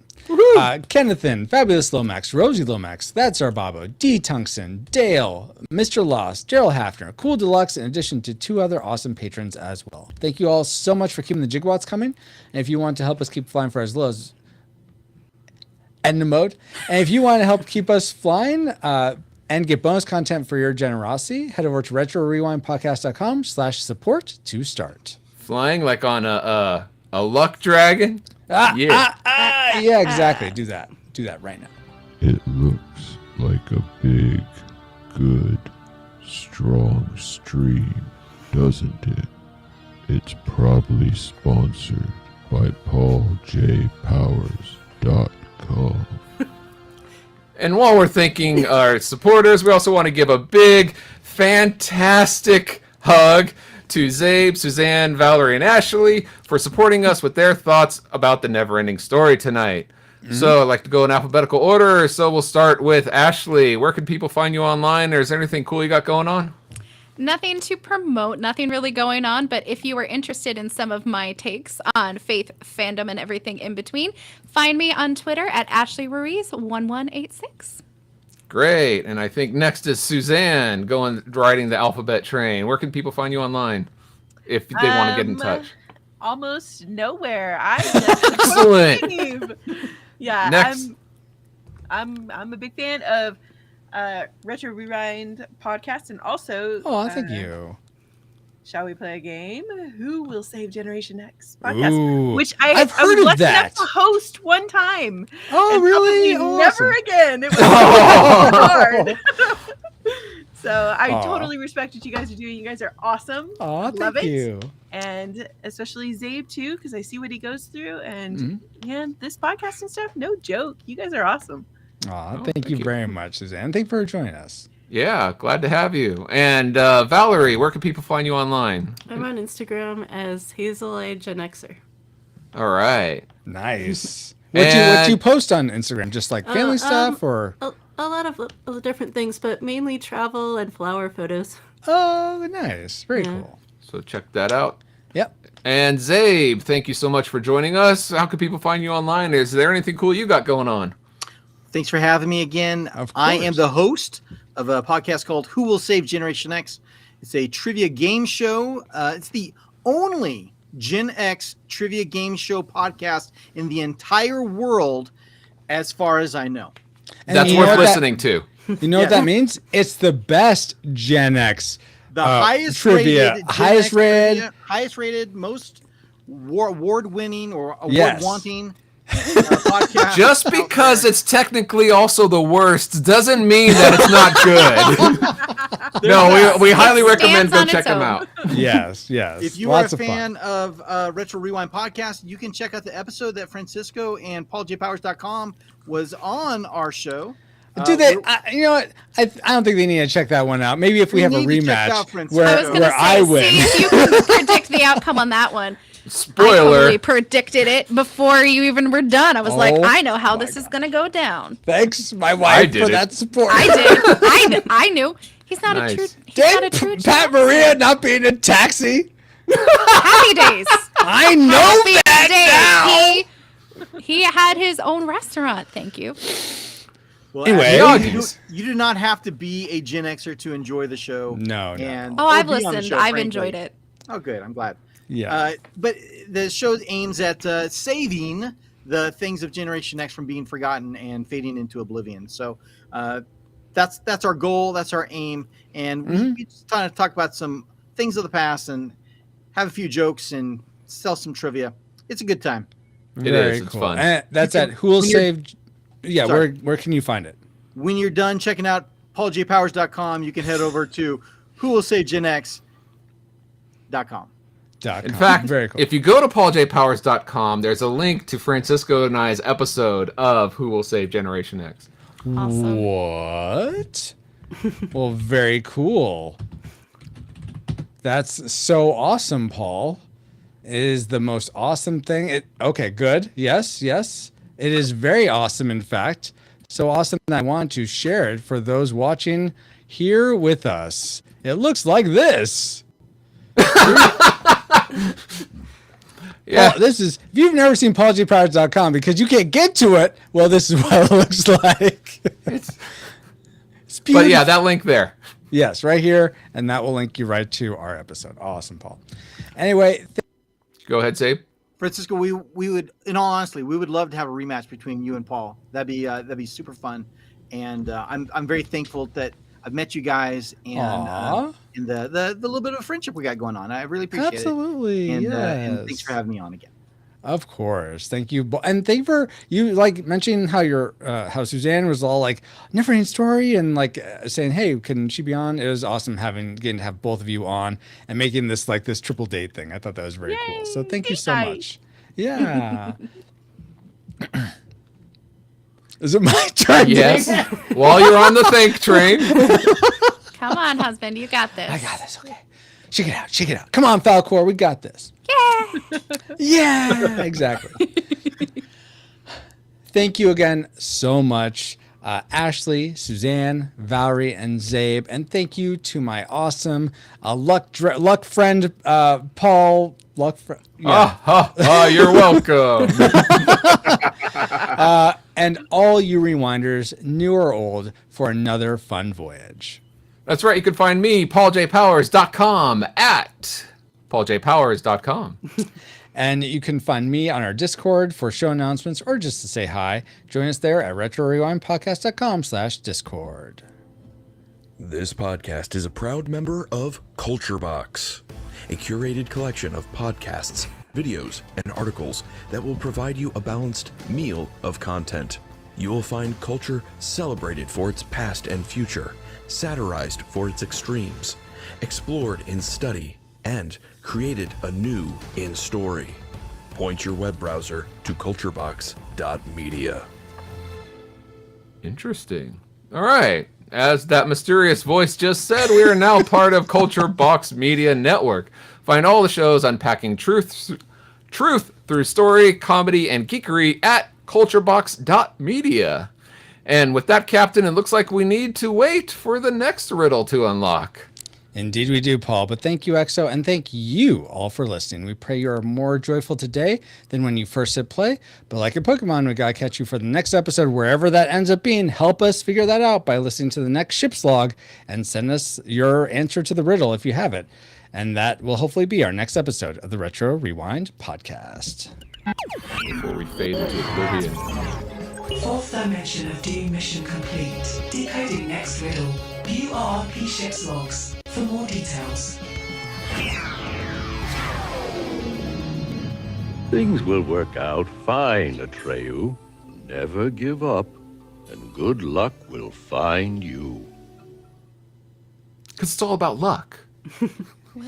Kennethan, Fabulous Lomax, Rosie Lomax, That's Our Babo, D. Tungsten, Dale, Mr. Lost, Gerald Hafner, Cool Deluxe, in addition to 2 other awesome patrons as well. Thank you all so much for keeping the gigawatts coming. And if you want to help us keep flying for as low as Edna mode, and if you want to help keep us flying and get bonus content for your generosity, head over to retrorewindpodcast.com/support to start. Flying like on a luck dragon? Yeah, exactly. Do that right now. It looks like a big, good, strong stream, doesn't it? It's probably sponsored by PaulJPowers.com. And while we're thanking our supporters, we also want to give a big, fantastic hug to Zabe, Suzanne, Valerie, and Ashley for supporting us with their thoughts about the Neverending Story tonight. So I'd like to go in alphabetical order. So we'll start with Ashley. Where can people find you online? Or is there anything cool you got going on? Nothing to promote, nothing really going on, but if you are interested in some of my takes on faith, fandom, and everything in between, find me on Twitter at Ashley Ruiz1186. Great. And I think next is Suzanne riding the alphabet train. Where can people find you online if they want to get in touch? Almost nowhere. I Excellent. Yeah, Next. I'm a big fan of Retro Rewind podcast, and also thank you. Shall we play a game? Who will save Generation X podcast? Ooh, Which I've I was heard of lucky that. enough to host one time. Oh, and really? probably Awesome. never again. It was so hard. So I totally respect what you guys are doing. You guys are awesome. Oh, Love thank it. you. And especially Zabe too, because I see what he goes through. And this podcast and stuff, no joke. You guys are awesome. Aw, thank you very much, Suzanne. Thank you for joining us. Yeah, glad to have you. And Valerie, where can people find you online? I'm on Instagram as Hazel A Gen Xer. All right. Nice. What you post on Instagram? Just like family stuff or? A lot of different things, but mainly travel and flower photos. Oh, nice. Very cool. So check that out. Yep. And Zabe, thank you so much for joining us. How can people find you online? Is there anything cool you got going on? Thanks for having me again. I am the host of a podcast called Who Will Save Generation X. It's a trivia game show. It's the only Gen X trivia game show podcast in the entire world, as far as I know. And that's worth listening to. You know what that means? It's the best Gen X. The highest trivia, rated, highest rated, most award-winning or award-wanting podcast. Just because it's technically also the worst doesn't mean that it's not good. No, we highly recommend go check them out. Yes. If you are a fan of Retro Rewind podcast, you can check out the episode that Francisco and PaulJPowers.com was on our show. Do they? You know what? I don't think they need to check that one out. Maybe if we have a rematch where I win. See if you can predict the outcome on that one. Spoiler. I totally predicted it before you even were done. I was like, I know how this is going to go down. Thanks, my wife, for that support. I did. I knew. He's not a true. He's not a true. Pat Maria not being a taxi. Happy days. I know Happy that days. He had his own restaurant. Thank you. Well, anyway, you do not have to be a Gen Xer to enjoy the show. No. And, I've listened. I've enjoyed it. Oh, good. I'm glad. Yeah. But the show aims at saving the things of Generation X from being forgotten and fading into oblivion. So that's our goal. That's our aim. And we just kind of talk about some things of the past and have a few jokes and sell some trivia. It's a good time. It's fun. And that's at Who Will Save. Yeah, where can you find it? When you're done checking out PaulJPowers.com, you can head over to whowillsavegenx.com. In fact, very cool. If you go to pauljpowers.com, there's a link to Francisco and I's episode of Who Will Save Generation X. Awesome. What? Well, very cool. That's so awesome, Paul. It is the most awesome thing. Okay, good. Yes. It is very awesome, in fact. So awesome that I want to share it for those watching here with us. It looks like this. Yeah. Paul, this is, if you've never seen PaulJPowers.com because you can't get to it, well, this is what it looks like. It's but yeah, that link there. Yes, right here. And that will link you right to our episode. Awesome, Paul. Anyway. Go ahead, Zabe. Francisco, we would, in all honesty, we would love to have a rematch between you and Paul. That'd be super fun, and I'm very thankful that I've met you guys and the little bit of friendship we got going on. I really appreciate it. Absolutely, and yes. thanks for having me on again. Of course, thank you, and thank you for you like mentioning how how Suzanne was all like NeverEnding Story and like saying, hey, can she be on? It was awesome getting to have both of you on and making this like this triple date thing. I thought that was very cool. So thank you so much. Yeah. Is it my turn? Yes. While you're on the thank train. Come on, husband. You got this. I got this. Okay. Shake it out. Shake it out. Come on, Falcor. We got this. Yeah. Yeah, exactly. Thank you again so much, Ashley, Suzanne, Valerie, and Zabe. And thank you to my awesome luck friend, Paul. Yeah. You're welcome. And all you rewinders, new or old, for another fun voyage. That's right. You can find me, pauljpowers.com, at pauljpowers.com. And you can find me on our Discord for show announcements or just to say hi. Join us there at retrorewindpodcast.com/discord. This podcast is a proud member of Culture Box, a curated collection of podcasts, videos, and articles that will provide you a balanced meal of content. You will find culture celebrated for its past and future, satirized for its extremes, explored in study, and created anew in story. Point your web browser to culturebox.media. Interesting. All right. As that mysterious voice just said, we are now part of Culture Box Media Network. Find all the shows unpacking truth through story, comedy, and geekery at culturebox.media. And with that, Captain, it looks like we need to wait for the next riddle to unlock. Indeed we do, Paul. But thank you, EXO, and thank you all for listening. We pray you are more joyful today than when you first hit play. But like your Pokemon, we gotta catch you for the next episode, wherever that ends up being. Help us figure that out by listening to the next ship's log and send us your answer to the riddle if you have it. And that will hopefully be our next episode of the Retro Rewind podcast. Before we fade into oblivion. Fourth dimension of D mission complete. Decoding next riddle. View RRP ship's logs for more details. Things will work out fine, Atreyu. Never give up, and good luck will find you. Because it's all about luck.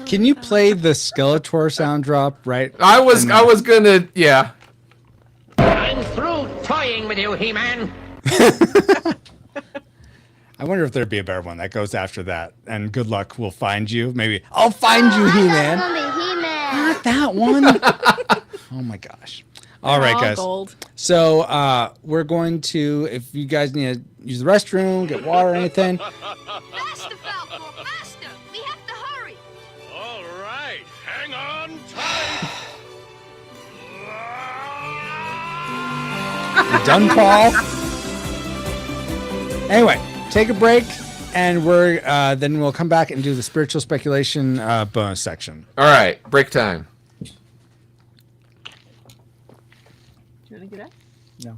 Can you play the Skeletor sound drop right? I was gonna, yeah. I'm through toying with you, He-Man. I wonder if there'd be a better one that goes after that. And good luck will find you. Maybe I'll find you, He-Man. Not that one. Oh my gosh. All right, guys. Gold. So we're going to, if you guys need to use the restroom, get water or anything. Faster, Falcor, faster! We have to hurry! All right, hang on tight. You done, Paul? Anyway, take a break, and we're then we'll come back and do the spiritual speculation bonus section. All right, break time. Do you want to get up? No.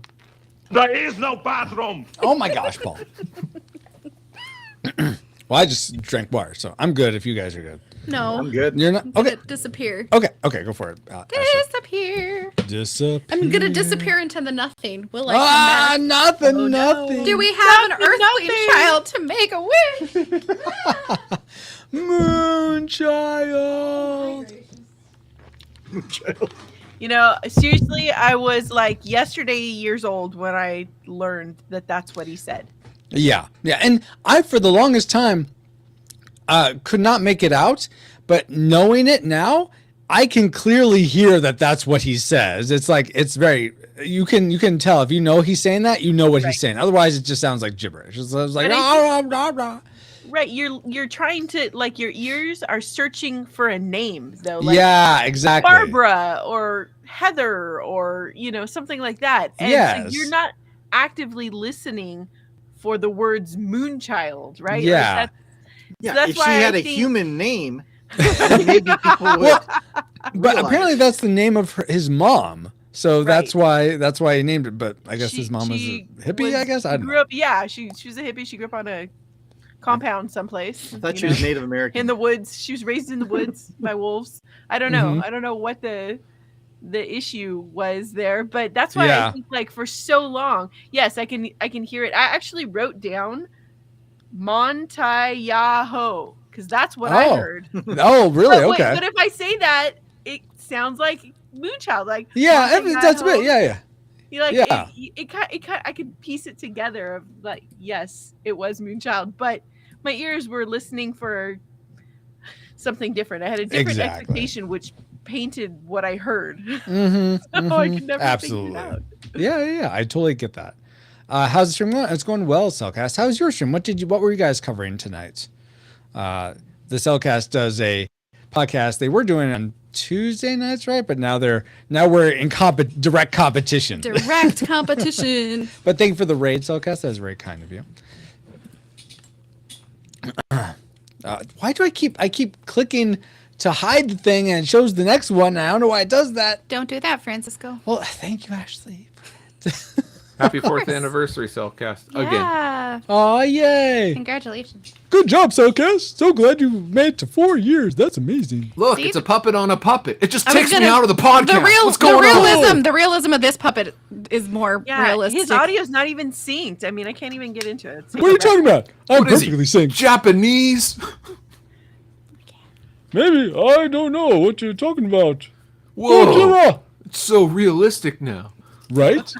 There is no bathroom. Oh my gosh, Paul. Well, I just drank water, so I'm good if you guys are good. No. I'm good. You're not? Okay. Disappear. Okay, go for it. Disappear. Disappear. I'm gonna disappear into the nothing. Will I come back? Nothing. Do we have an earthly child to make a wish? Moonchild. You know, seriously, I was like yesterday years old when I learned that that's what he said. Yeah, and I, for the longest time, could not make it out, but knowing it now, I can clearly hear that that's what he says. It's like, it's very, you can tell if you know he's saying that, you know what he's saying. Otherwise, it just sounds like gibberish. It's like, rah, rah, rah. Right, you're trying to, like, your ears are searching for a name, though. Like yeah, exactly. Barbara or Heather or, you know, something like that. And yes. So you're not actively listening for the words Moonchild, right? Yeah. Like yeah, that's if she why had a human name, then maybe people would. But apparently that's the name of his mom. So that's why he named it. But I guess his mom was a hippie, I guess. I don't know. Yeah, she was a hippie. She grew up on a compound someplace. I thought she was Native American. In the woods. She was raised in the woods by wolves. I don't know. I don't know what the issue was there, but that's why I think, like, for so long, yes, I can hear it. I actually wrote down Montayaho because that's what I heard. Oh, really? Okay. But if I say that, it sounds like Moonchild. Like, that's it. Yeah. You like I could piece it together of like, yes, it was Moonchild, but my ears were listening for something different. I had a different expectation, which painted what I heard. Mm-hmm, so I could never absolutely. figure it out. Yeah. I totally get that. How's the stream going? It's going well, Cellcast. How's your stream? What were you guys covering tonight? The Cellcast does a podcast. They were doing it on Tuesday nights, right? But now we're in direct competition. Direct competition. But thank you for the raid, Cellcast. That's very kind of you. Why do I keep clicking to hide the thing and it shows the next one? I don't know why it does that. Don't do that, Francisco. Well, thank you, Ashley. Happy 4th anniversary, Cellcast. Again. Yeah. Oh, yay. Congratulations. Good job, Cellcast. So glad you made it to 4 years. That's amazing. Look, it's a puppet on a puppet. It just takes me out of the podcast. What's going on? The realism of this puppet is more realistic. His audio's not even synced. I mean, I can't even get into it. What are you talking about? I'm perfectly synced. Japanese? Maybe. I don't know what you're talking about. Whoa. Godzilla. It's so realistic now. Right?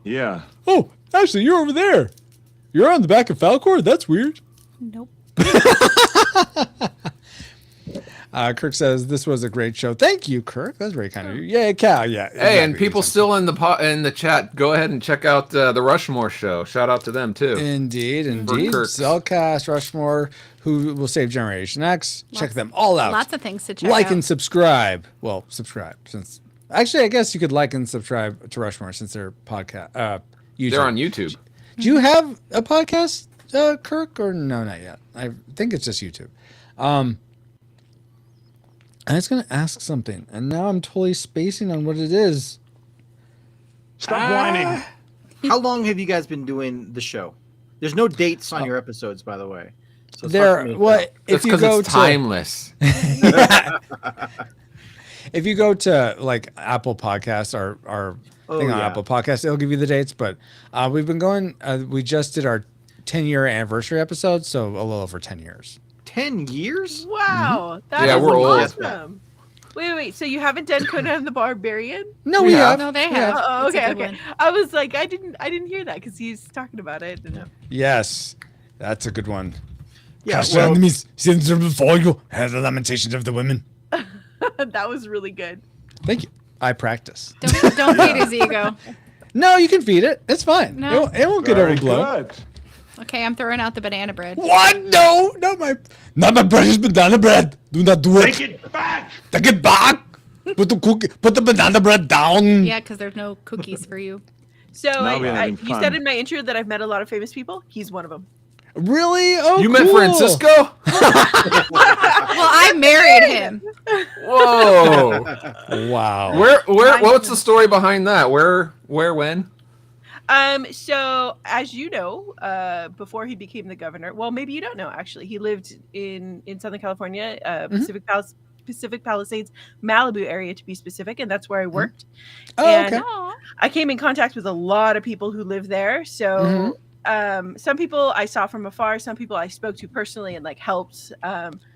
Yeah. Oh, Ashley, you're over there. You're on the back of Falcor? That's weird. Nope. Kirk says this was a great show. Thank you, Kirk. That's very kind of you. Yeah, Cal. Yeah. Hey, exactly. and people still in the chat, go ahead and check out the Rushmore show. Shout out to them too. Indeed. Cellcast, Rushmore, Who Will Save Generation X. Check them all out. Lots of things to check Like out. and subscribe. Well, subscribe since. Actually, I guess you could like and subscribe to Rushmore since they're podcast. YouTube. They're on YouTube. Do you have a podcast, Kirk, or no? Not yet. I think it's just YouTube. I was going to ask something, and now I'm totally spacing on what it is. Stop whining. How long have you guys been doing the show? There's no dates on your episodes, by the way. So it's hard for me to tell. If you go it's timeless. If you go to like Apple Podcasts or thing on Apple Podcasts, it'll give you the dates. But we've been going. We just did our 10-year anniversary episode, so a little over 10 years. 10 years? Wow. Mm-hmm. Yeah, we're old. Awesome. Wait. So you haven't done Conan the Barbarian? No, we have. No, they have. Oh, It's a okay. good one. I was like, I didn't hear that because he's talking about it. Yes, that's a good one. Yeah, Cast your enemies, sins them before you. Hear the lamentations of the women. That was really good. Thank you. I practice. Don't feed his ego. No, you can feed it. It's fine. No. It won't get overblown. Okay, I'm throwing out the banana bread. What? No, not my precious banana bread. Do not do it. Take it back. Take it back. Put the banana bread down. Yeah, because there's no cookies for you. So having you said in my intro that I've met a lot of famous people. He's one of them. Really? Oh, You cool. met Francisco? Well, I married him. Whoa. Wow. What's the story behind that? Where, when? So as you know, before he became the governor, well, maybe you don't know actually, he lived in Southern California, Pacific Palisades, Malibu area to be specific, and that's where I worked. And okay. I came in contact with a lot of people who live there. So some people I saw from afar, some people I spoke to personally and like helped.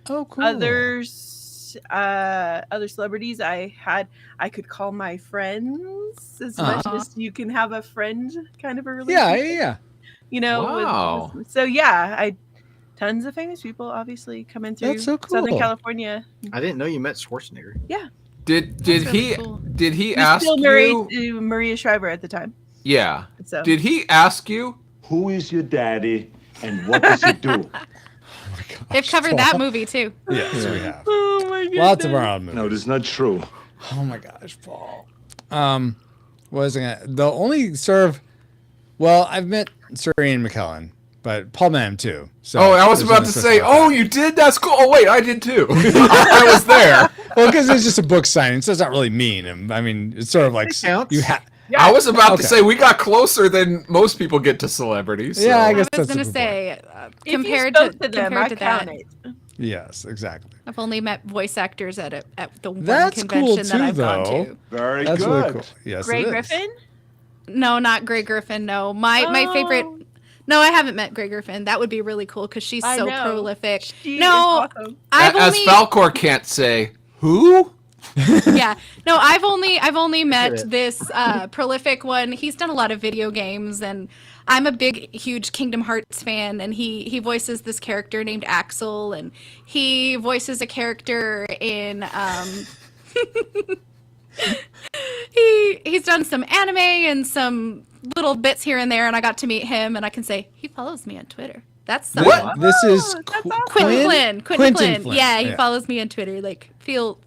Cool. Other celebrities I could call my friends as much as you can have a friend kind of a relationship. Yeah. You know, Wow. so tons of famous people obviously coming through That's so cool. Southern California. I didn't know you met Schwarzenegger. Yeah. Did he cool. did he He was ask still married you? to Maria Shriver at the time. Yeah. So Did he ask you? Who is your daddy and what does he do? They've covered that movie too. Yes, we have. Oh my goodness. Lots of our own movies. No, that's not true. Oh my gosh, Paul. What was I gonna? The only well, I've met Sir Ian McKellen, but Paul met him too. So I was about to say, you did? That's cool. Oh wait, I did too. I was there. Well, because it's just a book signing, so it's not really mean. I mean, it's sort of like you have. I was about to say we got closer than most people get to celebrities. So. Yeah, I guess I was that's going to say, If compared you spoke to them, compared I to count that, it. Yes, exactly. I've only met voice actors at the one That's convention cool that I've too, gone though. to. Very That's good. really cool. Yes, Greg it is. Griffin? No, not Greg Griffin. No, my favorite. No, I haven't met Greg Griffin. That would be really cool because she's I so know. prolific. She no, is awesome. I've As only Falcor can't say who. Yeah. No, I've only met it. this prolific one. He's done a lot of video games, and I'm a big, huge Kingdom Hearts fan, and he voices this character named Axel, and he voices a character in he's done some anime and some little bits here and there, and I got to meet him, and I can say he follows me on Twitter. That's something. What? This is Quentin Flynn. Flynn. Yeah, he follows me on Twitter. Like, feel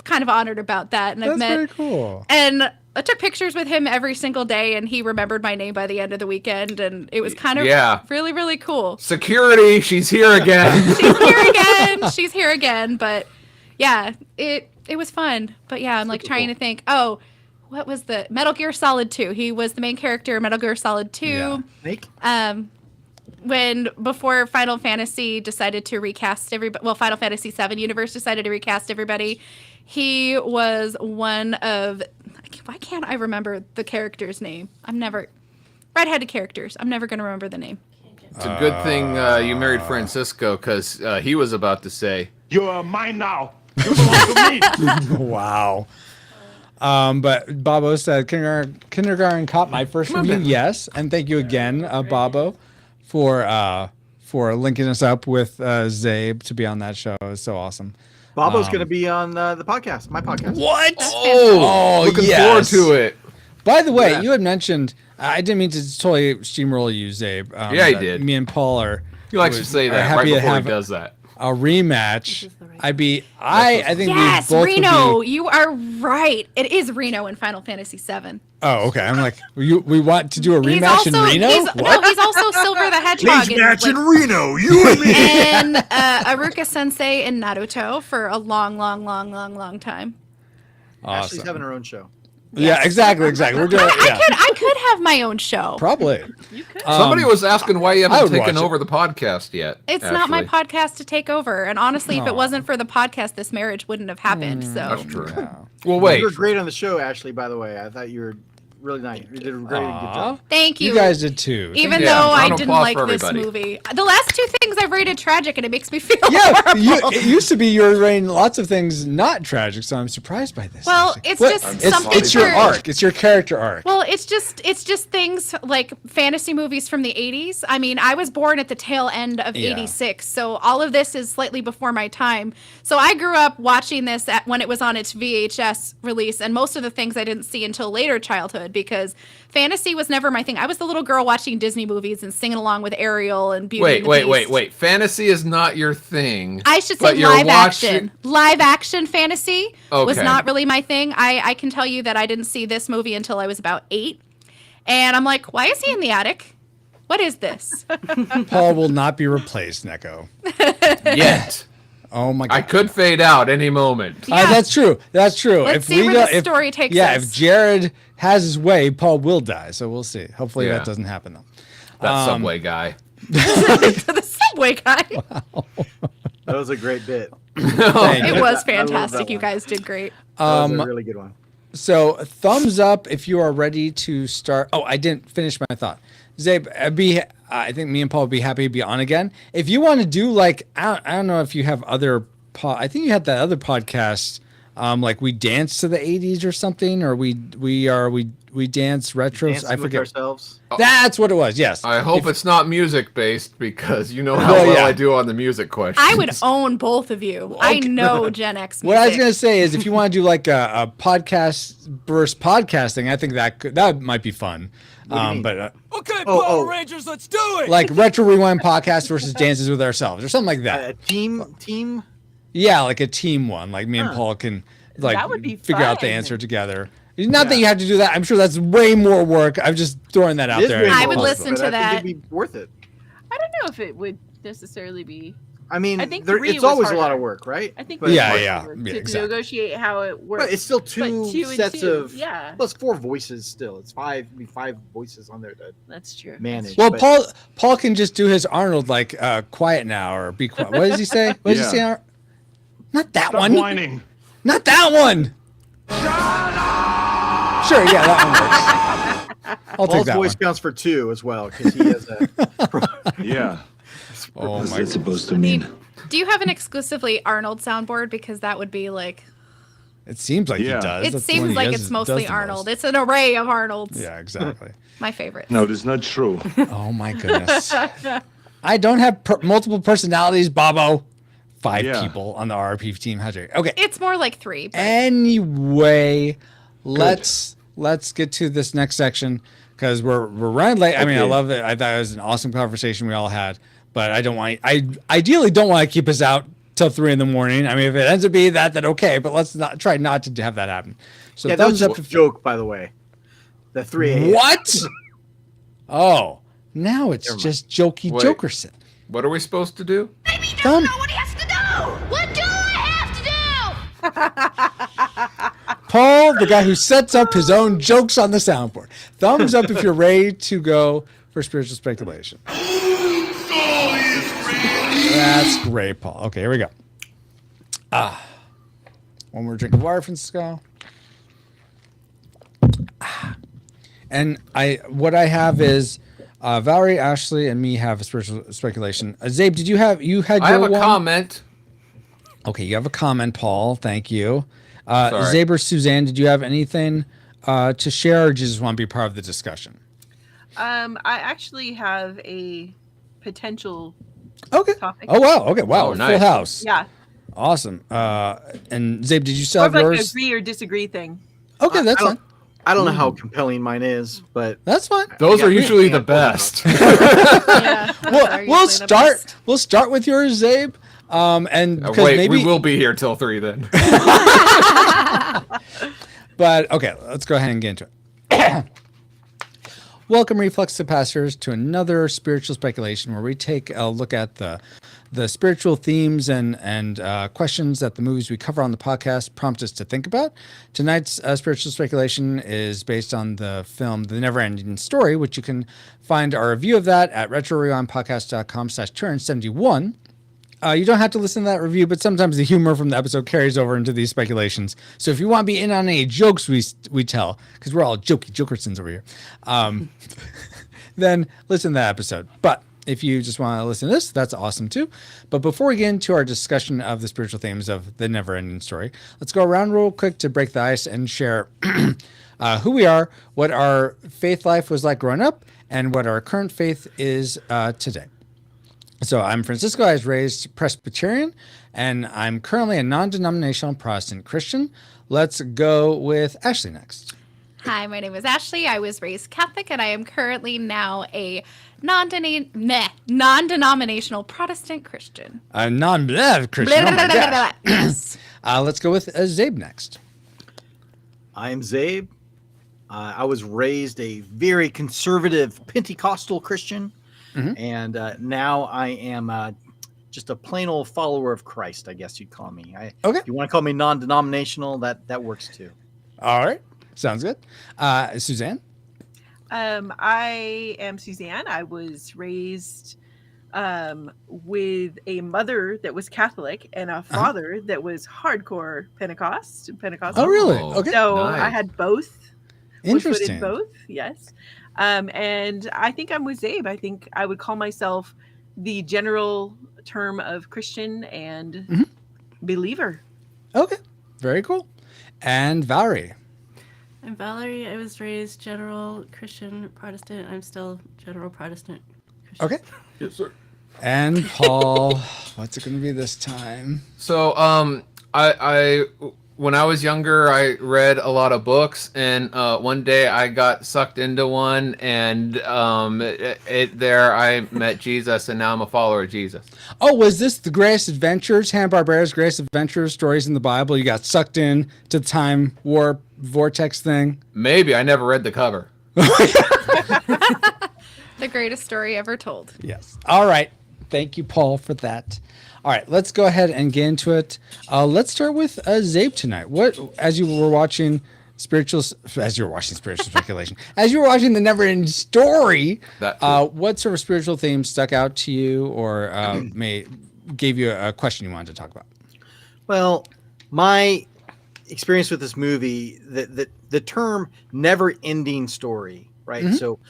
kind of honored about that. And That's I've met very cool. And I took pictures with him every single day, and he remembered my name by the end of the weekend, and it was kind of really, really cool. Security, she's here again. She's here again. But yeah, it was fun. But yeah, I'm like trying to think. Oh, what was the Metal Gear Solid 2? He was the main character in Metal Gear Solid 2. Yeah. Snake? Before Final Fantasy decided to recast everybody, well, Final Fantasy VII Universe decided to recast everybody, he was one of, why can't I remember the character's name? Redheaded characters. I'm never going to remember the name. It's a good thing you married Francisco, because he was about to say, "You're mine now. You belong to me." Wow. But Bobo said, kindergarten cop my first review. Yes, and thank you again, Bobo, for linking us up with Zabe to be on that show. It was so awesome. Bobo's going to be on the podcast, my podcast. What? Looking forward to it. By the way, you had mentioned, I didn't mean to totally steamroll you, Zabe. Yeah, he did. Me and Paul are. He likes to say that right before he does that. A rematch. I think yes, we both Reno. would be... You are right. It is Reno in Final Fantasy VII. Oh, okay. I'm like, we want to do a rematch in Reno? He's also Silver the Hedgehog. Please match in Reno, you and me. And Aruka Sensei in Naruto for a long, long, long, long, long time. Awesome. Ashley's having her own show. Yeah, exactly. We're doing. I could have my own show. Probably. You could. Somebody was asking why you haven't taken watch over the podcast yet. It's not my podcast to take over, and honestly, if it wasn't for the podcast, this marriage wouldn't have happened. So That's true. Well, wait. You were great on the show, Ashley. By the way, I thought you were really nice. You did a great good job. Thank you. You guys did too. Even though I didn't like this movie. The last two things I've rated tragic, and it makes me feel horrible. It used to be you were rating lots of things not tragic, so I'm surprised by this. Well, it's just something. It's your arc. It's your character arc. Well, it's just things like fantasy movies from the 80s. I mean, I was born at the tail end of 86, so all of this is slightly before my time. So I grew up watching this when it was on its VHS release, and most of the things I didn't see until later childhood, because fantasy was never my thing. I was the little girl watching Disney movies and singing along with Ariel and Beauty and the Beast. Wait. Fantasy is not your thing. I should say live action. Live action fantasy was not really my thing. I can tell you that I didn't see this movie until I was about 8. And I'm like, why is he in the attic? What is this? Paul will not be replaced, Neko. Yet. Oh my God. I could fade out any moment. That's true. Let's see where the story takes us. If Jared has his way, Paul will die. So we'll see. Hopefully that doesn't happen though. That Subway guy. The Subway guy. Wow. That was a great bit. It was fantastic. You guys did great. That was a really good one. So thumbs up if you are ready to start. Oh, I didn't finish my thought. Zabe, I think me and Paul would be happy to be on again. If you want to do like, I don't know if you have other, I think you had that other podcast, like we dance to the 80s or something, or we dance retros. I forget. Ourselves. That's what it was. Yes. I hope it's not music based, because you know how well I do on the music questions. I would own both of you. Okay. I know Gen X music. What I was going to say is, if you want to do like a podcast versus podcasting, I think that might be fun. But okay, Power Rangers, let's do it. Like Retro Rewind podcast versus Dances with Ourselves or something like that. A team. Yeah, like a team one. Like me and Paul can that would be figure out the answer together. Not that you have to do that. I'm sure that's way more work. I'm just throwing that out there. I would listen to that. I think it'd be worth it. I don't know if it would necessarily be. I mean, I think it's always a lot of work, right? I think to negotiate how it works. But it's still two sets of. Yeah. Plus 4 voices still. It's 5 voices on there to. That's true. Manage. Well, Paul can just do his Arnold like quiet now or be quiet. What does he say? What does he say? Not that Stop one. whining. Not that one. Sure, yeah, that one works. I'll take Paul's that voice one. counts for 2 as well, because he has a. Yeah. Oh What's my! that supposed to mean? Do you have an exclusively Arnold soundboard? Because that would be like It seems like he does. It That's the one seems he like does- it's does mostly the Arnold. most. It's an array of Arnolds. Yeah, exactly. My favorite. No, that's not true. Oh my goodness. I don't have multiple personalities, Bobo. 5 people on the RRP team. How's it? Okay. It's more like 3. But Anyway, let's get to this next section because we're running late. I mean, I Okay. love it. I thought it was an awesome conversation we all had, but I ideally don't want to keep us out till 3 in the morning. I mean, if it ends up being that, then okay, but let's try not to have that happen. So Yeah, that was thumbs a up. joke, by the way. The 3 a.m. What? Oh, now it's Never mind. just jokey Wait. Jokerson. What are we supposed to do? Thumb. What he has to do? What do I have to do? Paul, the guy who sets up his own jokes on the soundboard. Thumbs up if you're ready to go for spiritual speculation. That's great, Paul. Okay, here we go. One more drink of water, Francisco. And what I have is Valerie, Ashley, and me have a spiritual speculation. Zabe, did you had I your have a one? comment. Okay, you have a comment, Paul. Thank you. Sorry. Zabe or Suzanne, did you have anything to share, or do you just want to be part of the discussion? I actually have a potential topic. Oh wow. Okay. Wow. Oh, Full nice. house. Yeah. Awesome. And Zabe, did you still More of have like yours? agree or disagree thing. Okay, that's fine. I don't know how compelling mine is, but That's fine. Those Yeah, are we- usually the best. yeah, We'll start. We'll start with yours, Zabe. And because Wait, maybe we will be here till 3 then. But okay, let's go ahead and get into it. Welcome, Reflex Capacitors, to another spiritual speculation where we take a look at the spiritual themes and questions that the movies we cover on the podcast prompt us to think about. Tonight's spiritual speculation is based on the film The NeverEnding Story, which you can find our review of that at retrorewindpodcast.com/271. You don't have to listen to that review, but sometimes the humor from the episode carries over into these speculations. So if you want to be in on any jokes we tell, because we're all jokey Jokersons over here, then listen to that episode. But if you just want to listen to this, that's awesome too. But before we get into our discussion of the spiritual themes of The NeverEnding Story, let's go around real quick to break the ice and share who we are, what our faith life was like growing up, and what our current faith is today. So I'm Francisco. I was raised Presbyterian, and I'm currently a non-denominational Protestant Christian. Let's go with Ashley next. Hi, my name is Ashley. I was raised Catholic, and I am currently now a non-denominational Protestant Christian. A non-Christian. Oh my gosh. Yes. Let's go with Zabe next. I'm Zabe. I was raised a very conservative Pentecostal Christian, and now I am just a plain old follower of Christ, I guess you'd call me. Okay. If you want to call me non-denominational, that works too. All right. Sounds good. Suzanne? I am Suzanne. I was raised with a mother that was Catholic and a father that was hardcore Pentecostal. Oh, really? Okay. So nice. I had both. Interesting. Both, yes. And I think I'm with Zabe. I think I would call myself the general term of Christian and believer. Okay. Very cool. And Valerie? I'm Valerie. I was raised general Christian Protestant. I'm still general Protestant Christian. Okay. Yes, sir. And Paul, what's it going to be this time? So, I when I was younger, I read a lot of books, and one day I got sucked into one, and there I met Jesus, and now I'm a follower of Jesus. Oh, was this the Greatest Adventures, Hanna-Barbera's Greatest Adventures stories in the Bible? You got sucked in to the time warp vortex thing? Maybe. I never read the cover. The greatest story ever told. Yes. All right. Thank you, Paul, for that. All right, let's go ahead and get into it. Let's start with Zabe tonight. As you were watching spiritual speculation, as you were watching the NeverEnding Story, what sort of spiritual themes stuck out to you, or gave you a question you wanted to talk about? Well, my experience with this movie, the term "never-ending story," right? So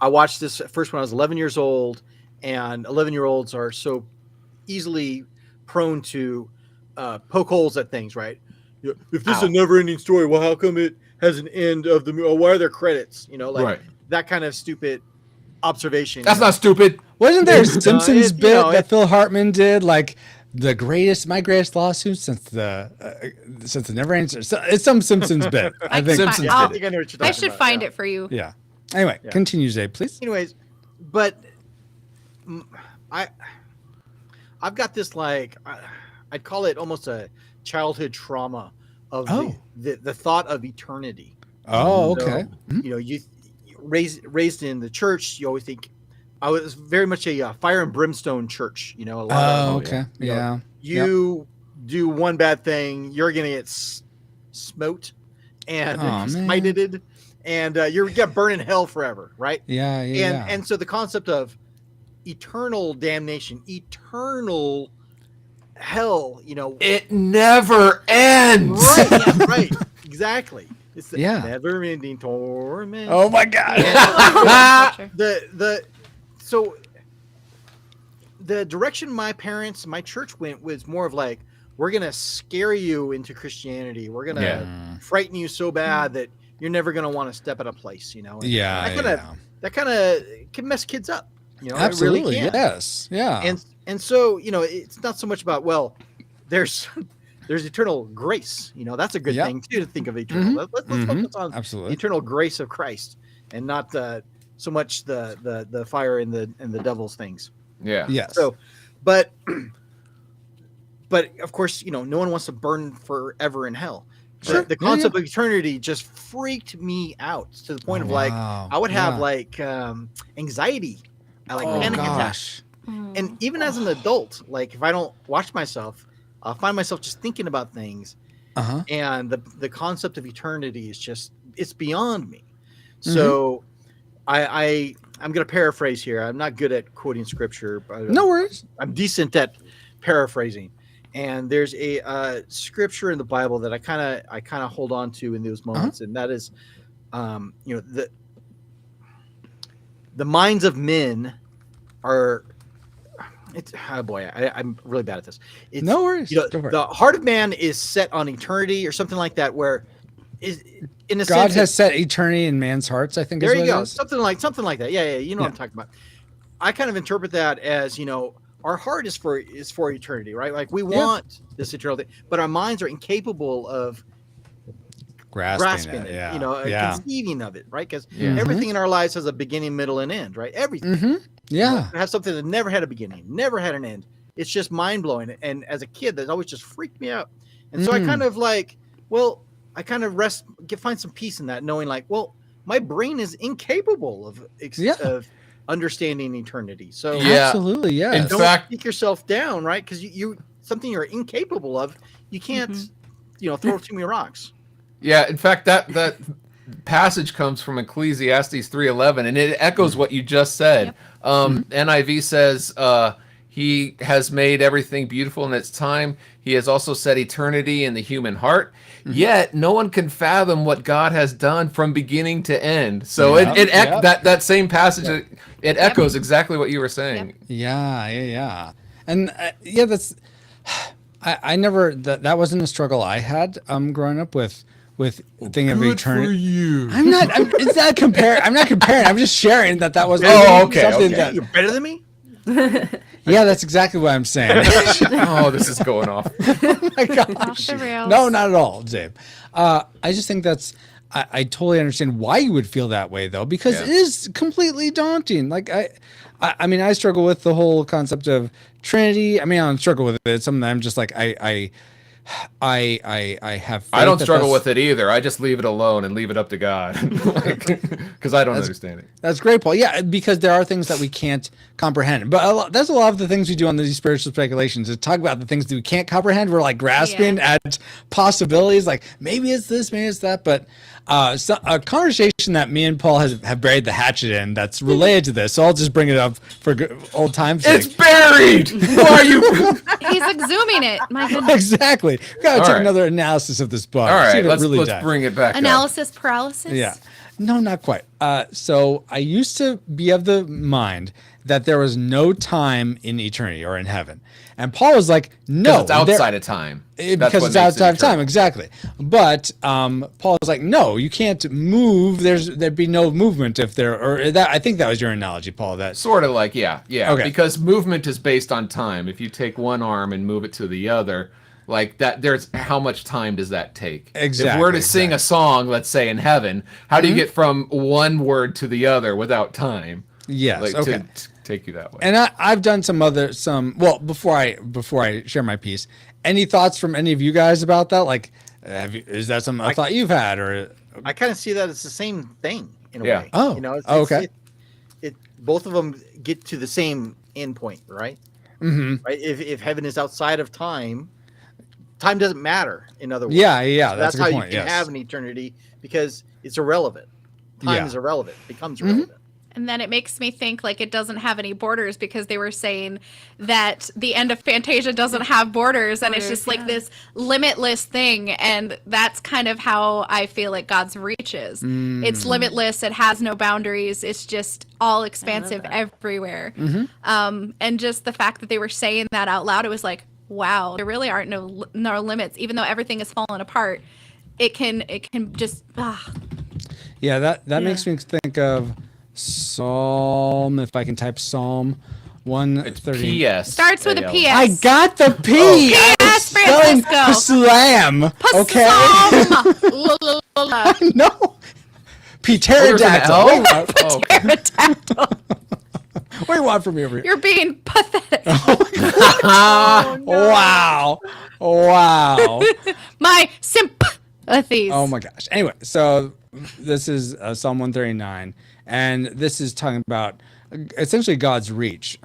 I watched this first when I was 11 years old, and 11-year-olds are so easily prone to poke holes at things, right? if this is a never-ending story, well, how come it has an end of the movie? Or why are there credits? That kind of stupid observation. That's not stupid. Wasn't there a Simpsons bit that Phil Hartman did? Like my greatest lawsuit since the NeverEnding Story. It's some Simpsons bit. I think. I should find it for you. Yeah. Anyway, continue, Zay, please. Anyways, but I've got this I'd call it almost a childhood trauma of the thought of eternity. Oh, okay. You raised in the church, you always think I was very much a fire and brimstone church. A lot of you do one bad thing, you're gonna get smote and smited, and you're gonna burn in hell forever, right? And so the concept of eternal damnation, eternal hell, it never ends. Right, exactly. It's the never-ending torment. Oh my God! So the direction my church went was more of like, we're gonna scare you into Christianity. We're gonna frighten you so bad that you're never gonna want to step out of place. That kind of can mess kids up. Absolutely, it really can. Yes, yeah. And so it's not so much about there's eternal grace. That's a good thing too, to think of eternal. Let's focus on the eternal grace of Christ and not so much the fire and the devil's things. Yeah. Yes. So, but of course, no one wants to burn forever in hell. Sure. The concept of eternity just freaked me out to the point of I would have anxiety, panic attacks. And even as an adult, if I don't watch myself, I'll find myself just thinking about things. And the concept of eternity is it's beyond me. So I'm going to paraphrase here. I'm not good at quoting scripture. But no worries. I'm decent at paraphrasing. And there's a scripture in the Bible that I kind of hold on to in those moments, and that is, the minds of men are. I'm really bad at this. No worries. The heart of man is set on eternity or something like that, where in a God sense, has set eternity in man's hearts. I think. There you go. Is. Something like that. Yeah. You know what I'm talking about. I kind of interpret that as our heart is for eternity, right? Like we want this eternal thing, but our minds are incapable of grasping it. Conceiving of it, right? Because everything in our lives has a beginning, middle, and end, right? Everything. Yeah. It has something that never had a beginning, never had an end. It's just mind blowing. And as a kid, that always just freaked me out. And so I kind of find some peace in that, knowing my brain is incapable of understanding eternity. So absolutely, yeah. In fact, speak yourself down, right? Because you something you're incapable of, you can't, throw too many rocks. Yeah, in fact, that passage comes from Ecclesiastes 3:11, and it echoes what you just said. NIV says, he has made everything beautiful in its time. He has also set eternity in the human heart. Yet no one can fathom what God has done from beginning to end. So that same passage, it echoes exactly what you were saying. Yeah. And that's. I never that wasn't a struggle I had growing up with thinking of eternity. For you. I'm not comparing. I'm just sharing that was. Okay. You're better than me. Yeah, that's exactly what I'm saying. This is going off. Oh my gosh. Off the rails. No, not at all, Dave. I just think that's. I totally understand why you would feel that way, though, because it is completely daunting. I mean, I struggle with the whole concept of Trinity. I mean, I don't struggle with it. It's something that I'm just like, I have. I don't struggle with it either. I just leave it alone and leave it up to God, because I don't understand it. That's great, Paul. Yeah, because there are things that we can't comprehend. But that's a lot of the things we do on these spiritual speculations is talk about the things that we can't comprehend. We're grasping at possibilities, maybe it's this, maybe it's that. But a conversation that me and Paul have buried the hatchet in that's related to this. So I'll just bring it up for old time's sake. It's buried. Why are you? He's exhuming it. My goodness. Exactly. We've got to take another analysis of this book. All right, let's bring it back. Analysis paralysis? Yeah. No, not quite. So I used to be of the mind, that there was no time in eternity or in heaven. And Paul was like, no. It's outside of time. Because it's outside of time, exactly. But Paul was like, no, you can't move. There'd be no movement if there, or that. I think that was your analogy, Paul. That sort of like, yeah. Okay. Because movement is based on time. If you take one arm and move it to the other, like that, there's how much time does that take? Exactly. If we're to sing a song, let's say in heaven, how do you get from one word to the other without time? Yes. Like, Okay. to take you that way. And I've done well, before I share my piece, any thoughts from any of you guys about that? Like, is that some a thought you've had, or I kind of see that it's the same thing in a Yeah. way. Oh, You know, okay. both of them get to the same end point, right? Mhm. Right. If heaven is outside of time, time doesn't matter. In other words, Yeah, So that's a good how point, you can yes. have an eternity, because it's irrelevant. Time Yeah. is irrelevant. Becomes irrelevant. And then it makes me think like it doesn't have any borders, because they were saying that the end of Fantasia doesn't have borders, and it's just like this limitless thing. And that's kind of how I feel like God's reach is. It's limitless. It has no boundaries. It's just all expansive everywhere. And just the fact that they were saying that out loud, it was like, wow, there really aren't no limits. Even though everything is falling apart, it can just Yeah, that makes me think of Psalm. If I can type Psalm 130. PS. starts with a PS. I got the P. I was PS, spelling Francisco. slam. Okay. No. Pterodactyl. Oh, Wait, there's an L? Oh, Pterodactyl. what do you want from me over here? You're being pathetic. Wow. Wow. My sympathies. Oh my gosh. Anyway, so this is Psalm 139, and this is talking about essentially God's reach.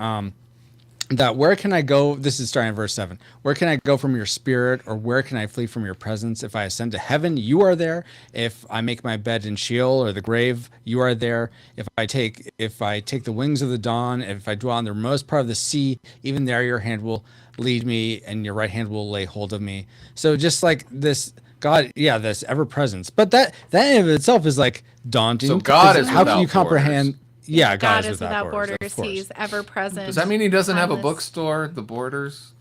That where can I go? This is starting at verse 7. Where can I go from your spirit, or where can I flee from your presence? If I ascend to heaven, you are there. If I make my bed in Sheol or the grave, you are there. If I take the wings of the dawn, if I dwell in the remotest part of the sea, even there your hand will lead me, and your right hand will lay hold of me. So just like this God, yeah, this ever presence. But that in of itself is like daunting. So God is how can you without comprehend? borders. Yeah, God is without borders. He's ever present. Does that mean he doesn't have a timeless. bookstore? The Borders.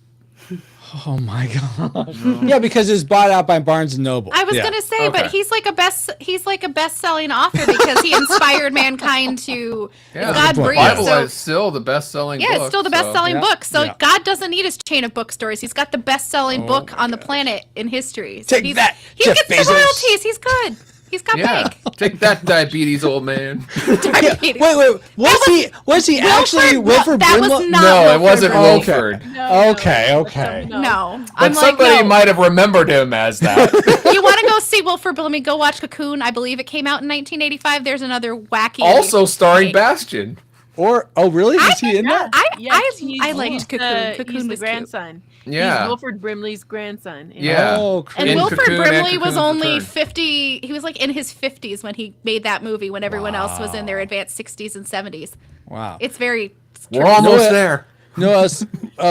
Oh my gosh. Yeah, because it's bought out by Barnes and Noble. I was gonna say, but he's like a best-selling author because he inspired mankind to God the breathed. Bible So is still the best-selling book. yeah, it's still the best-selling book. So Yeah. God doesn't need his chain of bookstores. He's got the best-selling book on the planet in history. So Take he's, that, he Jeff gets Bezos. the royalties. He's good. He's got Yeah, big. take that, diabetes, old man. Diabetes. Wait. Was he actually Wilford That was Brimley? not No, it Wilford wasn't Brimley. Wilford. Okay. No, But I'm somebody like, no. might have remembered him as that. You want to go see Wilford Brimley? Go watch Cocoon. I believe it came out in 1985. There's another wacky. Also starring Bastion. Really? Was he in that? I liked Cocoon. Cocoon He's the was grandson. Yeah. He's Wilford Brimley's grandson. Yeah. And In Wilford Cocoon and Brimley was Cocoon's only Return. 50. He was like in his 50s when he made that movie. When everyone else was in their advanced 60s and 70s. Wow. It's very. We're almost there. No,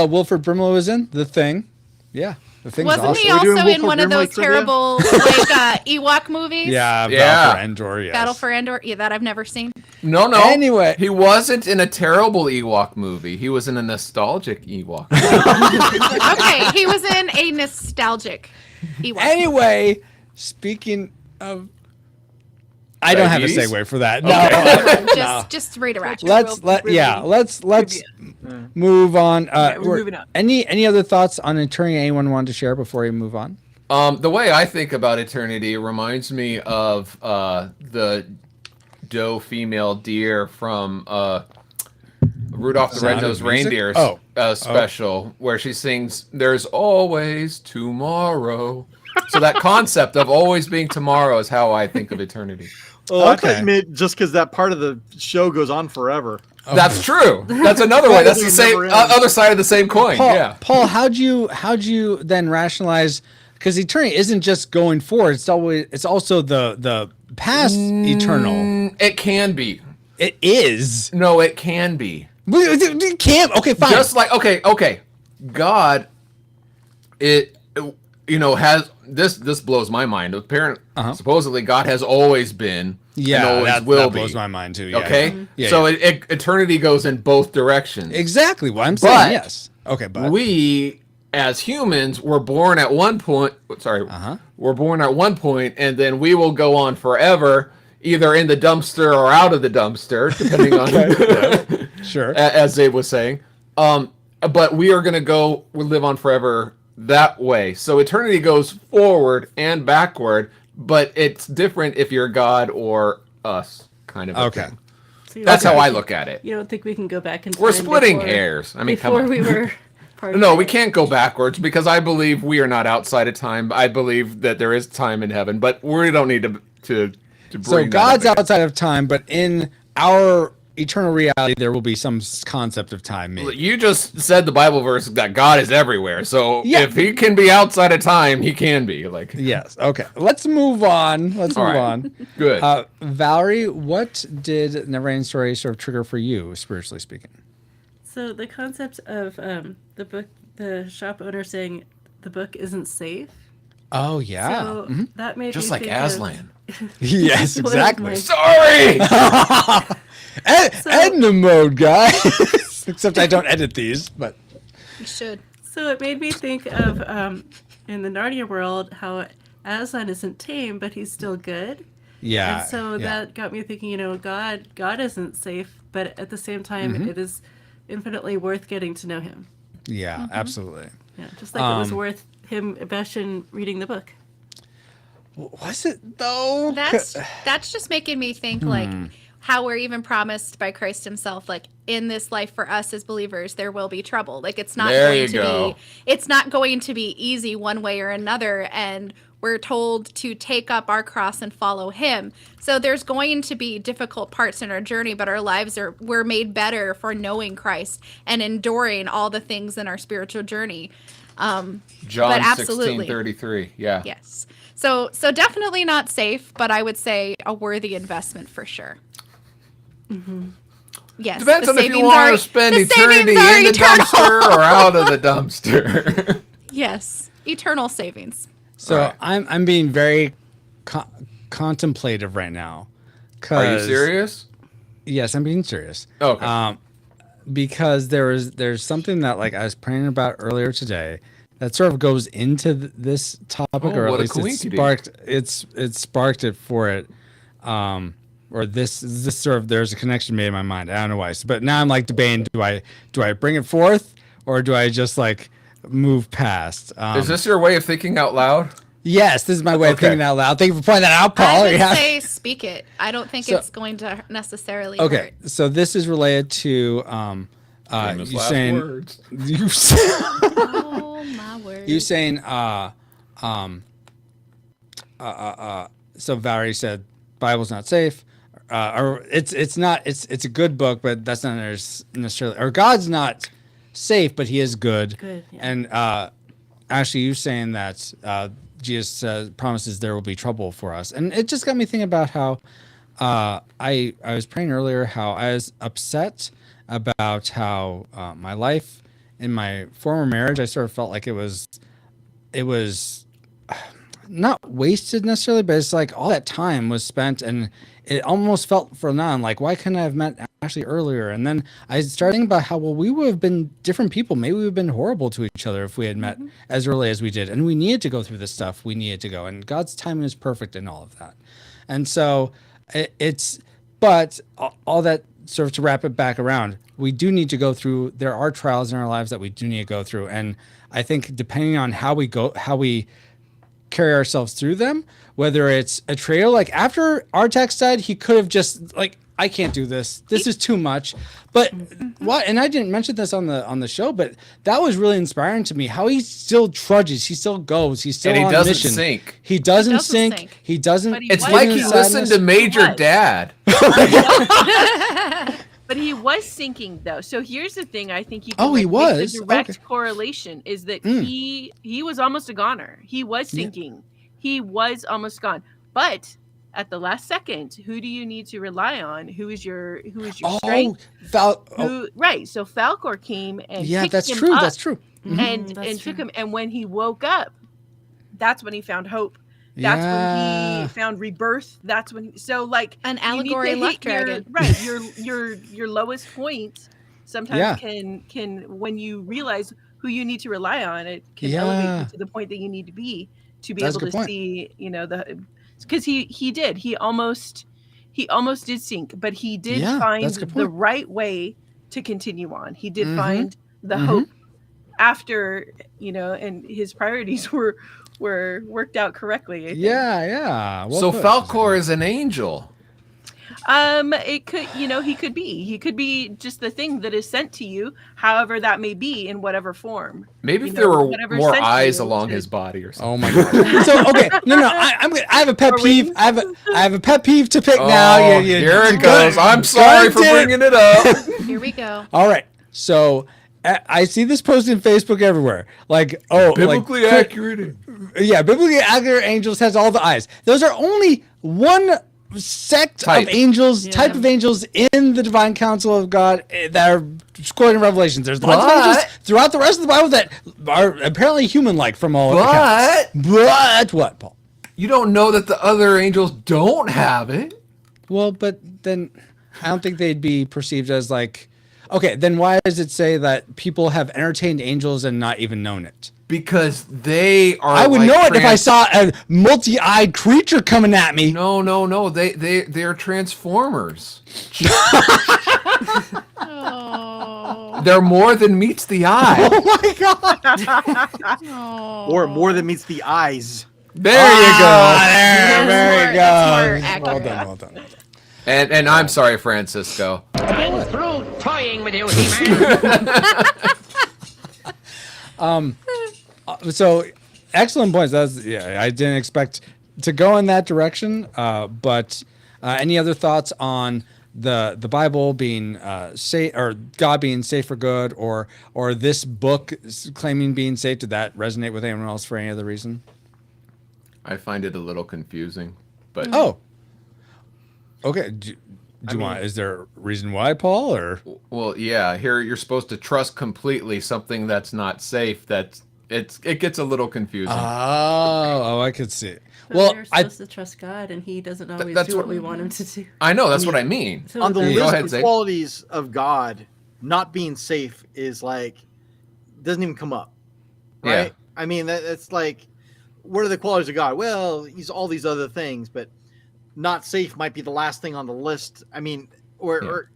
Wilford Brimley was in The Thing. Yeah. The Thing's Wasn't awesome. he also in one of those terrible like Ewok movies? Yeah, Yeah. Battle for Endor, yes. Battle for Endor. Yeah, that I've never seen. No. Anyway. He wasn't in a terrible Ewok movie. He was in a nostalgic Ewok movie. Okay, he was in a nostalgic Ewok. Anyway, speaking of... I don't have a Diabetes? segue for that. Okay. No. Just redirect. Let's move on. we're moving on. Any other thoughts on Eternity anyone wanted to share before we move on? The way I think about eternity reminds me of the doe female deer from Rudolph the Sound of Red-Nosed Music? Reindeer special, where she sings, "There's always tomorrow." So that concept of always being tomorrow is how I think of eternity. Oh, I thought you meant just because that part of the show goes on forever. That's true. That's another way. That's the same other side of the same coin. Paul, Paul, how'd you then rationalize? Because eternity isn't just going forward; it's also the past eternal. It can be. It is. No, it can be. It can't. Okay, fine. Just like okay. God, has this blows my mind. Supposedly God has always been and always will be. That blows my mind too. Yeah, Okay, yeah. so eternity goes in both directions. Exactly what I'm saying. Yes. Okay, but we as humans were born at one point. Sorry, we're born at one point, and then we will go on forever, either in the dumpster or out of the dumpster, depending on sure, as Zabe was saying. But we are going to live on forever that way. So eternity goes forward and backward, but it's different if you're God or us, kind of. Okay. So that's how I look at it. You don't think we can go back and we're splitting hairs. I mean, come on. we were part no, we can't go backwards because I believe we are not outside of time. I believe that there is time in heaven, but we don't need to bring so that God's up outside of time, but in our eternal reality, there will be some concept of time. Maybe. You just said the Bible verse that God is everywhere. So if he can be outside of time, he can be like. Yes. Okay. Let's move on. Let's move on. Good. Valerie, what did NeverEnding Story sort of trigger for you, spiritually speaking? So the concept of the book, the shop owner saying the book isn't safe. Oh yeah. So that made just me like think Aslan. Yes, exactly. Sorry. Edna mode, guys. Except I don't edit these, but You should. So it made me think of in the Narnia world how Aslan isn't tame, but he's still good. Yeah. And so that got me thinking. God isn't safe, but at the same time, it is infinitely worth getting to know him. Yeah, absolutely. Yeah, just like it was worth him, Bashan, reading the book. Was it though? That's just making me think like how we're even promised by Christ himself, like in this life for us as believers, there will be trouble. Like it's not going to be easy one way or another. And we're told to take up our cross and follow him. So there's going to be difficult parts in our journey, but our lives we're made better for knowing Christ and enduring all the things in our spiritual journey. John 16:33. Yeah. Yes. So definitely not safe, but I would say a worthy investment for sure. Yes. Depends on if you want to spend eternity in the dumpster or out of the dumpster. Yes. Eternal savings. So I'm being very contemplative right now. Are you serious? Yes, I'm being serious. Okay. Because there's something that like I was praying about earlier today that sort of goes into this topic, or at least it sparked it for it. Or this sort of there's a connection made in my mind. I don't know why. But now I'm like debating: do I bring it forth or do I just like move past? Is this your way of thinking out loud? Yes, this is my way of thinking out loud. Thank you for pointing that out, Paul. I would say speak it. I don't think it's going to necessarily hurt. So this is related to you saying words. Oh my word. You saying so Valerie said Bible's not safe. Or it's not it's a good book, but that's not necessarily, or God's not safe, but he is good. Good, yeah. And Ashley, you saying that Jesus promises there will be trouble for us, and it just got me thinking about how I was praying earlier how I was upset about how my life in my former marriage, I sort of felt like it was not wasted necessarily, but it's like all that time was spent, and it almost felt for now like, why couldn't I have met Ashley earlier? And then I started thinking about how, well, we would have been different people. Maybe we would have been horrible to each other if we had met as early as we did. And we needed to go through this stuff. We needed to go. And God's timing is perfect in all of that. And so but all that sort of to wrap it back around, we do need to go through, there are trials in our lives that we do need to go through. And I think depending on how we carry ourselves through them, whether it's a trail, like after our text died, he could have just like, I can't do this. This is too much. But what? And I didn't mention this on the show, but that was really inspiring to me. How he still trudges, he still goes, he's still on mission. And he doesn't sink. He doesn't sink. He doesn't. It's like he listened to Major Dad. But he was sinking though. So here's the thing: I think you can make the direct correlation is that he was almost a goner. He was sinking. Yeah. He was almost gone. But at the last second, who do you need to rely on? Who is your strength? Right. So Falcor came and picked him up That's true. And took him. And when he woke up, that's when he found hope. That's when he found rebirth. That's when so like an you need to allegory hit luck dragon. your lowest point sometimes can when you realize who you need to rely on, it can elevate you to the point that you need to be That's able to see, you know, because he almost did sink, but he did find the right way to continue on. He did find the hope after, you know, and his priorities were worked out correctly. I think. Yeah. So Falcor is an angel. It could, you know, he could be just the thing that is sent to you, however that may be, in whatever form. Maybe if there were more eyes along his body or something. Oh my god. So okay, no, I have a pet peeve. I have a pet peeve to pick now. Here it goes. I'm sorry for bringing it up. Here we go. All right. So I see this posted in Facebook everywhere. Like, biblically accurate. Yeah, biblically accurate angels has all the eyes. Those are only one sect of angels, type of angels in the divine council of God that are quoted in Revelations. There's lots of angels throughout the rest of the Bible that are apparently human-like from all accounts. But what, Paul? You don't know that the other angels don't have it. Well, but then I don't think they'd be perceived as like. Okay, then why does it say that people have entertained angels and not even known it? Because they are. I would know it if I saw a multi-eyed creature coming at me. No. They're transformers. They're more than meets the eye. Oh my god! Or more than meets the eyes. There you go. There you go. Well done. And I'm sorry, Francisco. I'm through toying with you, He-Man. So excellent points. I didn't expect to go in that direction. But any other thoughts on the Bible being safe, or God being safe for good, or this book claiming being safe? Did that resonate with anyone else for any other reason? I find it a little confusing, but okay. Do you want? Is there a reason why, Paul? Or well, yeah. Here you're supposed to trust completely something that's not safe. It gets a little confusing. Oh, I could see. But we're supposed to trust God, and He doesn't always do what we want Him to do. I know that's what I mean. So on the list of qualities of God, not being safe is like doesn't even come up, right? Yeah. I mean, that's like, what are the qualities of God? Well, He's all these other things, but not safe might be the last thing on the list. I mean, or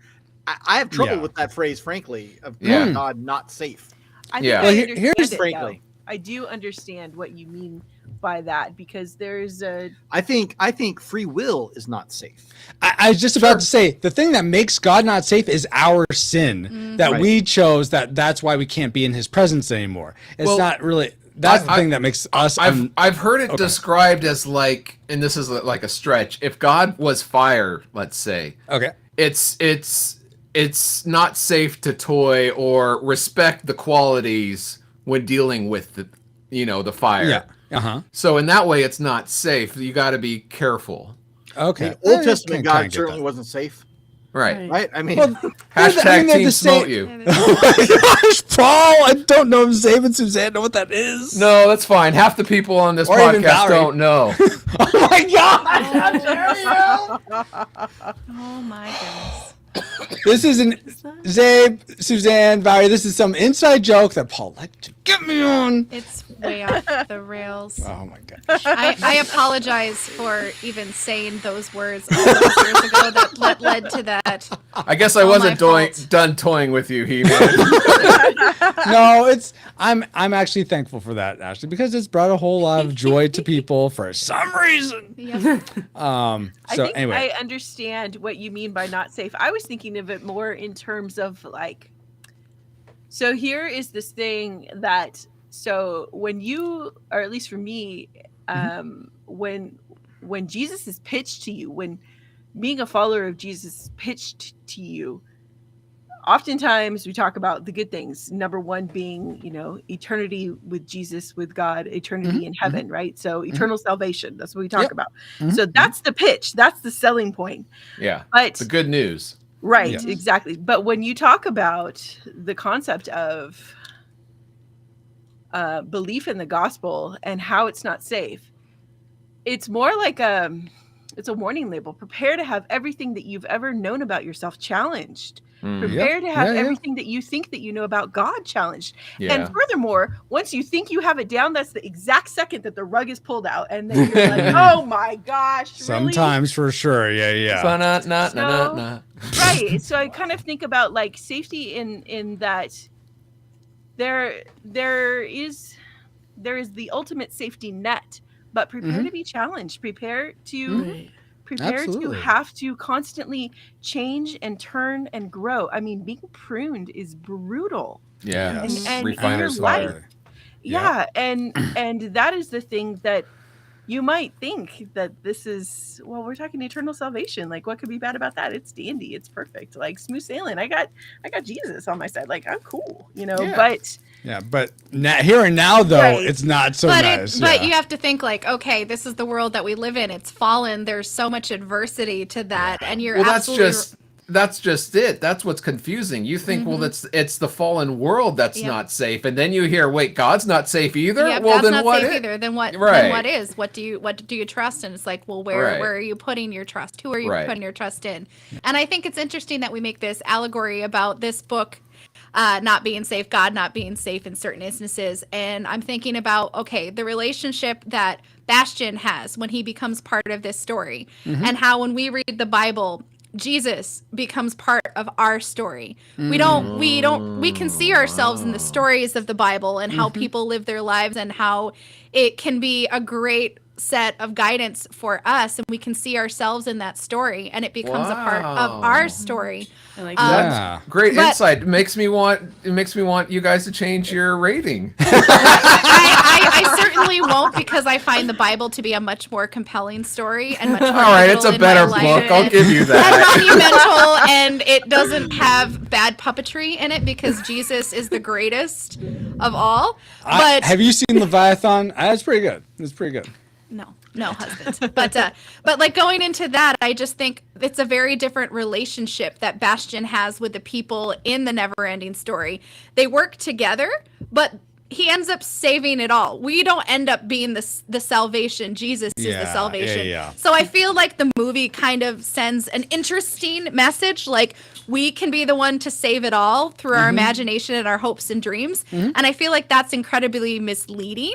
I have trouble with that phrase, frankly, of God not safe. I think I understand it, I do understand what you mean by that, because there's a. I think free will is not safe. I was just about to say, the thing that makes God not safe is our sin that we chose. That's why we can't be in His presence anymore. It's not really. That's the thing that makes us. I've heard it described as like, and this is like a stretch. If God was fire, let's say, it's not safe to toy or respect the qualities when dealing with the fire. Yeah. So in that way, it's not safe. You got to be careful. Okay. The Old Testament God certainly wasn't safe. Right. I mean, hashtag team smote you. Oh my gosh, Paul! I don't know if Zabe and Suzanne know what that is. No, that's fine. Half the people on this podcast don't know. Oh my god! How dare you! Oh my goodness. This isn't Zabe, Suzanne, Valerie. This is some inside joke that Paul liked to get me on. It's way off the rails. Oh my gosh. I apologize for even saying those words all those years ago that led to that. I guess I wasn't done toying with you, He-Man. No, I'm actually thankful for that, Ashley, because it's brought a whole lot of joy to people for some reason. Yep. I understand what you mean by not safe. I was thinking of it more in terms of like, so here is this thing that, so when you, or at least for me, when Jesus is pitched to you, when being a follower of Jesus is pitched to you, oftentimes we talk about the good things. Number one being, eternity with Jesus, with God, eternity in heaven, right? So eternal salvation. That's what we talk about. So that's the pitch. That's the selling point. Yeah. But the good news. Right. Yes. Exactly. But when you talk about the concept of belief in the gospel and how it's not safe. It's more like it's a warning label. Prepare to have everything that you've ever known about yourself challenged. Prepare to have everything that you think that you know about God challenged. Yeah. And furthermore, once you think you have it down, that's the exact second that the rug is pulled out. And then you're like, oh my gosh. Sometimes for sure. Yeah. Right. So I kind of think about like safety in that there is the ultimate safety net, but prepare to be challenged. Prepare to have to constantly change and turn and grow. I mean, being pruned is brutal. Yeah. And Refiner's your life. fire. Yeah. And that is the thing that you might think that this is, well, we're talking eternal salvation. Like, what could be bad about that? It's dandy. It's perfect. Like, smooth sailing. I got Jesus on my side. Like, I'm cool, but here and now, though, it's not so nice. But you have to think like, okay, this is the world that we live in. It's fallen. There's so much adversity to that. And you're that's just it. That's what's confusing. You think, well, it's the fallen world that's not safe, and then you hear, wait, God's not safe either. Yeah, well, God's then not what? Safe either. Then what? Right. Then what is? What do you trust in? It's like, well, where are you putting your trust? Who are you putting your trust in? And I think it's interesting that we make this allegory about this book not being safe, God not being safe in certain instances. And I'm thinking about, okay, the relationship that Bastian has when he becomes part of this story, and how when we read the Bible, Jesus becomes part of our story. We can see ourselves in the stories of the Bible and how people live their lives and how it can be a great set of guidance for us, and we can see ourselves in that story, and it becomes a part of our story. That's great insight. It makes me want you guys to change your rating. I certainly won't, because I find the Bible to be a much more compelling story and much more. All right, it's a better book. I'll give you that. And monumental, and it doesn't have bad puppetry in it because Jesus is the greatest of all. But have you seen Leviathan? It's pretty good. It's pretty good. No, husband. But like going into that, I just think it's a very different relationship that Bastian has with the people in the NeverEnding Story. They work together, but he ends up saving it all. We don't end up being the salvation. Jesus is the salvation. So I feel like the movie kind of sends an interesting message, like we can be the one to save it all through our imagination and our hopes and dreams. And I feel like that's incredibly misleading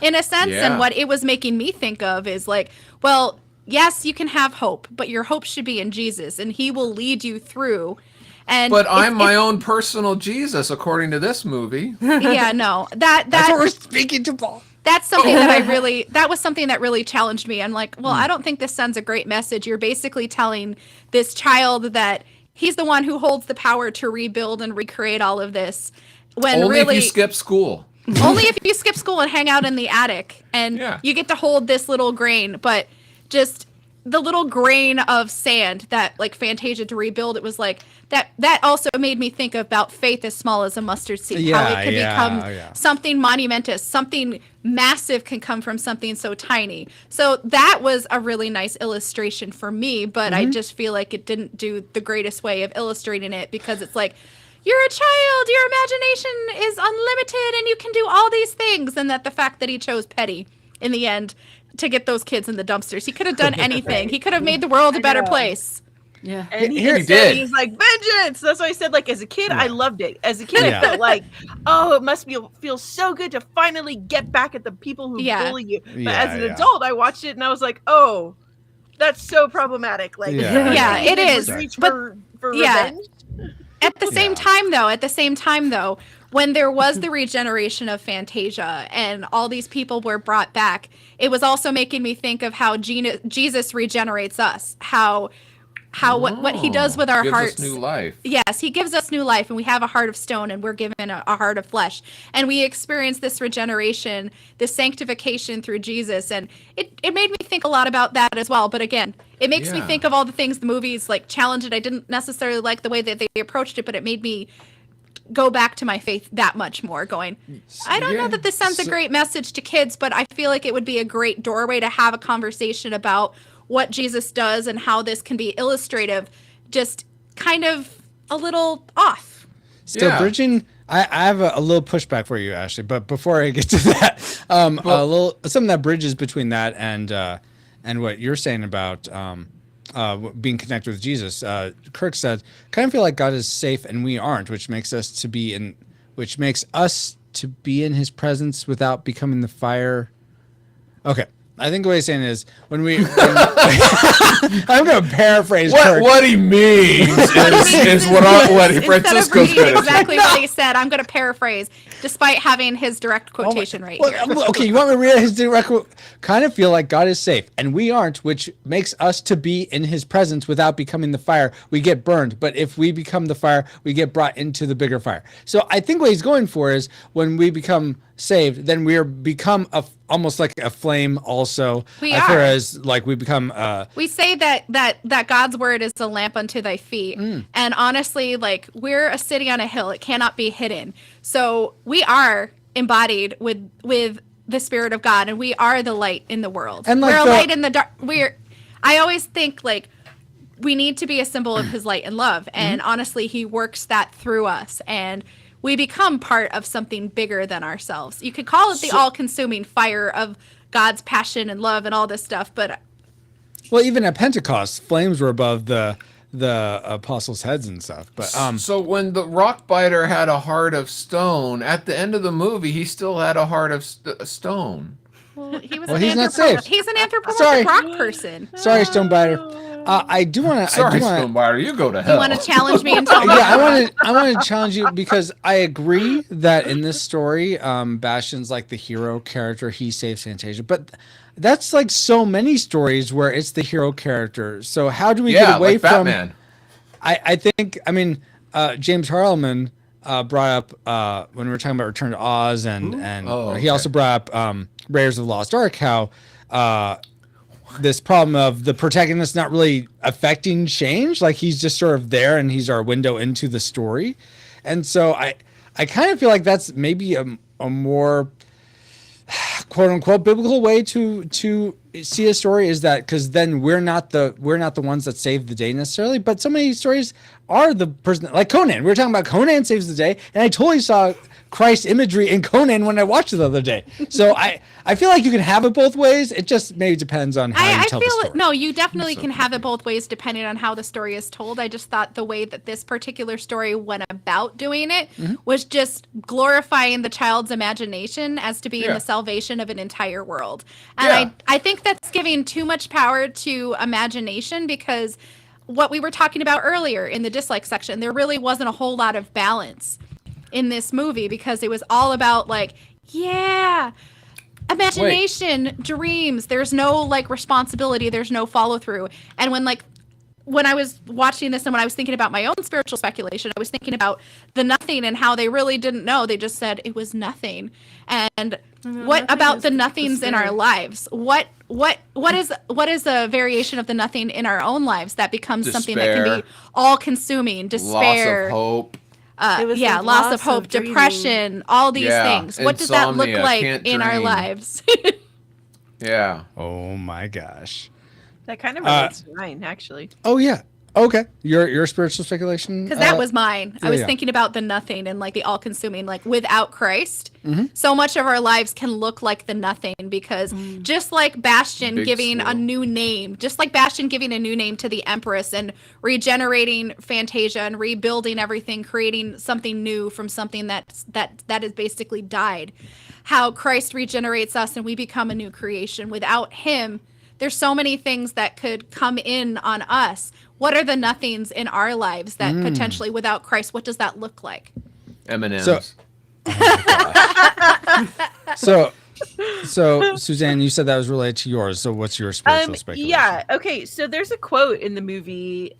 in a sense. And what it was making me think of is like, well, yes, you can have hope, but your hope should be in Jesus, and he will lead you through. But I'm my own personal Jesus, according to this movie. Yeah, no, that's what we're speaking to, Paul. That's something that was something that really challenged me. I'm like, well, I don't think this sends a great message. You're basically telling this child that he's the one who holds the power to rebuild and recreate all of this. When only really, if you skip school. Only if you skip school and hang out in the attic, and you get to hold this little grain, but just the little grain of sand that like Fantasia to rebuild, it was like that also made me think about faith as small as a mustard seed, how it can become something monumentous, something massive can come from something so tiny. So that was a really nice illustration for me, but I just feel like it didn't do the greatest way of illustrating it, because it's like, you're a child, your imagination is unlimited, and you can do all these things. And that the fact that he chose petty in the end to get those kids in the dumpsters, he could have done anything. He could have made the world a better place. Yeah, and he did. He's like, vengeance. That's why I said, like, as a kid, I loved it. As a kid, I felt like, oh, it must feel so good to finally get back at the people who bully you. But as an adult, I watched it and I was like, oh, that's so problematic. Like, it is. Reach for revenge. At the same time though, when there was the regeneration of Fantasia and all these people were brought back, it was also making me think of how Jesus regenerates us, how what he does with our hearts. Gives us new life. Yes, he gives us new life, and we have a heart of stone, and we're given a heart of flesh, and we experience this regeneration, this sanctification through Jesus, and it made me think a lot about that as well. But again, it makes me think of all the things the movies like challenged it. I didn't necessarily like the way that they approached it, but it made me go back to my faith that much more, going, I don't know that this sends a great message to kids, but I feel like it would be a great doorway to have a conversation about what Jesus does and how this can be illustrative, just kind of a little off. Still, I have a little pushback for you, Ashley. But before I get to that, a little something that bridges between that and what you're saying about being connected with Jesus. Kirk said, "Kind of feel like God is safe and we aren't, which makes us to be in His presence without becoming the fire." Okay. I think what he's saying is I'm going to paraphrase Kirk. What he means is what Francisco's Instead of going to exactly what he said, I'm going to paraphrase, despite having his direct quotation right here. Okay, you want me to read his direct quote? Kind of feel like God is safe, and we aren't, which makes us to be in His presence without becoming the fire. We get burned, but if we become the fire, we get brought into the bigger fire. So I think what he's going for is when we become saved, then we become almost like a flame also. We as far are. as like we become We say that God's word is a lamp unto thy feet. And honestly, like, we're a city on a hill. It cannot be hidden. So we are embodied with the Spirit of God, and we are the light in the world. And like we're a light in the dark. I always think, like, we need to be a symbol of His light and love. And honestly, He works that through us. And we become part of something bigger than ourselves. You could call it the all-consuming fire of God's passion and love and all this stuff, but well, even at Pentecost, flames were above the apostles' heads and stuff. But so when the rock biter had a heart of stone, at the end of the movie, he still had a heart of stone. well, he's not safe. He's an anthropomorphic rock person. Sorry, Stonebiter. I do want to. Sorry, Stonebiter, you go to hell. You want to challenge me and tell me? Yeah, I want to challenge you because I agree that in this story, Bastian's like the hero character. He saves Fantasia, but that's like so many stories where it's the hero character. So how do we get away like from Batman? I think James Harleman brought up when we were talking about Return to Oz, and he also brought up Raiders of the Lost Ark, how this problem of the protagonist not really affecting change, like he's just sort of there and he's our window into the story. And so I kind of feel like that's maybe a more quote unquote biblical way to see a story, is that because then we're not the ones that save the day necessarily, but so many stories are the person, like Conan. We were talking about Conan saves the day, and I totally saw Christ imagery in Conan when I watched it the other day. So I feel like you can have it both ways. It just maybe depends on how you tell the story. No, you definitely can have it both ways depending on how the story is told. I just thought the way that this particular story went about doing it was just glorifying the child's imagination as to being the salvation of an entire world. And I think that's giving too much power to imagination, because what we were talking about earlier in the dislike section, there really wasn't a whole lot of balance in this movie, because it was all about like, imagination, dreams. There's no like responsibility. There's no follow through. And when I was watching this and when I was thinking about my own spiritual speculation, I was thinking about the nothing and how they really didn't know. They just said it was nothing. And what about the nothings in our lives? What is a variation of the nothing in our own lives that becomes something that can be all consuming? Despair, loss of hope. Loss of hope, depression, all these things. What does that look like in our lives? Yeah. Oh my gosh. That kind of relates to mine, actually. Oh yeah. Okay. Your spiritual speculation. Because that was mine. I was thinking about the nothing and like the all-consuming, like without Christ, so much of our lives can look like the nothing, because just like Bastian giving a new name to the Empress and regenerating Fantasia and rebuilding everything, creating something new from something that has basically died. How Christ regenerates us and we become a new creation. Without Him, there's so many things that could come in on us. What are the nothings in our lives that potentially, without Christ, what does that look like? M&Ms. So, Suzanne, you said that was related to yours. So what's your spiritual speculation? Yeah. Okay. So there's a quote in the movie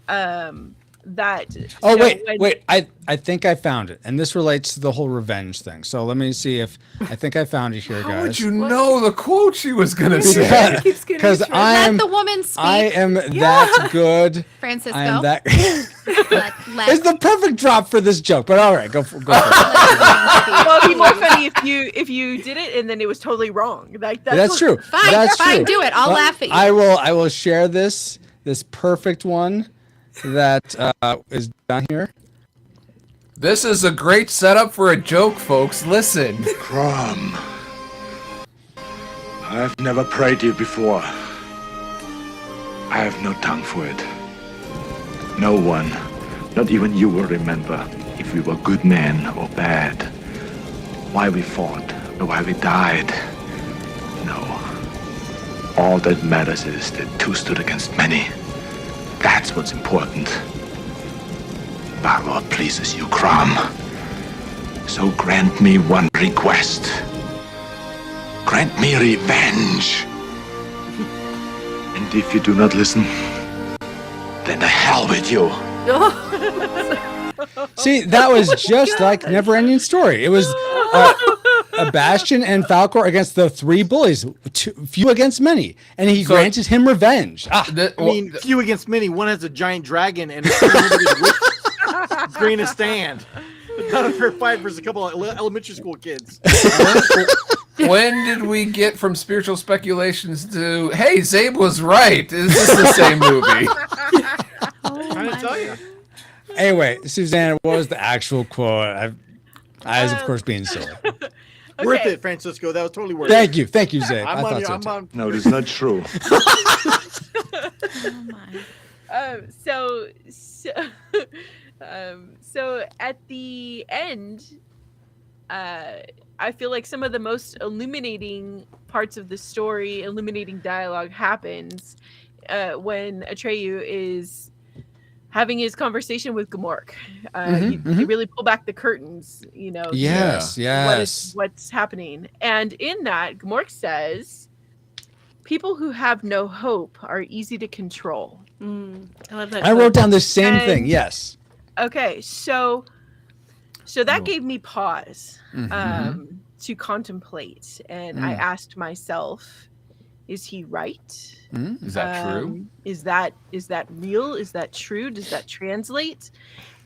that. Oh, wait. I think I found it. And this relates to the whole revenge thing. So let me see if I think I found it here, guys. How would you know the quote she was going to say? Because I am the woman's speak. I am that good. Francisco. I am that. It's the perfect drop for this joke, but all right, go for it. Well, it'd be more funny if you did it and then it was totally wrong. Like that's true. Fine, do it. I'll laugh at you. I will share this perfect one that is down here. This is a great setup for a joke, folks. Listen. Crom, I've never prayed you before. I have no tongue for it. No one, not even you, will remember if we were good men or bad, why we fought or why we died. No. All that matters is that two stood against many. That's what's important. Balor pleases you, Crom. So grant me one request. Grant me revenge. And if you do not listen, then the hell with you. See, that was just like NeverEnding Story. It was a Bastion and Falcor against the three bullies, few against many, and he granted him revenge. Few against many. One has a giant dragon and green a stand. Not a fair fight versus a couple of elementary school kids. When did we get from spiritual speculations to, hey, Zabe was right? Is this the same movie? Trying to tell you. Anyway, Susanna, what was the actual quote? I was, of course, being silly. Worth it, Francisco. That was totally worth it. Thank you, Zabe. I thought so too. No, it is not true. So at the end, I feel like some of the most illuminating parts of the story, illuminating dialogue happens when Atreyu is having his conversation with Gamork. You really pull back the curtains, you know. Yes. What's happening. And in that, Gamork says, people who have no hope are easy to control. I love that. I wrote down the same thing, yes. Okay, so that gave me pause to contemplate. And I asked myself, is he right? Is that true? Is that real? Is that true? Does that translate?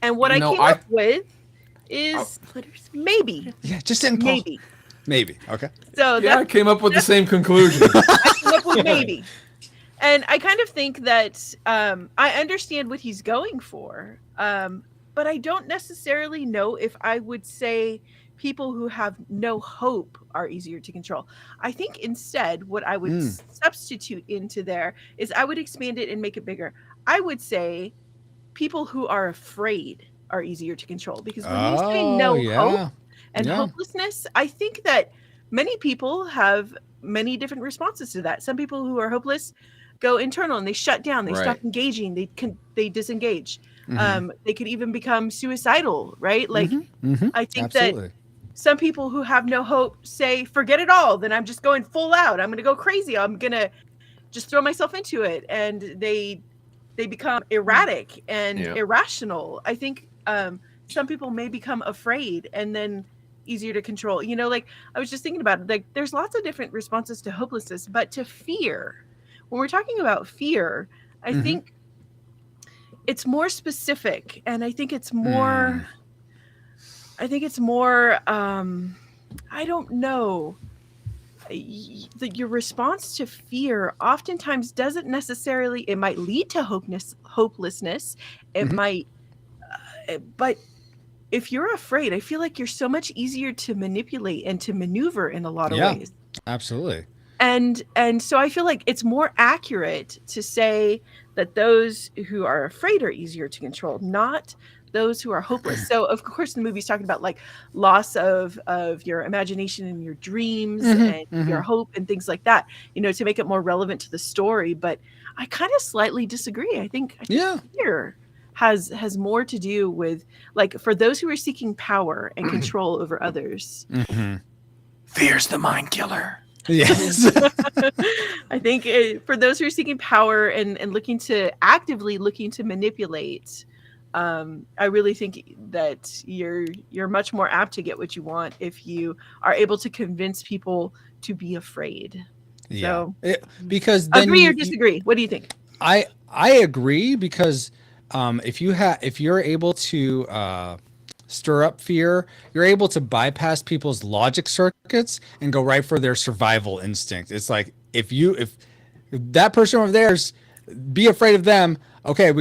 And what I came up with is maybe. Yeah, just didn't maybe. Maybe. Okay. So I came up with the same conclusion. I came up with maybe. And I kind of think that I understand what he's going for, but I don't necessarily know if I would say people who have no hope are easier to control. I think instead what I would substitute into there is I would expand it and make it bigger. I would say people who are afraid are easier to control, because when you say no hope and hopelessness, I think that many people have many different responses to that. Some people who are hopeless go internal and they shut down, they stop engaging, they disengage. They could even become suicidal, right? Like I think that some people who have no hope say, forget it all, then I'm just going full out, I'm going to go crazy, I'm going to just throw myself into it, and they become erratic and irrational. I think some people may become afraid and then easier to control. You know, like I was just thinking about it, like there's lots of different responses to hopelessness, but to fear, when we're talking about fear, I think it's more specific, and I think it's more I don't know. Your response to fear oftentimes doesn't necessarily, it might lead to hopelessness. It might, but if you're afraid, I feel like you're so much easier to manipulate and to maneuver in a lot of ways. Absolutely. And so I feel like it's more accurate to say that those who are afraid are easier to control, not those who are hopeless. So of course the movie's talking about like loss of your imagination and your dreams and your hope and things like that, you know, to make it more relevant to the story. But I kind of slightly disagree. I think fear has more to do with, like, for those who are seeking power and control over others. Fear's the mind killer. Yes. I think for those who are seeking power and actively looking to manipulate, I really think that you're much more apt to get what you want if you are able to convince people to be afraid. So, because then agree or disagree? What do you think? I agree, because if you're able to stir up fear, you're able to bypass people's logic circuits and go right for their survival instinct. It's like if that person over there's, be afraid of them. okay,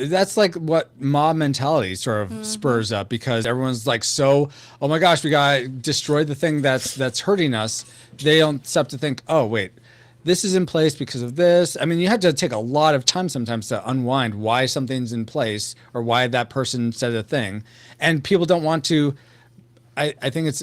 that's like what mob mentality sort of spurs up, because everyone's like, so, oh my gosh, we got to destroy the thing that's hurting us. They don't stop to think, oh, wait, this is in place because of this. I mean, you have to take a lot of time sometimes to unwind why something's in place or why that person said a thing. And people don't want to, I think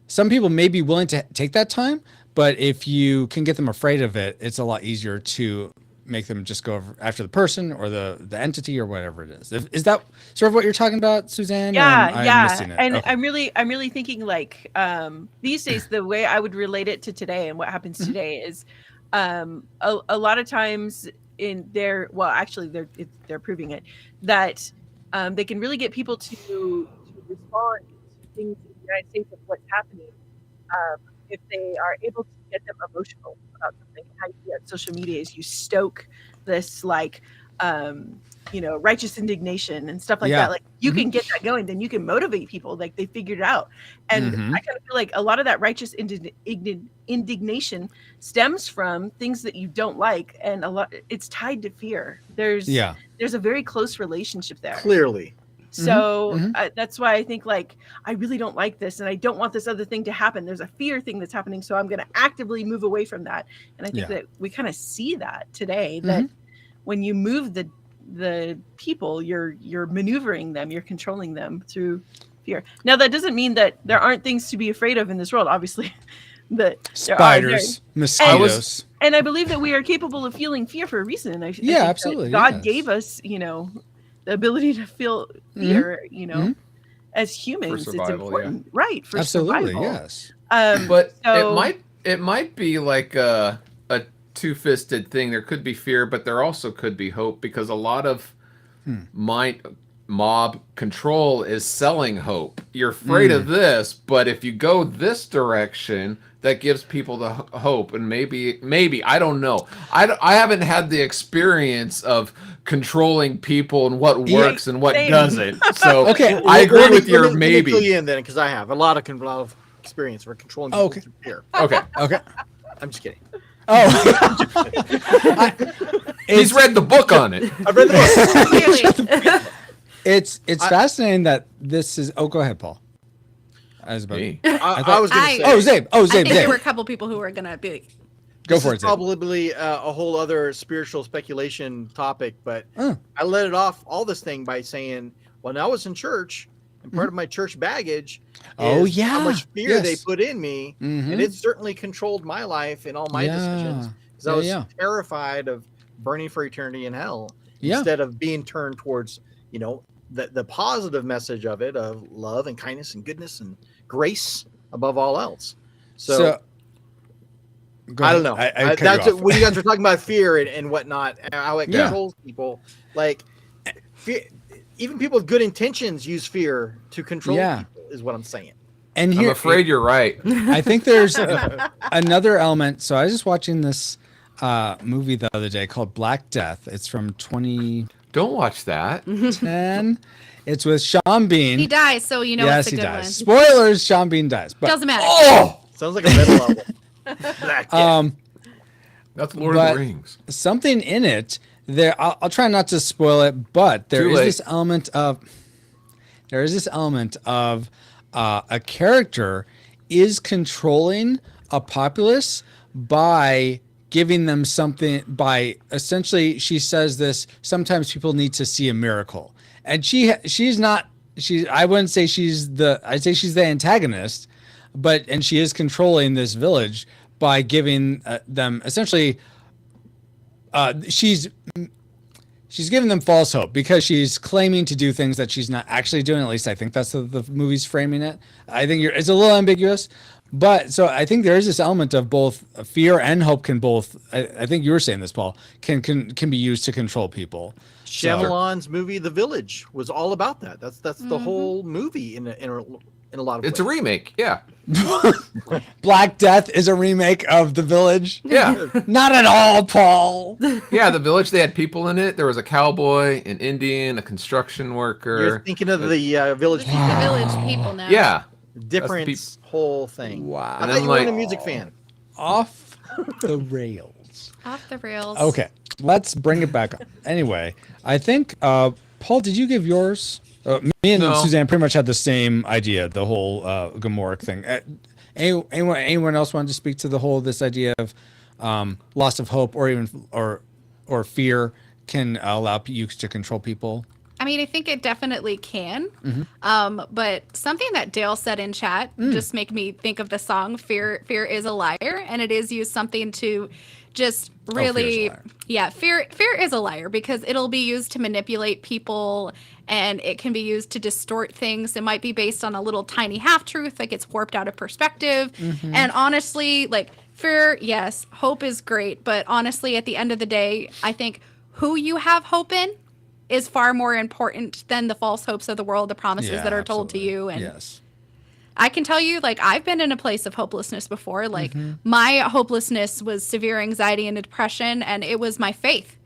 some people may be willing to take that time, but if you can get them afraid of it, it's a lot easier to make them just go after the person or the entity or whatever it is. Is that sort of what you're talking about, Suzanne? Yeah. Missing it? And Okay. I'm really thinking like these days, the way I would relate it to today and what happens today is a lot of times in their, well, actually they're proving it, that they can really get people to respond to things in the United States of what's happening if they are able to get them emotional about something. How you do that on social media is you stoke this like righteous indignation and stuff like that. Like you can get that going, then you can motivate people. Like they figured it out. And I kind of feel like a lot of that righteous indignation stems from things that you don't like, and it's tied to fear. There's a very close relationship there. Clearly. So that's why I think like I really don't like this, and I don't want this other thing to happen. There's a fear thing that's happening, so I'm going to actively move away from that. And I think that we kind of see that today. That when you move the people, you're maneuvering them, you're controlling them through fear. Now that doesn't mean that there aren't things to be afraid of in this world. Obviously, spiders, mosquitoes, and I believe that we are capable of feeling fear for a reason. I think absolutely. God gave us, the ability to feel fear, as humans. Survival, it's important, right? For absolutely, survival. Yes. But it might be like a two-fisted thing. There could be fear, but there also could be hope, because a lot of mob control is selling hope. You're afraid of this, but if you go this direction, that gives people the hope. And maybe I don't know. I haven't had the experience of controlling people and what works and what doesn't. So I agree with your maybe. Let me fill you in then, because I have a lot of experience for controlling people through fear. Okay. I'm just kidding. He's read the book on it. I've read the book. It's fascinating that this is. Oh, go ahead, Paul. I was going to say. Zabe. I think there were a couple people who were going to be. Go for it, Zabe. Probably a whole other spiritual speculation topic, but I let it off all this thing by saying, when I was in church, and part of my church baggage is how much fear they put in me, and it certainly controlled my life and all my decisions, because I was terrified of burning for eternity in hell instead of being turned towards the positive message of it, of love and kindness and goodness and grace above all else. So I don't know. That's when you guys were talking about fear and whatnot, and how it controls people. Like fear, even people with good intentions use fear to control people, is what I'm saying. And I'm afraid you're right. I think there's another element. So I was just watching this movie the other day called Black Death. It's from 2010. Don't watch that. It's with Sean Bean. He dies, so you know it's a good one. Spoilers: Sean Bean dies. But, doesn't matter. Sounds like a red level. Black Death. That's Lord of the Rings. Something in it there. I'll try not to spoil it, but there is this element of a character is controlling a populace by giving them something, by essentially, she says this, sometimes people need to see a miracle. And I wouldn't say I'd say she's the antagonist, and she is controlling this village by giving them essentially, she's giving them false hope, because she's claiming to do things that she's not actually doing. At least I think that's the movie's framing it. I think it's a little ambiguous. But so I think there is this element of both fear and hope can both. I think you were saying this, Paul, can be used to control people. Shyamalan's movie The Village was all about that. That's the whole movie in a lot of ways. It's a remake, yeah. Black Death is a remake of The Village. Yeah, not at all, Paul. Yeah, The Village. They had people in it. There was a cowboy, an Indian, a construction worker. You're thinking of the Village People. The Village People now. Yeah. Different whole thing. Wow. I thought you weren't a music fan. Off the rails. Off the rails. Okay. let's bring it back up. Anyway, I think Paul, did you give yours? Me and Suzanne pretty much had the same idea, the whole Gamorrean thing. Anyone else wanted to speak to the whole this idea of loss of hope or even or fear can allow you to control people? I mean, I think it definitely can. But something that Dale said in chat just made me think of the song "Fear is a Liar," and it is used something to just really, fear is a liar because it'll be used to manipulate people, and it can be used to distort things. It might be based on a little tiny half truth, like it's warped out of perspective. And honestly, like fear, yes, hope is great, but honestly, at the end of the day, I think who you have hope in is far more important than the false hopes of the world, the promises that are told to you. And I can tell you, like, I've been in a place of hopelessness before. Like, my hopelessness was severe anxiety and depression, and it was my faith,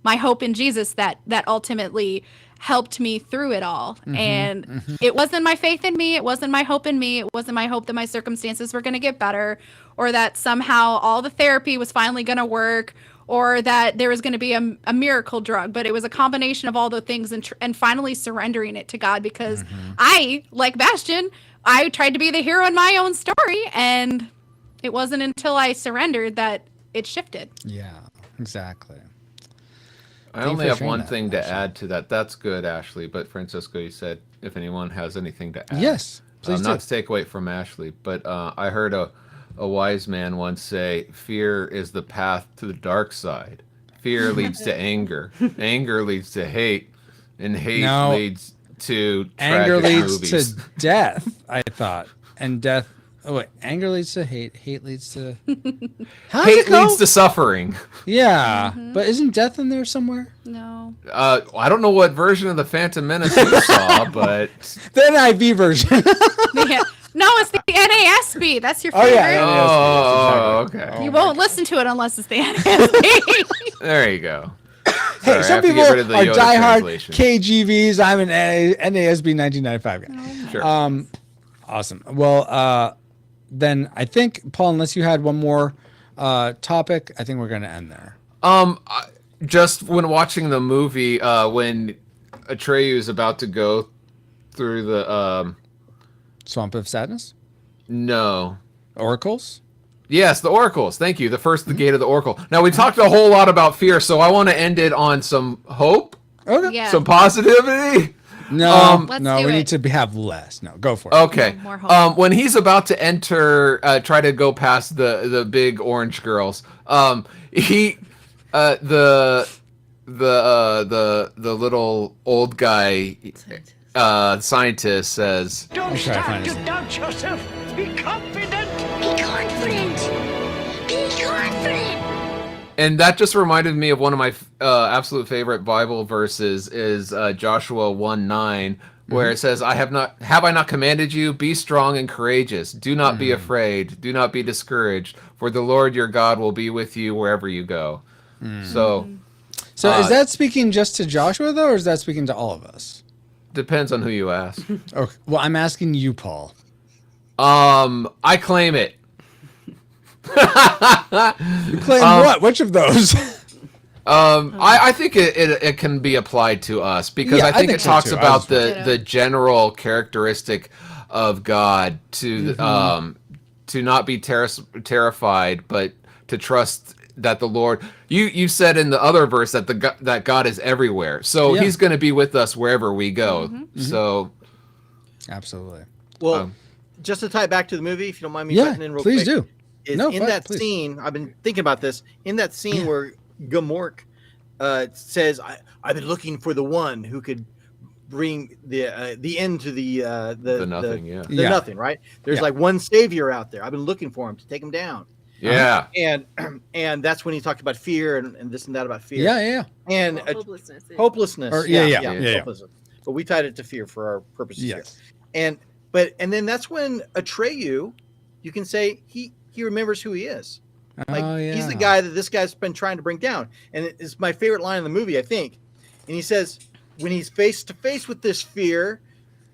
my hope in Jesus that ultimately helped me through it all. And it wasn't my faith in me. It wasn't my hope in me. It wasn't my hope that my circumstances were going to get better, or that somehow all the therapy was finally going to work, or that there was going to be a miracle drug. But it was a combination of all the things and finally surrendering it to God, because I, like Bastion, I tried to be the hero in my own story, and it wasn't until I surrendered that it shifted. Yeah, exactly. I only have one thing to add to that. That's good, Ashley. But Francisco, you said if anyone has anything to add. Yes, please do. Not to take away from Ashley, but I heard a wise man once say, fear is the path to the dark side. Fear leads to anger. Anger leads to hate. And hate leads to anger leads movies. to death, I thought. And death... Oh, wait. Anger leads to hate. Hate leads to... Hate leads to suffering. Yeah. But isn't death in there somewhere? No. I don't know what version of the Phantom Menace you saw, but... The NIV version. Yeah. No, it's the NASB. That's your favorite. Oh, yeah. Oh, okay. You won't listen to it unless it's the NASB. There you go. Hey, Sorry, some I have to people get rid of the are Yoda diehard translation. KGVs. I'm an NASB 1995 guy. Sure. Awesome. Well, then I think, Paul, unless you had one more topic, I think we're going to end there. Just when watching the movie, when Atreyu is about to go through the Swamp of Sadness? No. Oracles? Yes, the oracles. Thank you. The gate of the oracle. Now, we talked a whole lot about fear, so I want to end it on some hope, some positivity. No, we need to have less. No, go for it. Okay. More hope. When he's about to enter, try to go past the big orange girls, the little old guy scientist says, Don't start to doubt yourself. Be confident. Be confident. Be confident. and that just reminded me of one of my absolute favorite Bible verses is Joshua 1:9, where it says, have I not commanded you? Be strong and courageous. Do not be afraid. Do not be discouraged. For the Lord your God will be with you wherever you go. So is that speaking just to Joshua, though, or is that speaking to all of us? Depends on who you ask. Okay. Well, I'm asking you, Paul. I claim it. You claim what? Which of those? I think it can be applied to us because I think it talks about the general characteristic of God to not be terrified, but to trust that the Lord. You said in the other verse that that God is everywhere, so He's going to be with us wherever we go. So, absolutely. Well, just to tie it back to the movie, if you don't mind me cutting in real quick. Please do. Scene, I've been thinking about this. In that scene where Gamorrean says, "I've been looking for the one who could bring the end to the nothing." The nothing, right? There's like one savior out there. I've been looking for him to take him down. Yeah. And that's when he talked about fear and this and that about fear. Yeah. And hopelessness. Hopelessness. Hopelessness. But we tied it to fear for our purposes here. And then that's when Atreyu, you can say he remembers who he is. He's the guy that this guy's been trying to bring down. And it's my favorite line in the movie, I think. And he says, when he's face to face with this fear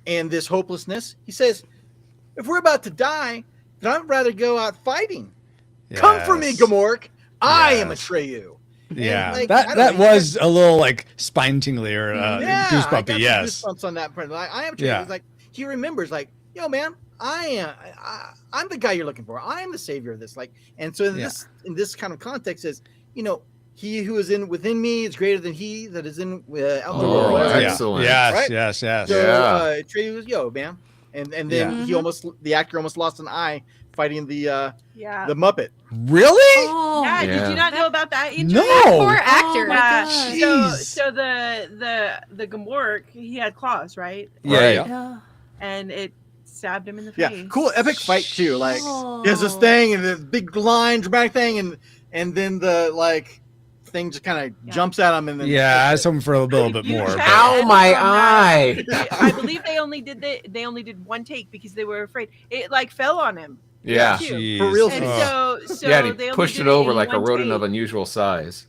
and this hopelessness, he says, if we're about to die, then I'd rather go out fighting. Come for me, Gamorrean. I am Atreyu. Yeah, like, that was a little like spine tingly or goosebumpy. Yes, goosebumps on that part. I am. Yeah. Like he remembers, like, yo, man, I'm the guy you're looking for. I am the savior of this. Like, and so in this kind of context is, he who is within me is greater than he that is in out the world. Excellent. Yes, right? yes. So Atreus, yo, man, and then the actor almost lost an eye fighting the Muppet. Really? Oh, yeah. Did you not know about that? No. Poor actor. So the Gamork, he had claws, right? Yeah. And it stabbed him in the Yeah, face. cool, epic fight too. Like there's this thing and the big line, dramatic thing, and then the thing just kind of jumps at him, and then I was hoping for a little bit more. Ow, my eye! I believe they only did one take because they were afraid it fell on him. Yeah, for real. And so he they pushed only it did over in like a one rodent take. of unusual size.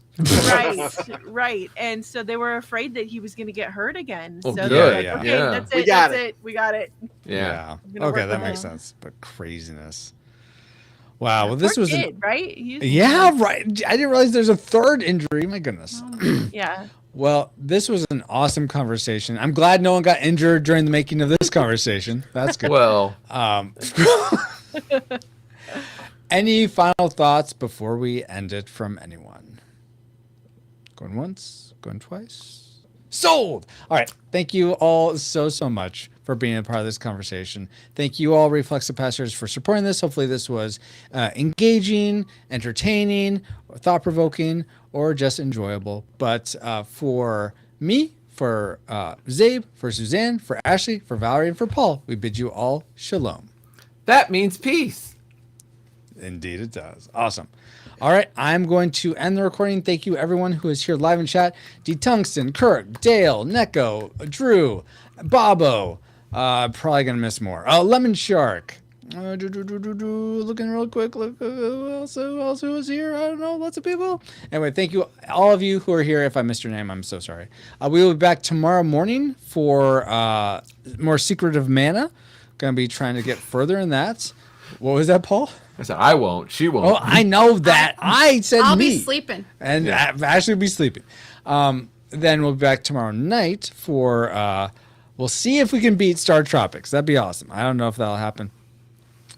Right. And so they were afraid that he was going to get hurt again. Oh, so good. they're like, Yeah. okay, Yeah. that's We it. got That's it. it. We got it. Yeah. Okay, that makes sense. But craziness. Wow. Well, this Poor was kid, right? right. I didn't realize there's a third injury. My goodness. Yeah. Well, this was an awesome conversation. I'm glad no one got injured during the making of this conversation. That's good. Well, any final thoughts before we end it from anyone? Going once, going twice. Sold. All right. Thank you all so much for being a part of this conversation. Thank you all, Reflexive Passers, for supporting this. Hopefully this was engaging, entertaining, thought-provoking, or just enjoyable. But for me, for Zabe, for Suzanne, for Ashley, for Valerie, and for Paul, we bid you all shalom. That means peace. Indeed it does. Awesome. All right, I'm going to end the recording. Thank you, everyone who is here live in chat. D. Tungsten, Kirk, Dale, Neko, Drew, Bobo. Probably going to miss more. Lemon Shark. Looking real quick. Look, who else is here? I don't know. Lots of people. Anyway, thank you, all of you who are here. If I missed your name, I'm so sorry. We will be back tomorrow morning for more Secretive Mana. Going to be trying to get further in that. What was that, Paul? I said I won't. She won't. Oh, I know that. I said I'll me. be sleeping. And Ashley will be sleeping. Then we'll be back tomorrow night for, we'll see if we can beat Star Tropics. That'd be awesome. I don't know if that'll happen.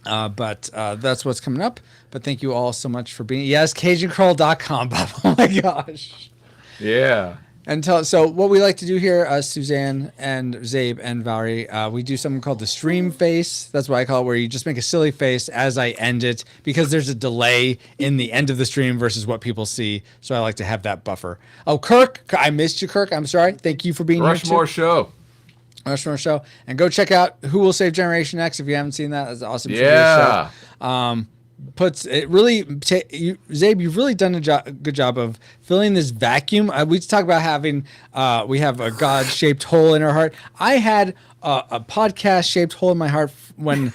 But that's what's coming up. But thank you all so much for being, yes, CajunCrawl.com, Bob. Oh my gosh. Yeah. So what we like to do here, Suzanne and Zabe and Valerie, we do something called the stream face. That's what I call it, where you just make a silly face as I end it, because there's a delay in the end of the stream versus what people see. So I like to have that buffer. Oh, Kirk, I missed you, Kirk. I'm sorry. Thank you for being here. Rushmore Show. Rushmore Show. And go check out Who Will Save Generation X if you haven't seen that. That's an awesome Yeah. show. Puts it really, Zabe, you've really done a good job of filling this vacuum. We talk about having, we have a God-shaped hole in our heart. I had a podcast-shaped hole in my heart when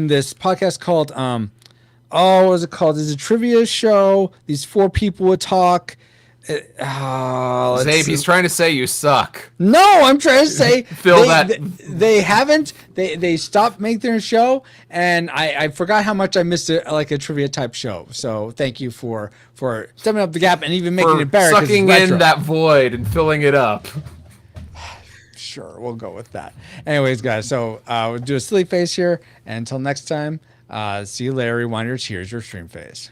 this podcast called, what was it called? It's a trivia show. These four people would talk. Zabe, he's trying to say you suck. No, I'm trying to say Phil, they stopped making their show, and I forgot how much I missed it, like a trivia type show. So thank you for stepping up the gap and even making it better. Sucking in that void and filling it up. Sure, we'll go with that. Anyways, guys, so we'll do a silly face here. And until next time, see you later. Rewind your cheers, your stream face.